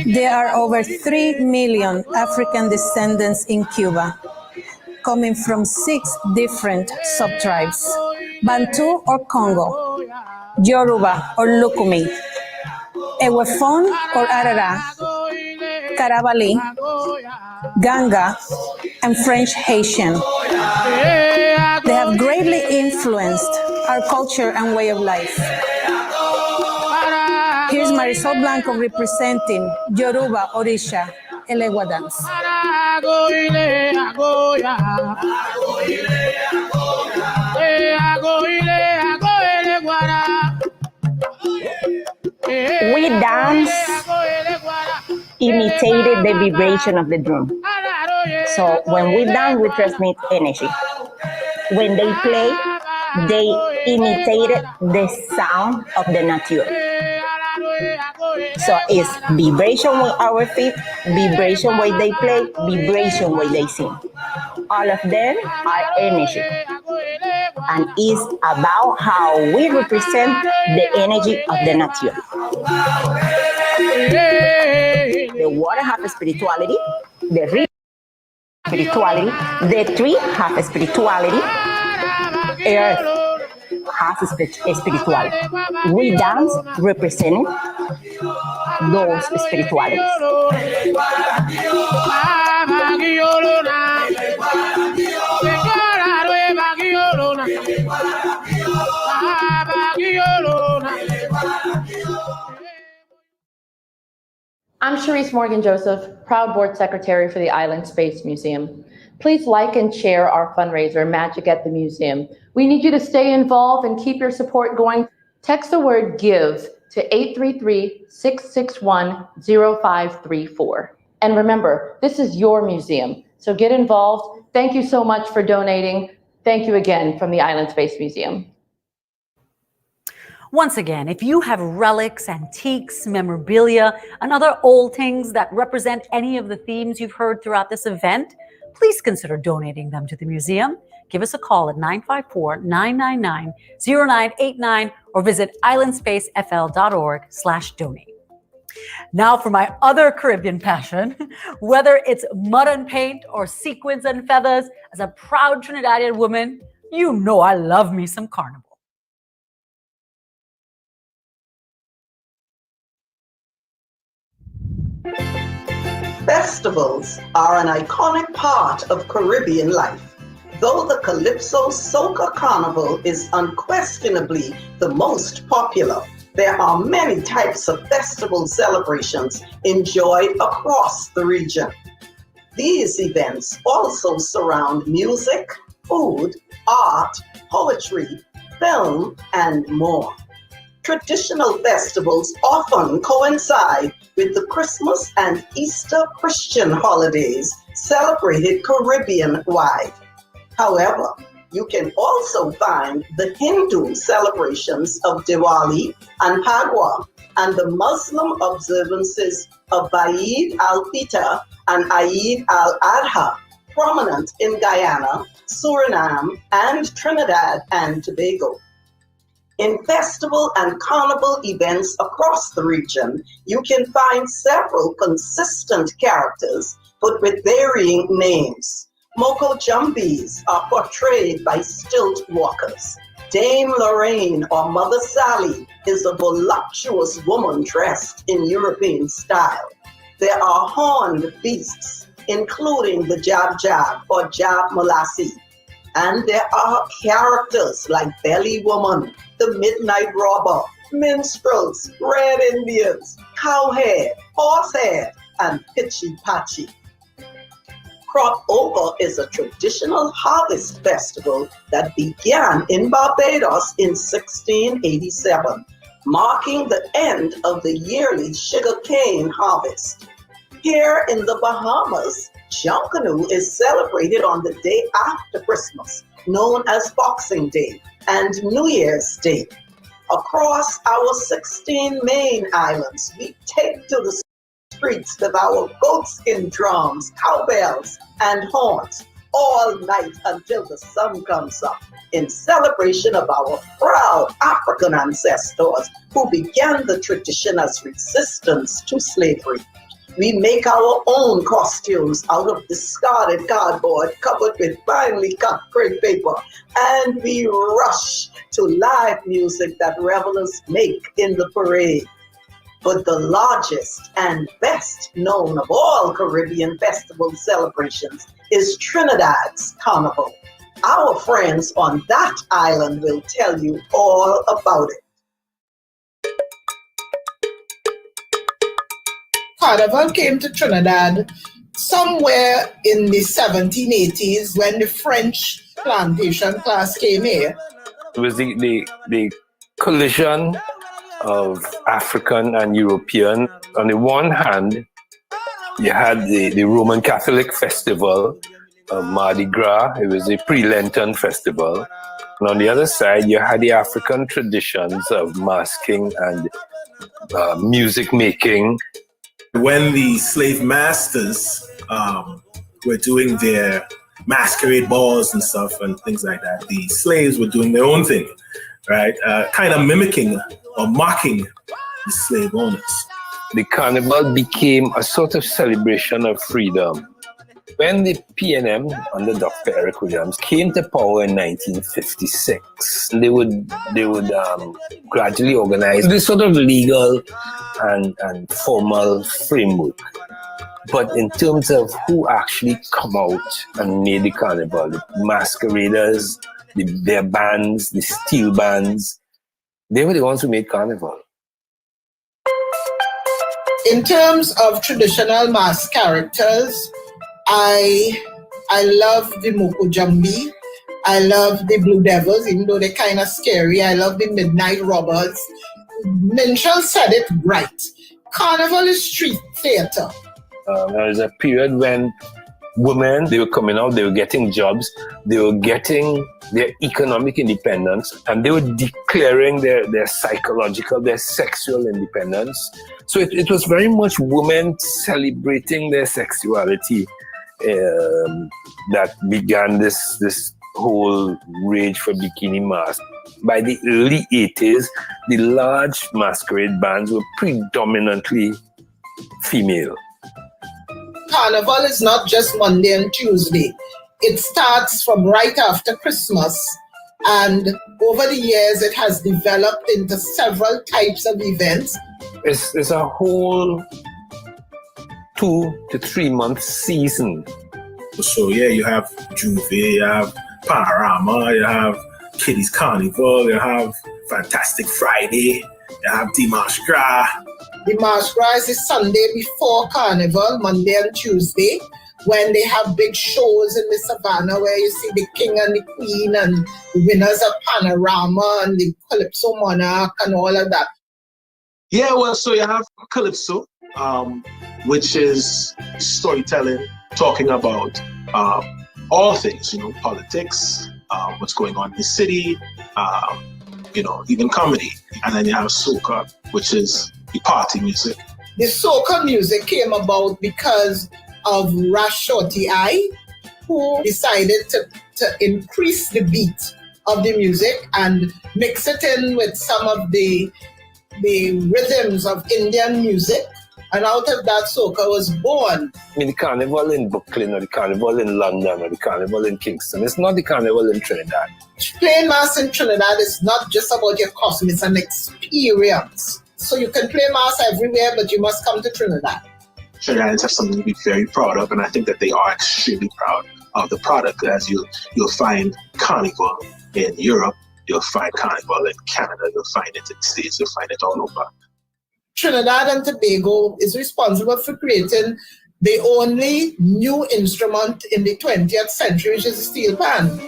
There are over 3 million African descendants in Cuba, coming from 6 different subtribes: Bantu or Congo, Yoruba or Lukumi, Ewefon or Arara, Karabali, Ganga, and French Haitian. They have greatly influenced our culture and way of life. Here's Marisol Blanco representing Yoruba, Orisha, Elegua dance. We dance imitated the vibration of the drum. So when we dance, we transmit energy. When they play, they imitated the sound of the nature. So it's vibration with our feet, vibration way they play, vibration way they sing. All of them are energy. And it's about how we represent the energy of the nature. The water has spirituality, the river spirituality, the tree has spirituality, earth has spirituality. We dance representing those spiritualities. I'm Sharice Morgan Joseph, proud board secretary for the Island Space Museum. Please like and share our fundraiser, Magic at the Museum. We need you to stay involved and keep your support going. Text the word GIVE to 833-661-0534. And remember, this is your museum, so get involved. Thank you so much for donating. Thank you again from the Island Space Museum. Once again, if you have relics, antiques, memorabilia, and other old things that represent any of the themes you've heard throughout this event, please consider donating them to the museum. Give us a call at 954-999-0989 or visit islandspacefl.org/donate. Now for my other Caribbean passion, whether it's mud and paint or sequins and feathers, as a proud Trinidadian woman, you know I love me some carnival. Festivals are an iconic part of Caribbean life. Though the Calypso Soca Carnival is unquestionably the most popular, there are many types of festival celebrations enjoyed across the region. These events also surround music, food, art, poetry, film, and more. Traditional festivals often coincide with the Christmas and Easter Christian holidays celebrated Caribbean-wide. However, you can also find the Hindu celebrations of Diwali and Phagwa and the Muslim observances of Eid al-Fitr and Eid al-Adha, prominent in Guyana, Suriname, and Trinidad and Tobago. In festival and carnival events across the region, you can find several consistent characters, but with varying names. Moko Jumbies are portrayed by stilt walkers. Dame Lorraine or Mother Sally is a voluptuous woman dressed in European style. There are horned beasts, including the Jab Jab or Jab Molassie. And there are characters like Belly Woman, the Midnight Robber, minstrels, Red Indians, Cowhead, Horsehead, and Pitchy Patchy. Crop Over is a traditional harvest festival that began in Barbados in 1687, marking the end of the yearly sugarcane harvest. Here in the Bahamas, Junkanoo is celebrated on the day after Christmas, known as Boxing Day and New Year's Day. Across our 16 main islands, we take to the streets with our goatskin drums, cowbells, and horns all night until the sun comes up in celebration of our proud African ancestors who began the tradition as resistance to slavery. We make our own costumes out of discarded cardboard covered with finely cut crepe paper, and we rush to live music that revelers make in the parade. But the largest and best known of all Caribbean festival celebrations is Trinidad's Carnival. Our friends on that island will tell you all about it. Carnival came to Trinidad somewhere in the 1780s when the French plantation class came here. It was the collision of African and European. On the one hand, you had the Roman Catholic festival of Mardi Gras. It was a pre-Lenten festival. And on the other side, you had the African traditions of masking and music making. When the slave masters were doing their masquerade balls and stuff and things like that, the slaves were doing their own thing, right? Kind of mimicking or mocking the slave owners. The carnival became a sort of celebration of freedom. When the PNM under Dr. Eric Williams came to power in 1956, they would gradually organize this sort of legal and formal framework. But in terms of who actually come out and made the carnival, the masqueraders, their bands, the steel bands, they were the ones who made carnival. In terms of traditional mask characters, I love the Moko Jambi. I love the Blue Devils, even though they're kind of scary. I love the Midnight Robbers. Minshall said it right. Carnival is street theater. There was a period when women, they were coming out, they were getting jobs, they were getting their economic independence, and they were declaring their psychological, their sexual independence. So it was very much women celebrating their sexuality that began this whole rage for bikini masks. By the early 80s, the large masquerade bands were predominantly female. Carnival is not just Monday and Tuesday. It starts from right after Christmas, and over the years it has developed into several types of events. It's a whole 2 to 3 month season. So yeah, you have Juve, you have Panorama, you have Kiddies Carnival, you have Fantastic Friday, you have Dimanche Gras. Dimanche Gras is the Sunday before Carnival, Monday and Tuesday, when they have big shows in the Savannah where you see the King and the Queen and the winners of Panorama and the Calypso Monarch and all of that. Yeah, well, so you have Calypso, which is storytelling, talking about all things, politics, what's going on in the city, even comedy. And then you have Soca, which is the party music. The soca music came about because of Rash Shorty I, who decided to increase the beat of the music and mix it in with some of the rhythms of Indian music. And out of that, soca was born. I mean, the carnival in Brooklyn or the carnival in London or the carnival in Kingston, it's not the carnival in Trinidad. Playing mass in Trinidad is not just about your costume, it's an experience. So you can play mass everywhere, but you must come to Trinidad. Trinidadians have something to be very proud of, and I think that they are extremely proud of the product. As you'll find Carnival in Europe, you'll find Carnival in Canada, you'll find it in the States, you'll find it all over. Trinidad and Tobago is responsible for creating the only new instrument in the 20th century, which is a steel pan.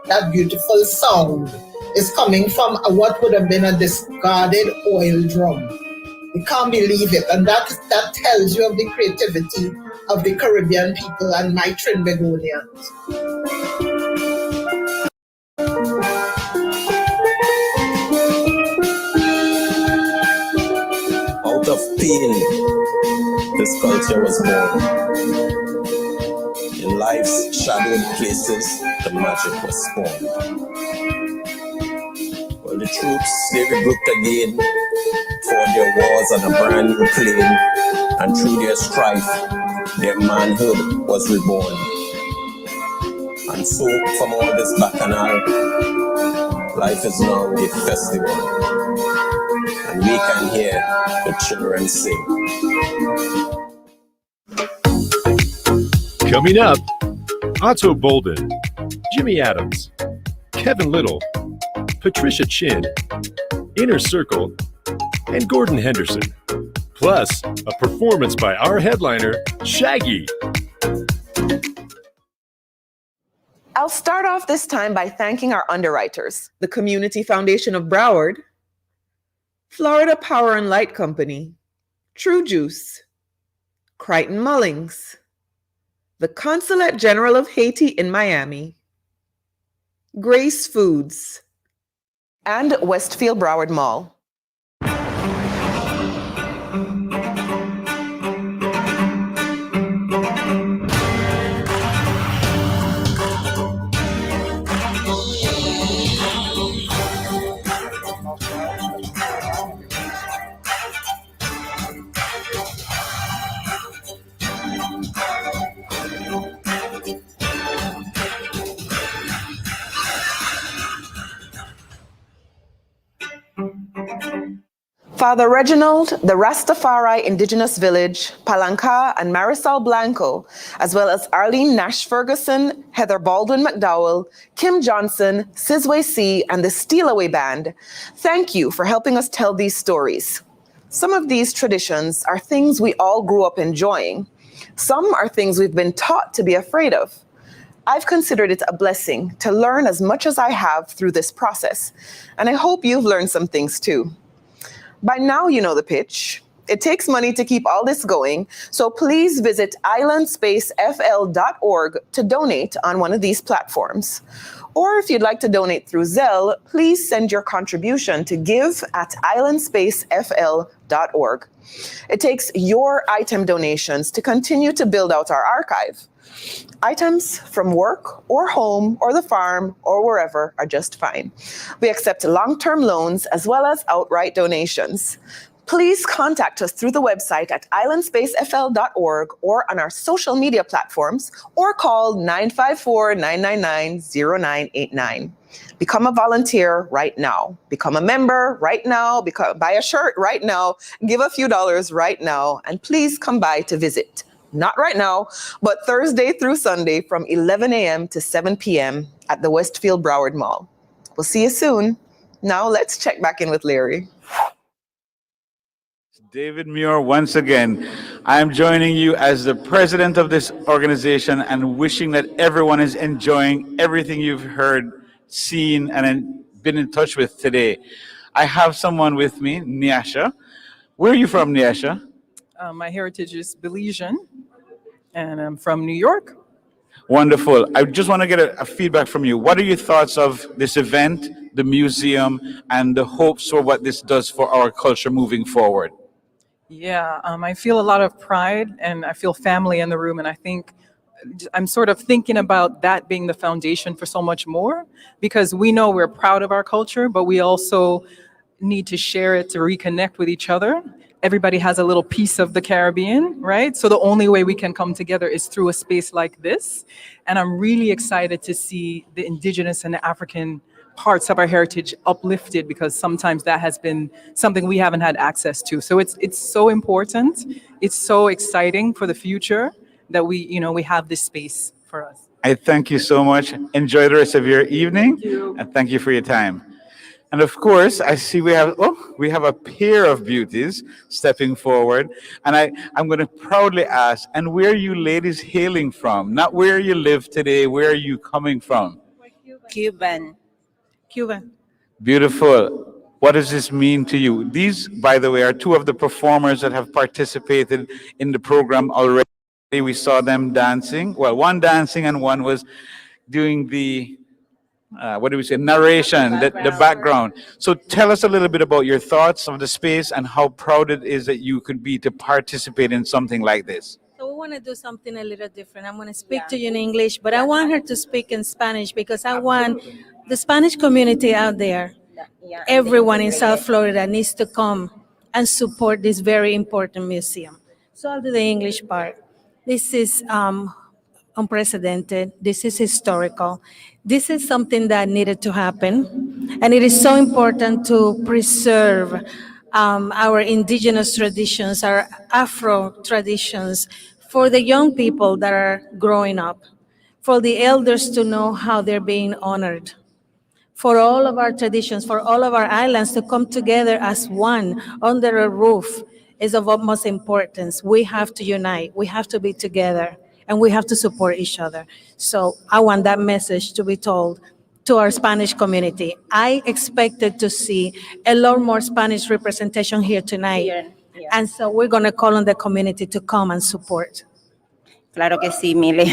That beautiful sound is coming from what would have been a discarded oil drum. You can't believe it. And that tells you of the creativity of the Caribbean people and my Trinbagonians. Out of pain, this culture was born. In life's shadowed places, the magic was spawned. Well, the troops, they regrouped again, fought their wars on a brand new plane, and through their strife, their manhood was reborn. And so, from all this bacchanal, life is now a festival. And and we can hear the children sing. Coming up, Otto Bolden, Jimmy Adams, Kevin Little, Patricia Chin, Inner Circle, and Gordon Henderson. Plus, a performance by our headliner, Shaggy. I'll start off this time by thanking our underwriters, the Community Foundation of Broward, Florida Power and Light Company, True Juice, Crichton Mullings, the Consulate General of Haiti in Miami, Grace Foods, and Westfield Broward Mall. Father Reginald, the Rastafari Indigenous Village, Palanca, and Marisol Blanco, as well as Arlene Nash Ferguson, Heather Baldwin McDowell, Kim Johnson, Sizway C, and the Steelaway Band, thank you for helping us tell these stories. Some of these traditions are things we all grew up enjoying. Some are things we've been taught to be afraid of. I've considered it a blessing to learn as much as I have through this process, and I hope you've learned some things too. By now, you know the pitch. It takes money to keep all this going, so please visit islandspacefl.org to donate on one of these platforms. Or if you'd like to donate through Zelle, please send your contribution to give@islandspacefl.org. It takes your item donations to continue to build out our archive. Items from work or home or the farm or wherever are just fine. We accept long-term loans as well as outright donations. Please contact us through the website at islandspacefl.org or on our social media platforms or call 954-999-0989. Become a volunteer right now. Become a member right now. Buy a shirt right now. Give a few dollars right now. And please come by to visit. Not right now, but Thursday through Sunday from 11 a.m. to 7 p.m. at the Westfield Broward Mall. We'll see you soon. Now let's check back in with Larry. David Muir, once again, I am joining you as the president of this organization and wishing that everyone is enjoying everything you've heard, seen, and been in touch with today. I have someone with me, Nyasha. Where are you from, Nyasha? My heritage is Belizean, and I'm from New York. Wonderful. I just want to get a feedback from you. What are your thoughts of this event, the museum, and the hopes for what this does for our culture moving forward? Yeah, I feel a lot of pride, and I feel family in the room, and I think I'm sort of thinking about that being the foundation for so much more, because we know we're proud of our culture, but we also need to share it to reconnect with each other. Everybody has a little piece of the Caribbean, right? So the only way we can come together is through a space like this. And I'm really excited to see the Indigenous and the African parts of our heritage uplifted, because sometimes that has been something we haven't had access to. So it's so important. It's so exciting for the future that we have this space for us. I thank you so much. Enjoy the rest of your evening. And thank you for your time. And of course, I see we have a pair of beauties stepping forward. And I'm going to proudly ask, and where are you ladies hailing from? Not where you live today, where are you coming from? Cuban. Beautiful. What does this mean to you? These, by the way, are two of the performers that have participated in the program already. We saw them dancing. Well, one dancing and one was doing the narration, the background. So tell us a little bit about your thoughts of the space and how proud it is that you could be to participate in something like this. So we want to do something a little different. I'm going to speak to you in English, but I want her to speak in Spanish because I want the Spanish community out there, everyone in South Florida needs to come and support this very important museum. So I'll do the English part. This is unprecedented. This is historical. This is something that needed to happen. And it is so important to preserve our indigenous traditions, our Afro traditions, for the young people that are growing up, for the elders to know how they're being honored, for all of our traditions, for all of our islands to come together as one under a roof is of utmost importance. We have to unite, we have to be together, and we have to support each other. So I want that message to be told to our Spanish community. I expected to see a lot more Spanish representation here tonight. Yeah. And so we're going to call on the community to come and support. Claro que sí, Mile.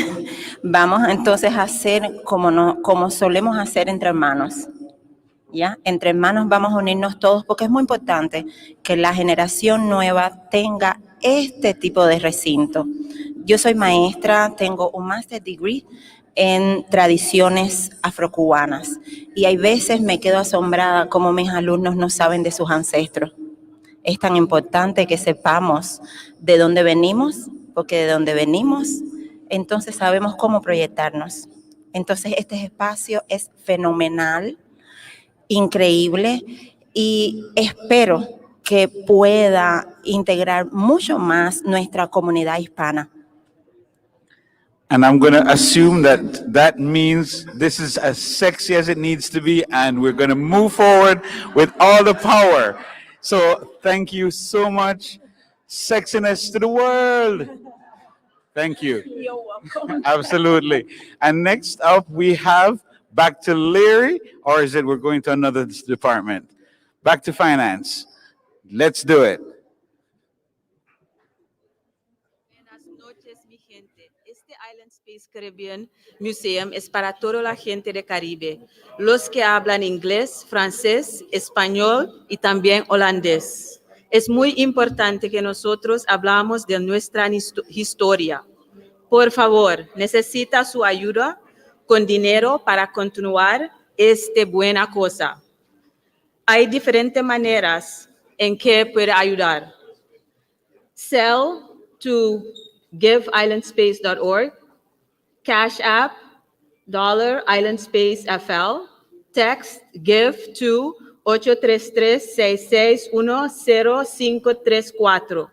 Vamos entonces a hacer como solemos hacer entre hermanos. ¿Ya? Entre hermanos vamos a unirnos todos porque es muy importante que la generación nueva tenga este tipo de recinto. Yo soy maestra, tengo un master degree en tradiciones afrocubanas y hay veces me quedo asombrada como mis alumnos no saben de sus ancestros. Es tan importante que sepamos de dónde venimos, porque de dónde venimos, entonces sabemos cómo proyectarnos. Entonces este espacio es fenomenal, increíble, y espero que pueda integrar mucho más nuestra comunidad hispana. And I'm going to assume that that means this is as sexy as it needs to be, and we're going to move forward with all the power. So thank you so much. Sexiness to the world. Thank you. You're welcome. Absolutely. And next up, we have back to Larry, or is it we're going to another department? Back to finance. Let's do it. Este Island Space Caribbean Museum es para toda la gente de Caribe, los que hablan inglés, francés, español y también holandés. Es muy importante que nosotros hablamos de nuestra historia. Por favor, necesita su ayuda con dinero para continuar esta buena cosa. Hay diferentes maneras en que puede ayudar. Sell to giveislandspace.org, Cash App, $IslandSpaceFL, text give to 833-661-0534.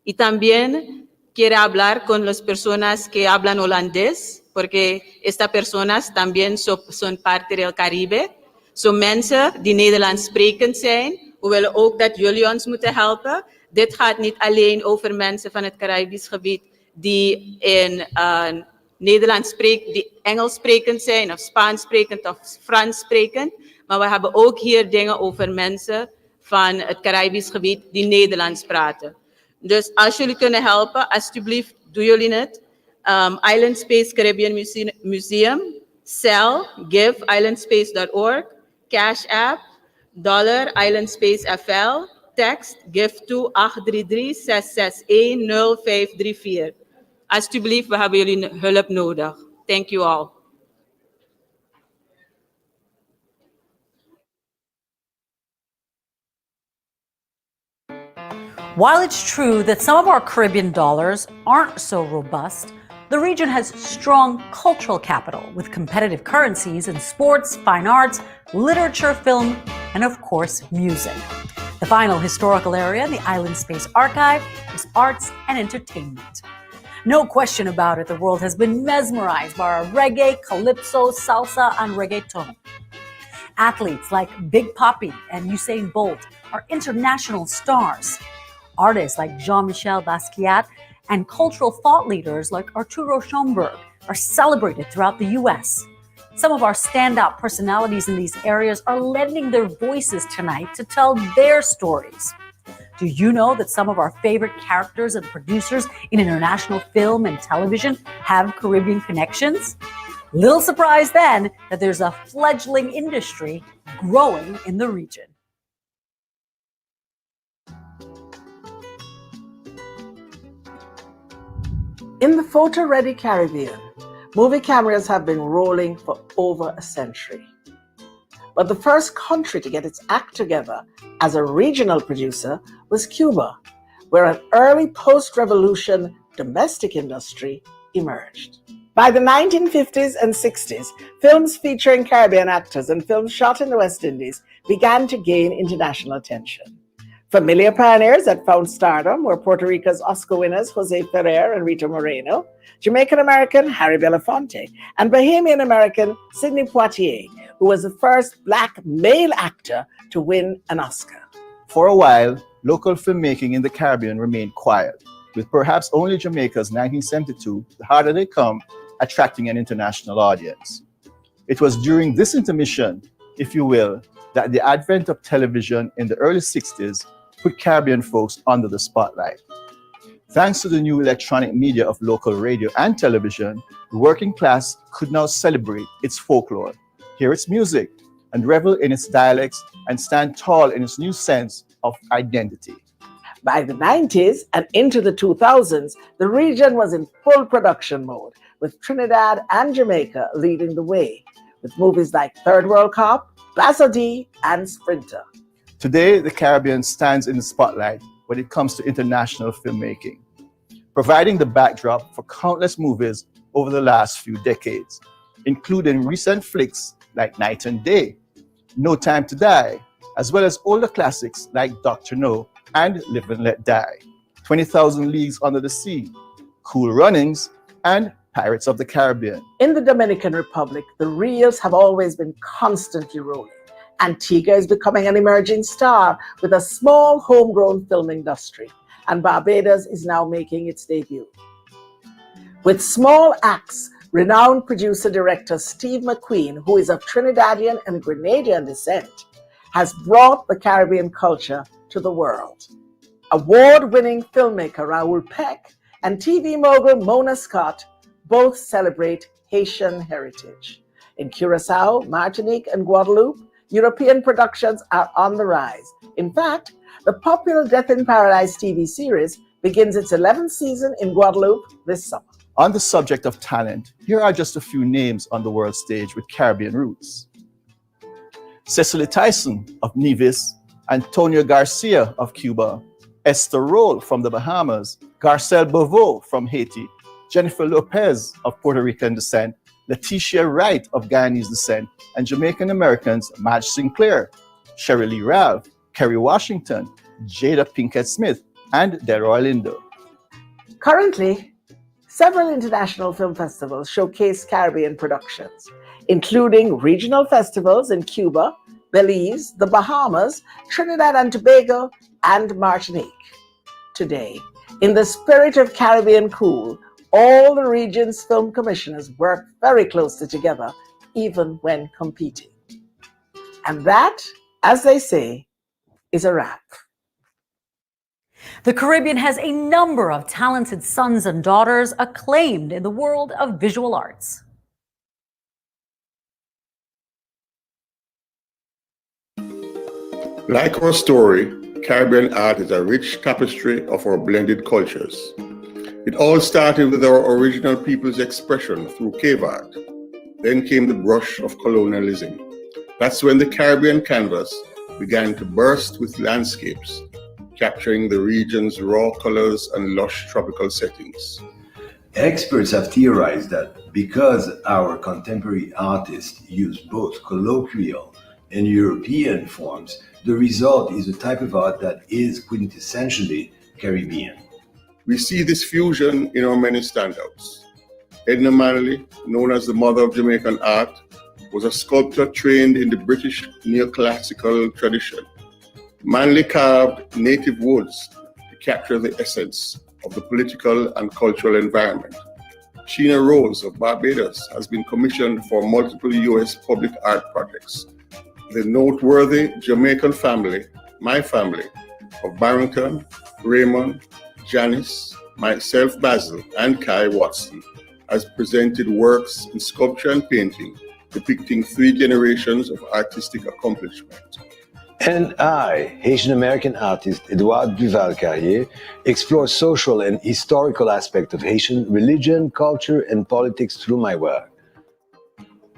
Y también quiere hablar con las personas que hablan holandés, porque estas personas también son parte del Caribe. Son mensen die Nederlands sprekend zijn. We willen ook dat jullie ons moeten helpen. Dit gaat niet alleen over mensen van het Caribisch gebied die in Nederlands spreken, die Engels sprekend zijn of Spaans sprekend of Frans sprekend. Maar we hebben ook hier dingen over mensen van het Caribisch gebied die Nederlands praten. Dus als jullie kunnen helpen, alsjeblieft, doen jullie het. Island Space Caribbean Museum, sell, give, islandspace.org, Cash App, $IslandSpaceFL, text, give to 833-661-0534. Alsjeblieft, we hebben jullie hulp nodig. Thank you all. While it's true that some of our Caribbean dollars aren't so robust, the region has strong cultural capital with competitive currencies in sports, fine arts, literature, film, and of course, music. The final historical area, the Island Space Archive, is arts and entertainment. No question about it, the world has been mesmerized by our reggae, calypso, salsa, and reggaeton. Athletes like Big Papi and Usain Bolt are international stars. Artists like Jean-Michel Basquiat and cultural thought leaders like Arturo Schomburg are celebrated throughout the U.S. Some of our standout personalities in these areas are lending their voices tonight to tell their stories. Do you know that some of our favorite characters and producers in international film and television have Caribbean connections? Little surprise then that there's a fledgling industry growing in the region. In the photo-ready Caribbean, movie cameras have been rolling for over a century. But the first country to get its act together as a regional producer was Cuba, where an early post-revolution domestic industry emerged. By the 1950s and 60s, films featuring Caribbean actors and films shot in the West Indies began to gain international attention. Familiar pioneers that found stardom were Puerto Rico's Oscar winners Jose Ferrer and Rita Moreno, Jamaican-American Harry Belafonte, and Bahamian-American Sidney Poitier, who was the first Black male actor to win an Oscar. For a while, local filmmaking in the Caribbean remained quiet, with perhaps only Jamaica's 1972, The Harder They Come, attracting an international audience. It was during this intermission, if you will, that the advent of television in the early 60s put Caribbean folks under the spotlight. Thanks to the new electronic media of local radio and television, the working class could now celebrate its folklore, hear its music, and revel in its dialects and stand tall in its new sense of identity. By the 90s and into the 2000s, the region was in full production mode, with Trinidad and Jamaica leading the way, with movies like Third World Cop, Basso D, and Sprinter. Today, the Caribbean stands in the spotlight when it comes to international filmmaking, providing the backdrop for countless movies over the last few decades, including recent flicks like Night and Day, No Time to Die, as well as older classics like Dr. No and Live and Let Die, 20,000 Leagues Under the Sea, Cool Runnings, and Pirates of the Caribbean. In the Dominican Republic, the reels have always been constantly rolling. Antigua is becoming an emerging star with a small homegrown film industry, and Barbados is now making its debut. With small acts, renowned producer-director Steve McQueen, who is of Trinidadian and Grenadian descent, has brought the Caribbean culture to the world. Award-winning filmmaker Raoul Peck and TV mogul Mona Scott both celebrate Haitian heritage. In Curacao, Martinique, and Guadeloupe, European productions are on the rise. In fact, the popular Death in Paradise TV series begins its 11th season in Guadeloupe this summer. On the subject of talent, here are just a few names on the world stage with Caribbean roots. Cecily Tyson of Nevis, Antonio Garcia of Cuba, Esther Roll from the Bahamas, Garcelle Beauvau from Haiti, Jennifer Lopez of Puerto Rican descent, Letitia Wright of Guyanese descent, and Jamaican-Americans Madge Sinclair, Sherry Lee Ralph, Kerry Washington, Jada Pinkett Smith, and Delroy Lindo. Currently, several international film festivals showcase Caribbean productions, including regional festivals in Cuba, Belize, the Bahamas, Trinidad and Tobago, and Martinique. Today, in the spirit of Caribbean Cool, all the region's film commissioners work very closely together, even when competing. And that, as they say, is a wrap. The Caribbean has a number of talented sons and daughters acclaimed in the world of visual arts. Like our story, Caribbean art is a rich tapestry of our blended cultures. It all started with our original people's expression through cave art. Then came the brush of colonialism. That's when the Caribbean canvas began to burst with landscapes, capturing the region's raw colors and lush tropical settings. Experts have theorized that because our contemporary artists use both colloquial and European forms, the result is a type of art that is quintessentially Caribbean. We see this fusion in our many standouts. Edna Manley, known as the mother of Jamaican art, was a sculptor trained in the British neoclassical tradition. Manley carved native woods to capture the essence of the political and cultural environment. Sheena Rose of Barbados has been commissioned for multiple U.S. public art projects. The noteworthy Jamaican family, My Family, of Barrington, Raymond, Janice, myself Basil, and Kai Watson, has presented works in sculpture and painting depicting 3 generations of artistic accomplishment. And I, Haitian-American artist Edouard Duval-Carrier, explore social and historical aspects of Haitian religion, culture, and politics through my work.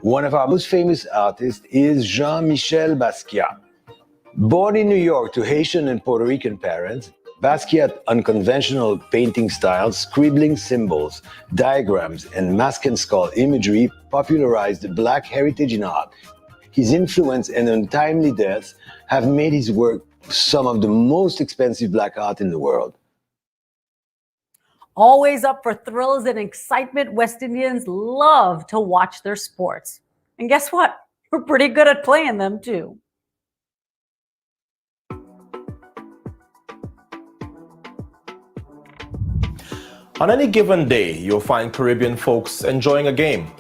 One of our most famous artists is Jean-Michel Basquiat. Born in New York to Haitian and Puerto Rican parents, Basquiat's unconventional painting styles, scribbling symbols, diagrams, and mask and skull imagery popularized Black heritage in art. His influence and untimely death have made his work some of the most expensive black art in the world. Always up for thrills and excitement, West Indians love to watch their sports. And guess what? We're pretty good at playing them too. On any given day, you'll find Caribbean folks enjoying a game,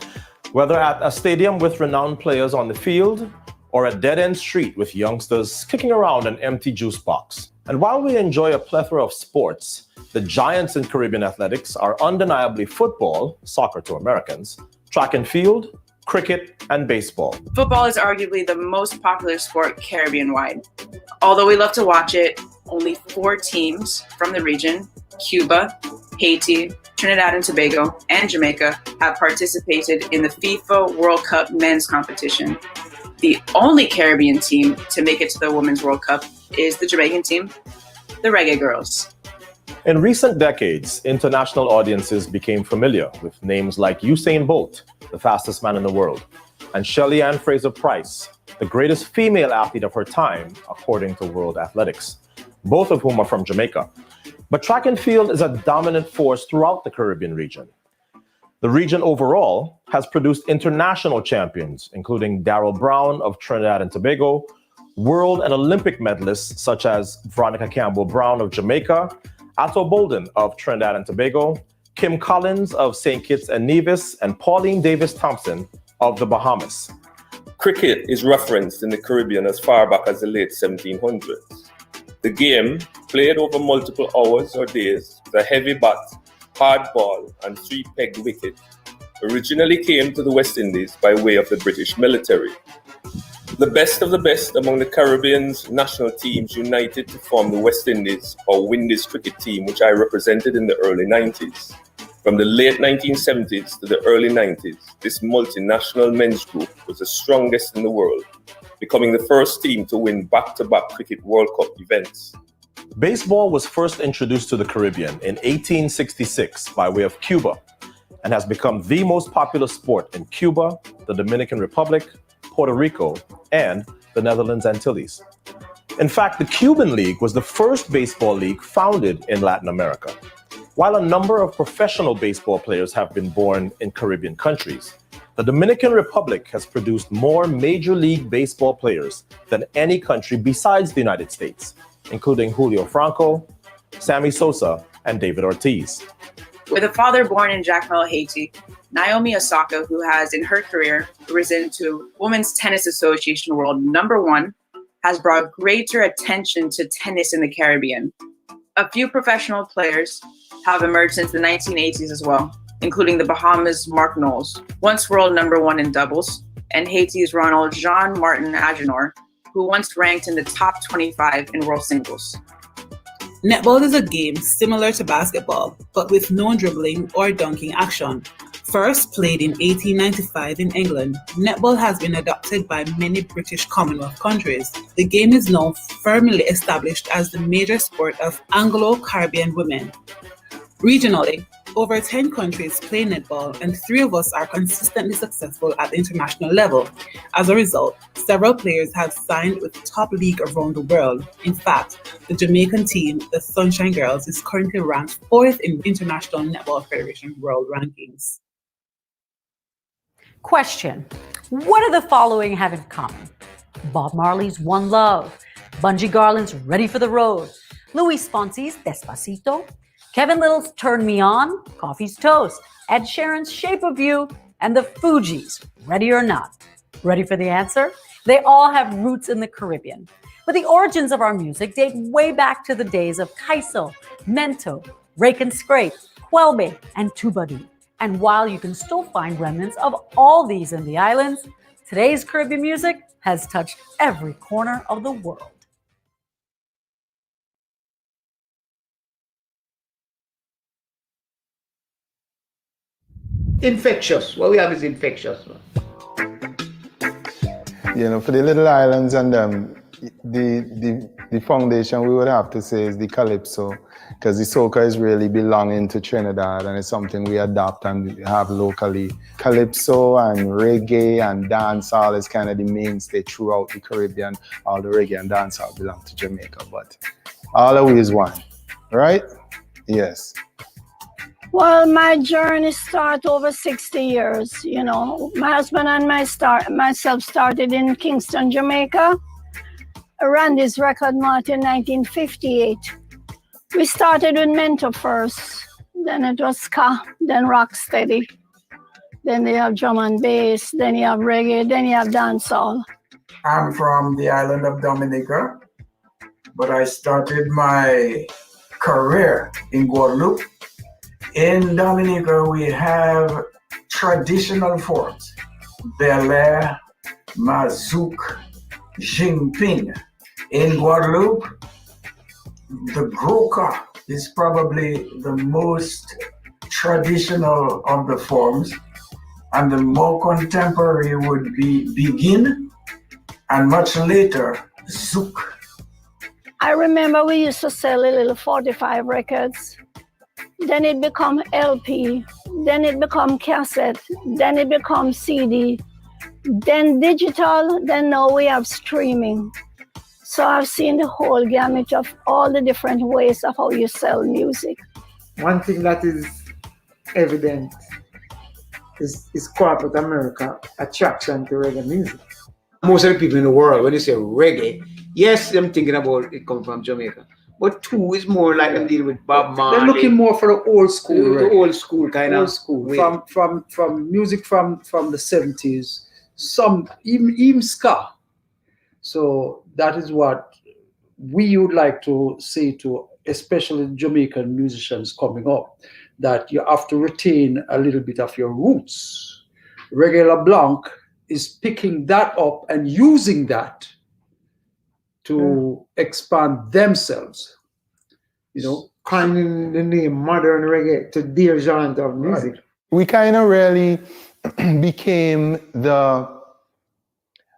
whether at a stadium with renowned players on the field or a dead-end street with youngsters kicking around an empty juice box. And while we enjoy a plethora of sports, the giants in Caribbean athletics are undeniably football, soccer to Americans, track and field, cricket, and baseball. Football is arguably the most popular sport Caribbean-wide. Although we love to watch it, only 4 teams from the region, Cuba, Haiti, Trinidad and Tobago, and Jamaica, have participated in the FIFA World Cup men's competition. The only Caribbean team to make it to the Women's World Cup is the Jamaican team, the Reggae Girls. In recent decades, international audiences became familiar with names like Usain Bolt, the fastest man in the world, and Shelly Ann Fraser-Price, the greatest female athlete of her time, according to World Athletics, both of whom are from Jamaica. But track and field is a dominant force throughout the Caribbean region. The region overall has produced international champions, including Darrell Brown of Trinidad and Tobago, world and Olympic medalists such as Veronica Campbell-Brown of Jamaica, Atto Bolden of Trinidad and Tobago, Kim Collins of St. Kitts and Nevis, and Pauline Davis-Thompson of the Bahamas. Cricket is referenced in the Caribbean as far back as the late 1700s. The game, played over multiple hours or days with a heavy bat, hard ball, and 3-pegged wicket, originally came to the West Indies by way of the British military. The best of the best among the Caribbean's national teams united to form the West Indies or Windies cricket team, which I represented in the early 90s. From the late 1970s to the early 90s, this multinational men's group was the strongest in the world, becoming the first team to win back-to-back Cricket World Cup events. Baseball was first introduced to the Caribbean in 1866 by way of Cuba and has become the most popular sport in Cuba, the Dominican Republic, Puerto Rico, and the Netherlands Antilles. In fact, the Cuban League was the first baseball league founded in Latin America. While a number of professional baseball players have been born in Caribbean countries, the Dominican Republic has produced more Major League Baseball players than any country besides the United States, including Julio Franco, Sammy Sosa, and David Ortiz. With a father born in Jacmel, Haiti, Naomi Osaka, who has in her career risen to Women's Tennis Association World #1, has brought greater attention to tennis in the Caribbean. A few professional players have emerged since the 1980s as well, including the Bahamas' Mark Knowles, once world #1 in doubles, and Haiti's Ronald Jean-Martin Agenor, who once ranked in the top 25 in world singles. Netball is a game similar to basketball, but with no dribbling or dunking action. First played in 1895 in England, netball has been adopted by many British Commonwealth countries. The game is now firmly established as the major sport of Anglo-Caribbean women. Regionally, over 10 countries play netball, and 3 of us are consistently successful at the international level. As a result, several players have signed with top league around the world. In fact, the Jamaican team, the Sunshine Girls, is currently ranked 4th in International Netball Federation World Rankings. Question: what do the following have in common? Bob Marley's One Love, Bungie Garland's Ready for the Road, Luis Fonsi's Despacito, Kevin Little's Turn Me On, Coffee's Toast, Ed Sheeran's Shape of You, and the Fugees' Ready or Not. Ready for the answer? They all have roots in the Caribbean. But the origins of our music date way back to the days of Kaiso, Mento, Rake and Scrape, Kwelbe, and Tubadu. And while you can still find remnants of all these in the islands, today's Caribbean music has touched every corner of the world. Infectious. What we have is infectious. You know, for the little islands and the The foundation we would have to say is the Calypso, because the soca is really belonging to Trinidad and it's something we adopt and have locally. Calypso and reggae and dancehall is kind of the mainstay throughout the Caribbean. All the reggae and dancehall belong to Jamaica, but all of we is one, right? Yes. Well, my journey started over 60 years. You know, my husband and myself started in Kingston, Jamaica. I ran this record mart in 1958. We started with Mentor first, then it was ska, then rocksteady. Then they have drum and bass, then you have reggae, then you have dancehall. I'm from the island of Dominica, but I started my career in Guadeloupe. In Dominica, we have traditional forms: Bel Air, Mazouk, Jingping. In Guadeloupe, the Groka is probably the most traditional of the forms, and the more contemporary would be Begin, and much later, Zouk. I remember we used to sell a little 45 records. Then it become LP, then it become cassette, then it become CD, then digital, then now we have streaming. So I've seen the whole gamut of all the different ways of how you sell music. One thing that is evident is corporate America attraction to reggae music. Most of the people in the world, when you say reggae, yes, I'm thinking about it come from Jamaica. But two is more like I'm dealing with Bob Marley. They're looking more for the old school, the old school kind of old school way. from music from the 70s, some even ska. So that is what we would like to say to especially Jamaican musicians coming up, that you have to retain a little bit of your roots. Reggae LeBlanc is picking that up and using that to expand themselves, you know, calling the name modern reggae to their genre of music. Right. We kind of really became the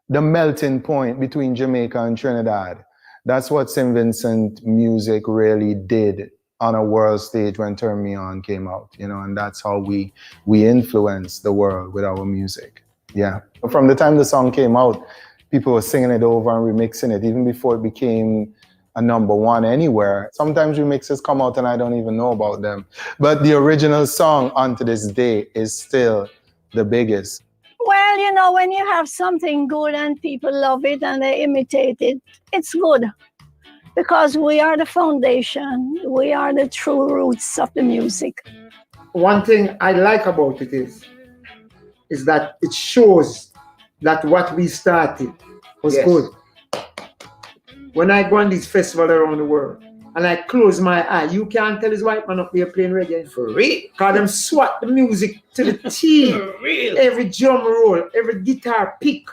melting point between Jamaica and Trinidad. That's what St. Vincent music really did on a world stage when Turn Me On came out, you know, and that's how we influenced the world with our music. Yeah. From the time the song came out, people were singing it over and remixing it, even before it became a #1 anywhere. Sometimes remixes come out and I don't even know about them. But the original song unto this day is still the biggest. Well, you know, when you have something good and people love it and they imitate it, it's good. Because we are the foundation. We are the true roots of the music. One thing I like about it is that it shows that what we started was good. When I go on these festivals around the world and I close my eye, you can't tell this white man up there playing reggae. For real. Because them swat the music to the T. For real. Every drum roll, every guitar pick,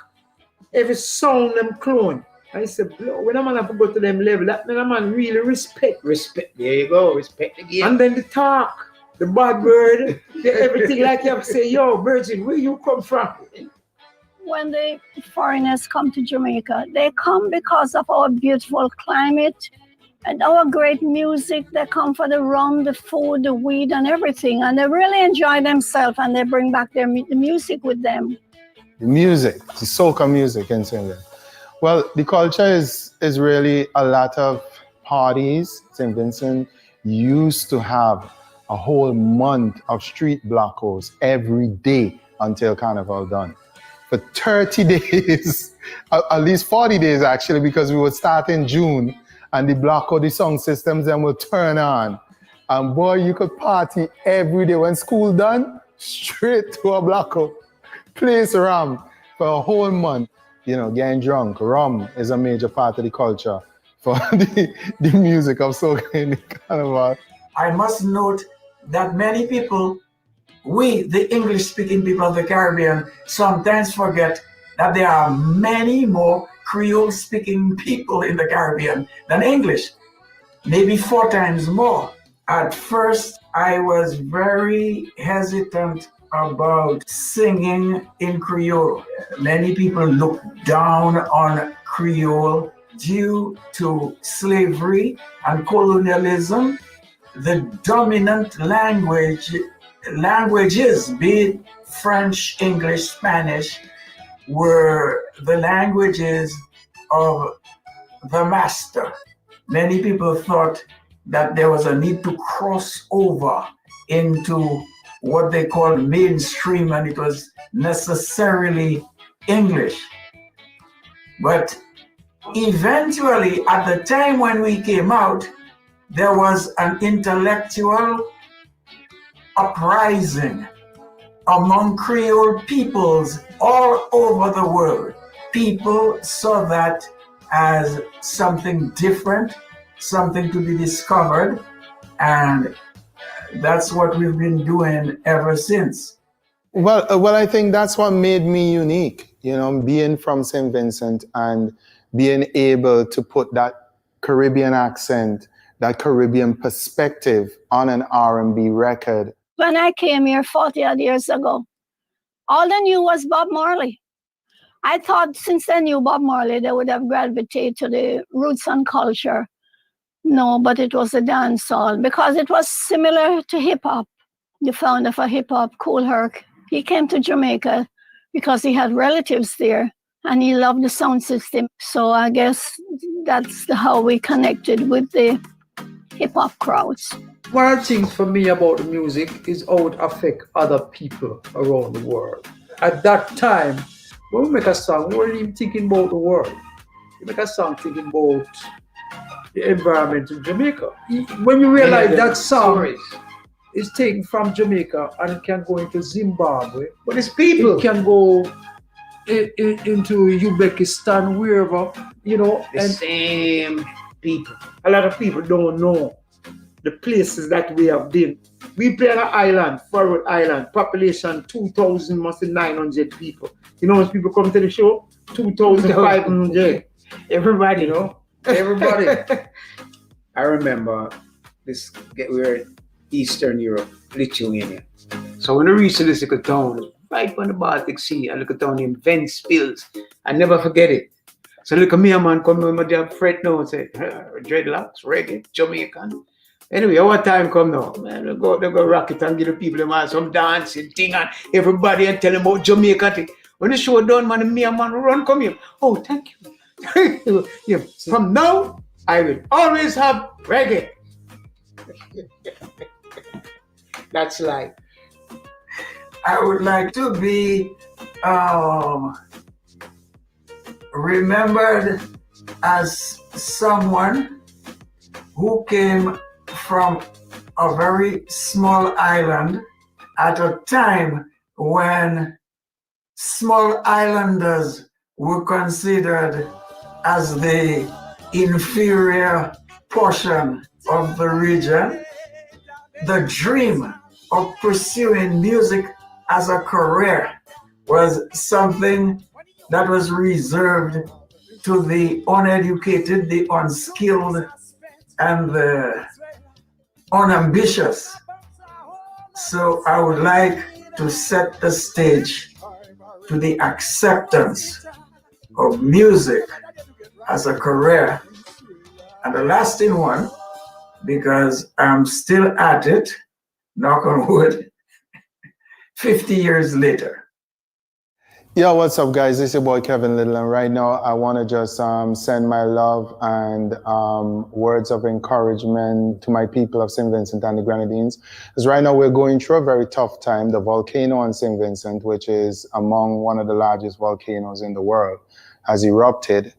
every sound them clone. I said, when a man have to go to them level, that man, a man really respect. Respect, there you go, respect again. And then the talk, the bad word, everything like you have to say, yo, Virgin, where you come from? When the foreigners come to Jamaica, they come because of our beautiful climate and our great music. They come for the rum, the food, the weed, and everything. And they really enjoy themselves and they bring back the music with them. The music, the soca music in St. Vincent. Well, the culture is really a lot of parties. St. Vincent used to have a whole month of street blockos every day until Carnival done. For 30 days, at least 40 days actually, because we would start in June and the blocko, the sound systems then will turn on. And boy, you could party every day. When school done, straight to a blocko, place rum for a whole month. You know, getting drunk. Rum is a major part of the culture for the music of soca in the Carnival. I must note that many people, we, the English-speaking people of the Caribbean, sometimes forget that there are many more Creole-speaking people in the Caribbean than English, maybe 4 times more. At first, I was very hesitant about singing in Creole. Many people look down on Creole due to slavery and colonialism, the dominant languages, be it French, English, Spanish, were the languages of the master. Many people thought that there was a need to cross over into what they called mainstream, and it was necessarily English. But eventually, at the time when we came out, there was an intellectual uprising among Creole peoples all over the world. People saw that as something different, something to be discovered, and that's what we've been doing ever since. Well, I think that's what made me unique, being from St. Vincent and being able to put that Caribbean accent, that Caribbean perspective on an R&B record. When I came here 40 odd years ago, all they knew was Bob Marley. I thought since they knew Bob Marley, they would have gravitated to the roots and culture. No, but it was a dancehall because it was similar to hip hop. The founder for hip hop, Kool Herc, he came to Jamaica because he had relatives there and he loved the sound system. So I guess that's how we connected with the hip hop crowds. One of the things for me about the music is how it affects other people around the world. At that time, when we make a song, we weren't even thinking about the world. We make a song thinking about the environment in Jamaica. When you realize that song is taken from Jamaica and it can go into Zimbabwe, but it's people. It can go into Uzbekistan, wherever, The same people. A lot of people don't know the places that we have been. We play on an island, Forward Island, population 2,900 people. You know, when people come to the show, 2,500. Everybody, everybody. I remember this. We were in Eastern Europe, Lithuania. So when I reached this little town, right on the Baltic Sea, a little town named Ventspils, I never forget it. So look at me, a man come with my damn fret now and say, dreadlocks, reggae, Jamaican. Anyway, our time come now. Man, they go rock it and give the people man some dancing thing and everybody and tell them about Jamaica thing. When the show done, man, me and man run come here. Oh, thank you. Yeah. From now, I will always have reggae. That's life. I would like to be remembered as someone who came from a very small island at a time when small islanders were considered as the inferior portion of the region. The dream of pursuing music as a career was something that was reserved to the uneducated, the unskilled, and the unambitious. So I would like to set the stage to the acceptance of music as a career and a lasting one, because I'm still at it, knock on wood, 50 years later. Yo, what's up, guys? This is your boy Kevin Little, and right now I want to just send my love and words of encouragement to my people of St. Vincent and the Grenadines. Because right now we're going through a very tough time. The volcano on St. Vincent, which is among one of the largest volcanoes in the world, has erupted,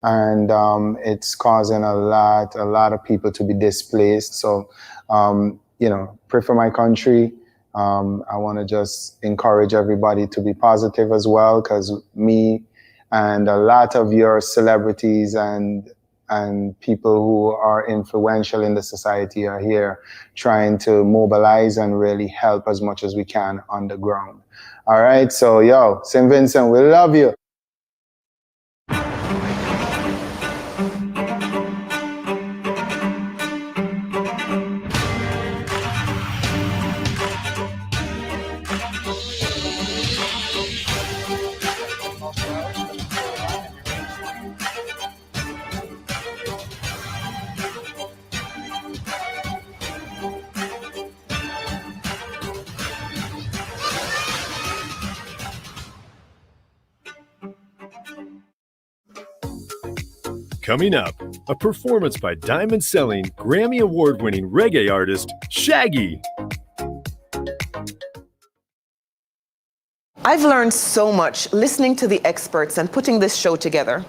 and it's causing a lot of people to be displaced. So, pray for my country. I want to just encourage everybody to be positive as well, because me and a lot of your celebrities and people who are influential in the society are here trying to mobilize and really help as much as we can on the ground. All right, so yo, St. Vincent, we love you. Coming up, a performance by diamond-selling, Grammy Award-winning reggae artist Shaggy. I've learned so much listening to the experts and putting this show together.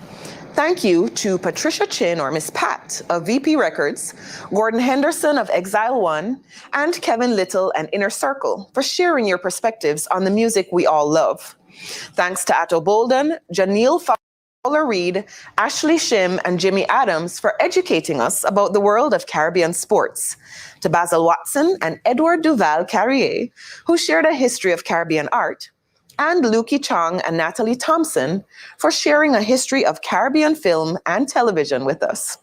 Thank you to Patricia Chin, or Miss Pat, of VP Records, Gordon Henderson of Exile One, and Kevin Little and Inner Circle for sharing your perspectives on the music we all love. Thanks to Atto Bolden, Janelle Fowler-Reed, Ashley Shim, and Jimmy Adams for educating us about the world of Caribbean sports. To Basil Watson and Edward Duval Carrier, who shared a history of Caribbean art, and Lukey Chong and Natalie Thompson for sharing a history of Caribbean film and television with us.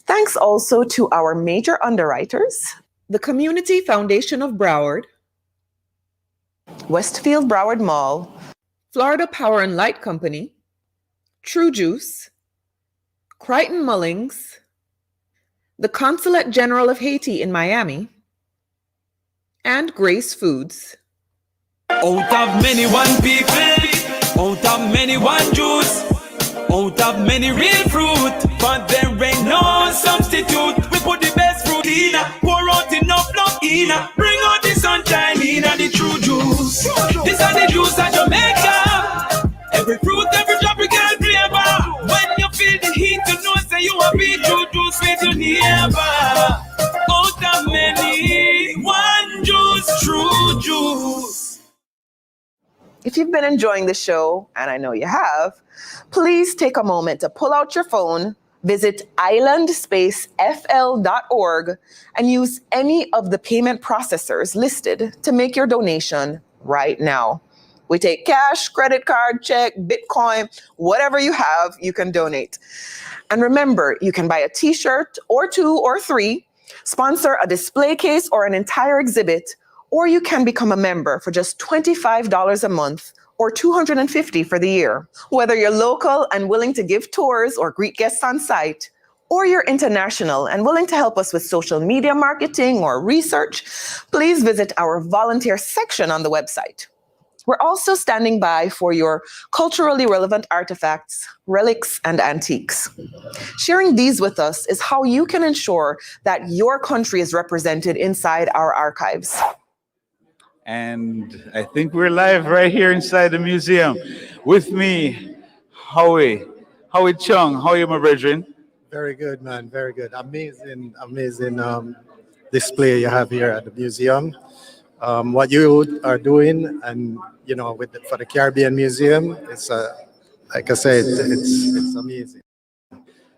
Thanks also to our major underwriters, the Community Foundation of Broward, Westfield Broward Mall, Florida Power and Light Company, True Juice, Crichton Mullings, the Consulate General of Haiti in Miami, and Grace Foods. Out of many one people, out of many one juice, out of many real fruit, but there ain't no substitute. We put the best fruit in, pour out enough love in, bring out the sunshine in, the true juice. This is the juice of Jamaica. Every fruit, every tropical flavor. When you feel the heat, you know say you a be true juice with your neighbor. Out of many one juice, true juice. If you've been enjoying the show, and I know you have, please take a moment to pull out your phone, visit islandspacefl.org, and use any of the payment processors listed to make your donation right now. We take cash, credit card, check, Bitcoin, whatever you have, you can donate. And remember, you can buy a t-shirt or 2 or 3, sponsor a display case or an entire exhibit, or you can become a member for just $25 a month or $250 for the year. Whether you're local and willing to give tours or greet guests on site, or you're international and willing to help us with social media marketing or research, please visit our volunteer section on the website. We're also standing by for your culturally relevant artifacts, relics, and antiques. Sharing these with us is how you can ensure that your country is represented inside our archives. And I think we're live right here inside the museum. With me, Howie Chung. How are you, my brethren? Very good, man. Very good. Amazing display you have here at the museum. What you are doing, and for the Caribbean Museum, it's like I said, it's amazing.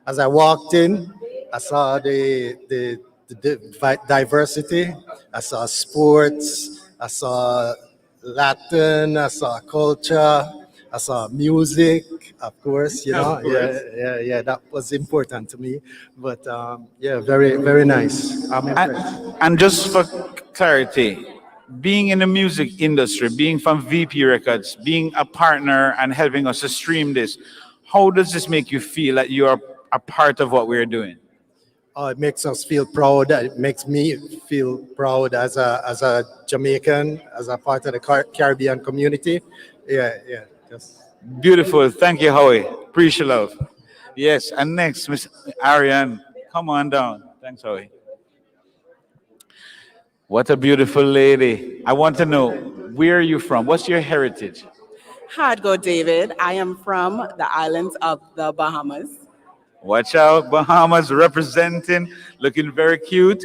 As I walked in, I saw the diversity. I saw sports. I saw Latin. I saw culture. I saw music, of course. Yeah. That was important to me. But very, very nice. I'm impressed. And just for clarity, being in the music industry, being from VP Records, being a partner and helping us to stream this, how does this make you feel that you are a part of what we're doing? It makes us feel proud. It makes me feel proud as a Jamaican, as a part of the Caribbean community. Yeah. Beautiful. Thank you, Howie. Appreciate love. Yes, and next, Miss Ariane, come on down. Thanks, Howie. What a beautiful lady. I want to know, where are you from? What's your heritage? Hardgo David. I am from the islands of the Bahamas. Watch out, Bahamas representing, looking very cute.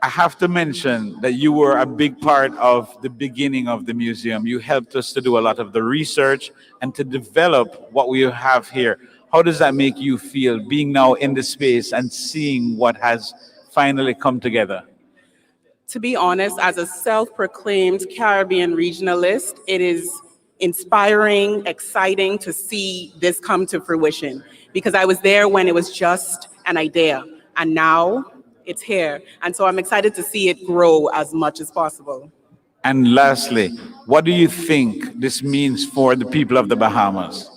I have to mention that you were a big part of the beginning of the museum. You helped us to do a lot of the research and to develop what we have here. How does that make you feel, being now in the space and seeing what has finally come together? To be honest, as a self-proclaimed Caribbean regionalist, it is inspiring, exciting to see this come to fruition, because I was there when it was just an idea, and now it's here. And so I'm excited to see it grow as much as possible. And lastly, what do you think this means for the people of the Bahamas?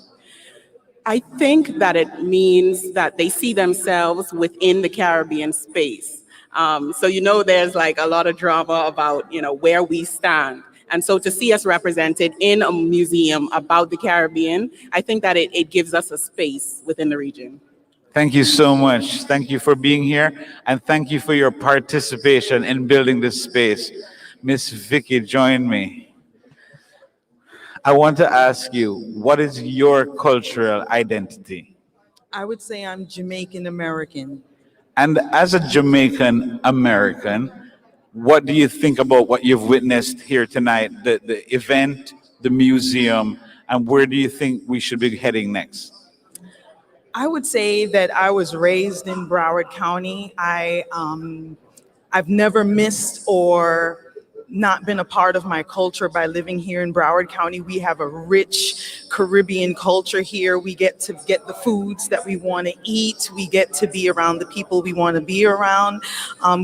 I think that it means that they see themselves within the Caribbean space. So there's like a lot of drama about where we stand. And so to see us represented in a museum about the Caribbean, I think that it gives us a space within the region. Thank you so much. Thank you for being here, and thank you for your participation in building this space. Miss Vicky, join me. I want to ask you, what is your cultural identity? I would say I'm Jamaican American. And as a Jamaican American, what do you think about what you've witnessed here tonight, the event, the museum, and where do you think we should be heading next? I would say that I was raised in Broward County. I've never missed or not been a part of my culture by living here in Broward County. We have a rich Caribbean culture here. We get to get the foods that we want to eat. We get to be around the people we want to be around.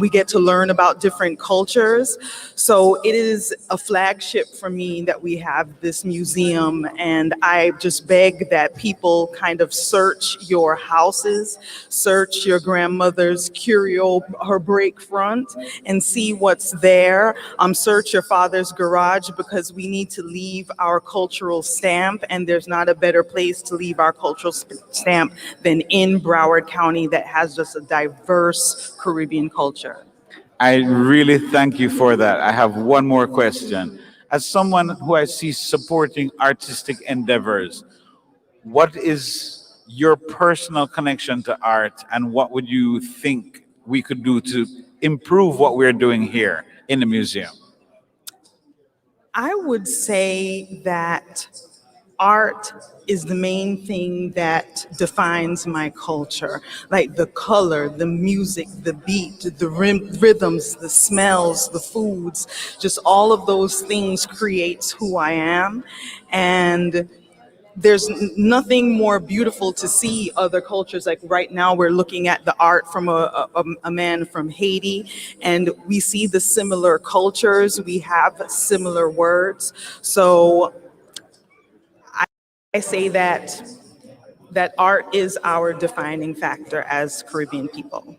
We get to learn about different cultures. So it is a flagship for me that we have this museum. And I just beg that people kind of search your houses, search your grandmother's curio, her break front, and see what's there. Search your father's garage, because we need to leave our cultural stamp, and there's not a better place to leave our cultural stamp than in Broward County that has just a diverse Caribbean culture. I really thank you for that. I have one more question. As someone who I see supporting artistic endeavors, what is your personal connection to art, and what would you think we could do to improve what we're doing here in the museum? I would say that art is the main thing that defines my culture. Like the color, the music, the beat, the rhythms, the smells, the foods, just all of those things creates who I am. And there's nothing more beautiful to see other cultures. Like right now we're looking at the art from a man from Haiti, and we see the similar cultures, we have similar words. So I say that art is our defining factor as Caribbean people.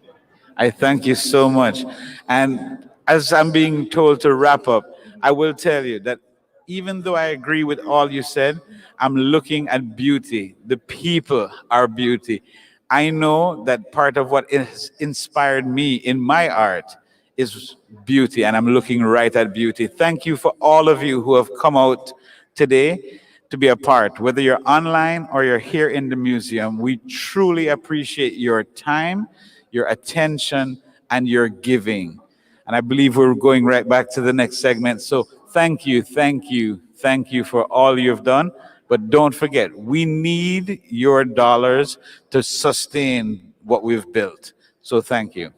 I thank you so much. And as I'm being told to wrap up, I will tell you that even though I agree with all you said, I'm looking at beauty. The people are beauty. I know that part of what has inspired me in my art is beauty, and I'm looking right at beauty. Thank you for all of you who have come out today to be a part, whether you're online or you're here in the museum. We truly appreciate your time, your attention, and your giving. And I believe we're going right back to the next segment. So thank you, thank you, thank you for all you've done. But don't forget, we need your dollars to sustain what we've built. So thank you.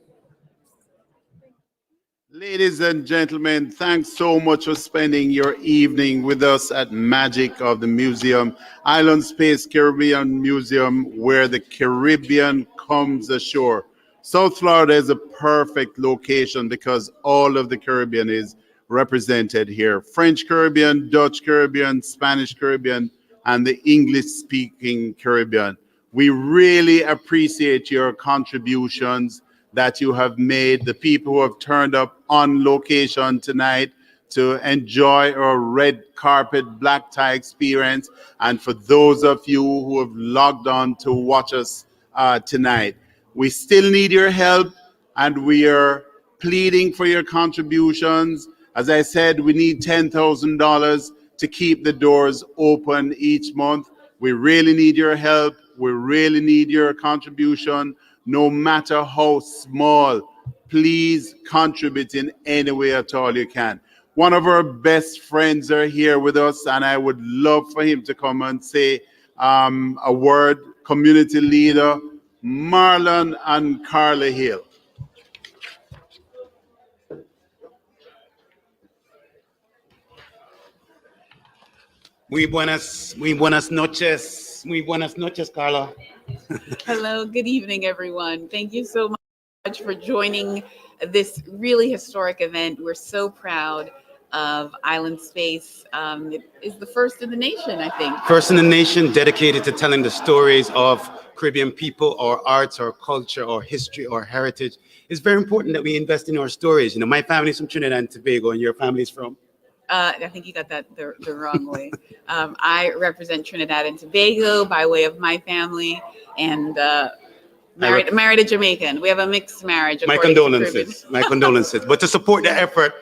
Ladies and gentlemen, thanks so much for spending your evening with us at Magic of the Museum, Island Space Caribbean Museum, where the Caribbean comes ashore. South Florida is a perfect location because all of the Caribbean is represented here. French Caribbean, Dutch Caribbean, Spanish Caribbean, and the English-speaking Caribbean. We really appreciate your contributions that you have made, the people who have turned up on location tonight to enjoy our red carpet black tie experience, and for those of you who have logged on to watch us tonight. We still need your help, and we are pleading for your contributions. As I said, we need $10,000 to keep the doors open each month. We really need your help. We really need your contribution. No matter how small, please contribute in any way at all you can. One of our best friends are here with us, and I would love for him to come and say a word. Community leader, Marlon and Carla Hill. Muy buenas noches, Carla. Hello, good evening, everyone. Thank you so much for joining this really historic event. We're so proud of Island Space. It is the first in the nation, I think. First in the nation, dedicated to telling the stories of Caribbean people, or arts, or culture, or history, or heritage. It's very important that we invest in our stories. You know, my family's from Trinidad and Tobago, and your family's from? I think you got that the wrong way. I represent Trinidad and Tobago by way of my family, and married a Jamaican. We have a mixed marriage. My condolences. My condolences. But to support the effort,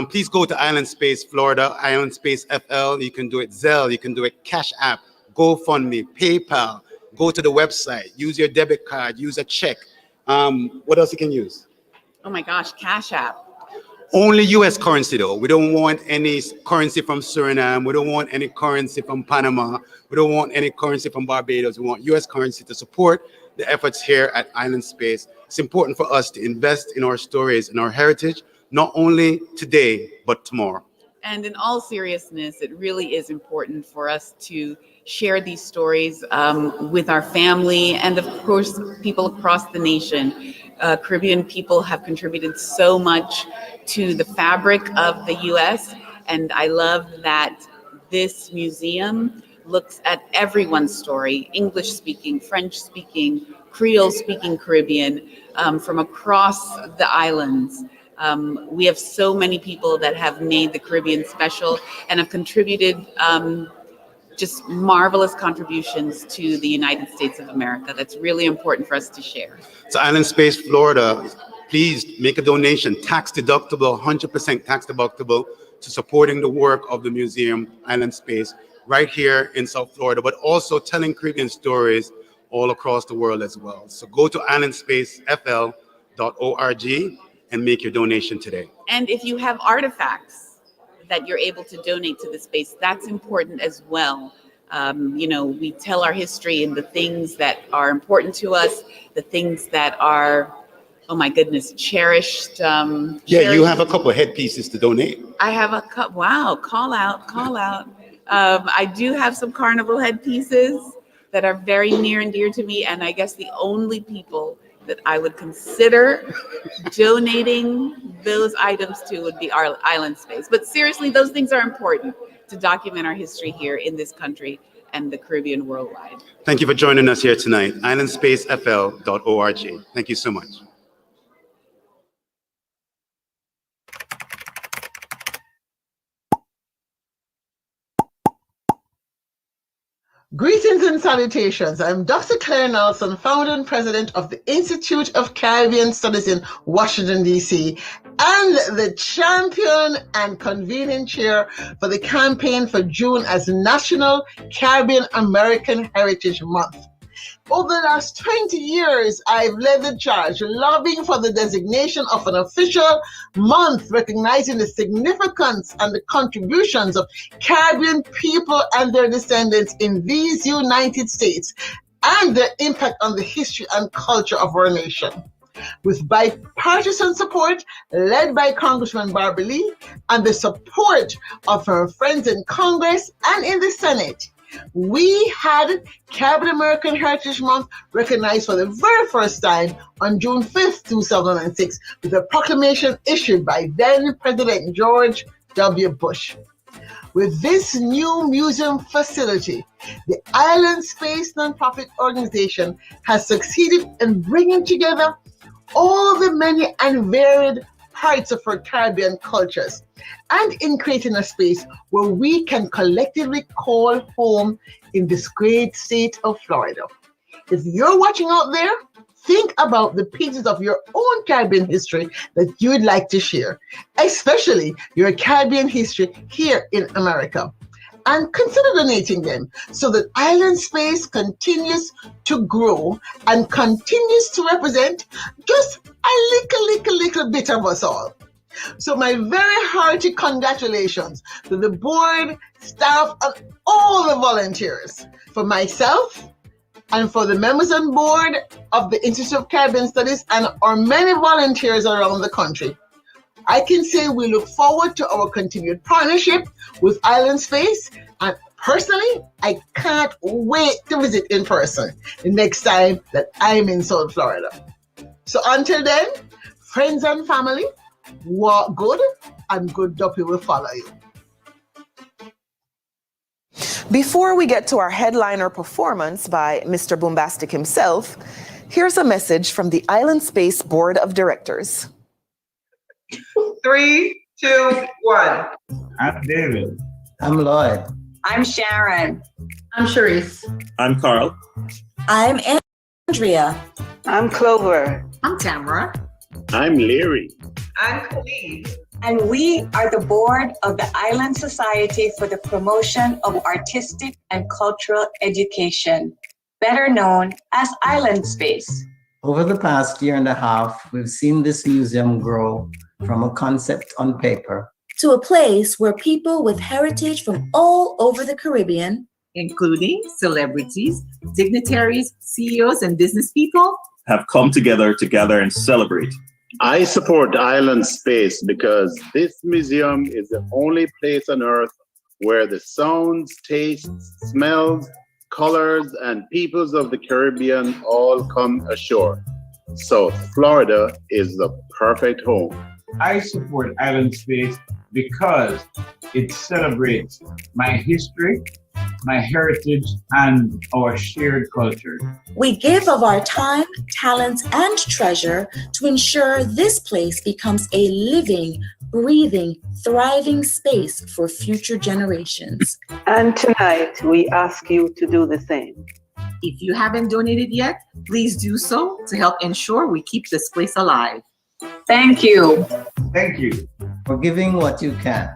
please go to Island Space Florida, Island Space FL. You can do it Zelle, you can do it Cash App, GoFundMe, PayPal. Go to the website, use your debit card, use a check. What else you can use? Oh my gosh, Cash App. Only US currency though. We don't want any currency from Suriname. We don't want any currency from Panama. We don't want any currency from Barbados. We want US currency to support the efforts here at Island Space. It's important for us to invest in our stories and our heritage, not only today, but tomorrow. And in all seriousness, it really is important for us to share these stories with our family and, of course, people across the nation. Caribbean people have contributed so much to the fabric of the U.S., and I love that this museum looks at everyone's story, English-speaking, French-speaking, Creole-speaking Caribbean, from across the islands. We have so many people that have made the Caribbean special and have contributed just marvelous contributions to the United States of America. That's really important for us to share. So Island Space Florida, please make a donation, tax deductible, 100% tax deductible, to supporting the work of the museum, Island Space, right here in South Florida, but also telling Caribbean stories all across the world as well. So go to islandspacefl.org and make your donation today. And if you have artifacts that you're able to donate to the space, that's important as well. We tell our history and the things that are important to us, the things that are, oh my goodness, cherished. You have a couple of headpieces to donate. I have a cup. Wow, call out. I do have some carnival headpieces that are very near and dear to me, and I guess the only people that I would consider donating those items to would be our Island Space. But seriously, those things are important to document our history here in this country and the Caribbean worldwide. Thank you for joining us here tonight. islandspacefl.org. Thank you so much. Greetings and salutations. I'm Dr. Claire Nelson, founder and president of the Institute of Caribbean Studies in Washington, D.C., and the champion and convening chair for the campaign for June as National Caribbean American Heritage Month. Over the last 20 years, I've led the charge, lobbying for the designation of an official month recognizing the significance and the contributions of Caribbean people and their descendants in these United States and their impact on the history and culture of our nation. With bipartisan support led by Congressman Barbara Lee and the support of her friends in Congress and in the Senate, we had Caribbean American Heritage Month recognized for the very first time on June 5th, 2006, with a proclamation issued by then President George W. Bush. With this new museum facility, the Island Space nonprofit organization has succeeded in bringing together all the many and varied parts of our Caribbean cultures, and in creating a space where we can collectively call home in this great state of Florida. If you're watching out there, think about the pages of your own Caribbean history that you'd like to share, especially your Caribbean history here in America. And consider donating them so that Island Space continues to grow and continues to represent just a little bit of us all. So my very hearty congratulations to the board, staff, and all the volunteers. For myself and for the members on board of the Institute of Caribbean Studies and our many volunteers around the country, I can say we look forward to our continued partnership with Island Space, and personally, I can't wait to visit in person the next time that I'm in South Florida. So until then, friends and family, walk good, and good duppy will follow you. Before we get to our headliner performance by Mr. Boombastic himself, here's a message from the Island Space Board of Directors. 3, 2, 1. I'm David. I'm Lloyd. I'm Sharon. I'm Sharice. I'm Carl. I'm Andrea. I'm Clover. I'm Tamara. I'm Larry. I'm Khalid. And we are the board of the Island Society for the Promotion of Artistic and Cultural Education, better known as Island Space. Over the past year and a half, we've seen this museum grow from a concept on paper To a place where people with heritage from all over the Caribbean, including celebrities, dignitaries, CEOs, and business people, have come together to gather and celebrate. I support Island Space because this museum is the only place on earth where the sounds, tastes, smells, colors, and peoples of the Caribbean all come ashore. So Florida is the perfect home. I support Island Space because it celebrates my history, my heritage, and our shared culture. we give of our time, talents, and treasure to ensure this place becomes a living, breathing, thriving space for future generations. And tonight, we ask you to do the same. if you haven't donated yet, please do so to help ensure we keep this place alive. Thank you. Thank you. for giving what you can.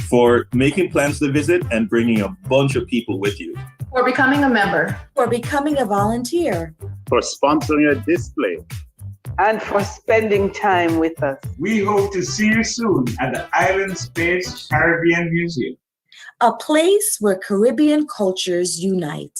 For making plans to visit and bringing a bunch of people with you. For becoming a member. For becoming a volunteer. For sponsoring a display. And for spending time with us. We hope to see you soon at the Island Space Caribbean Museum. A place where Caribbean cultures unite.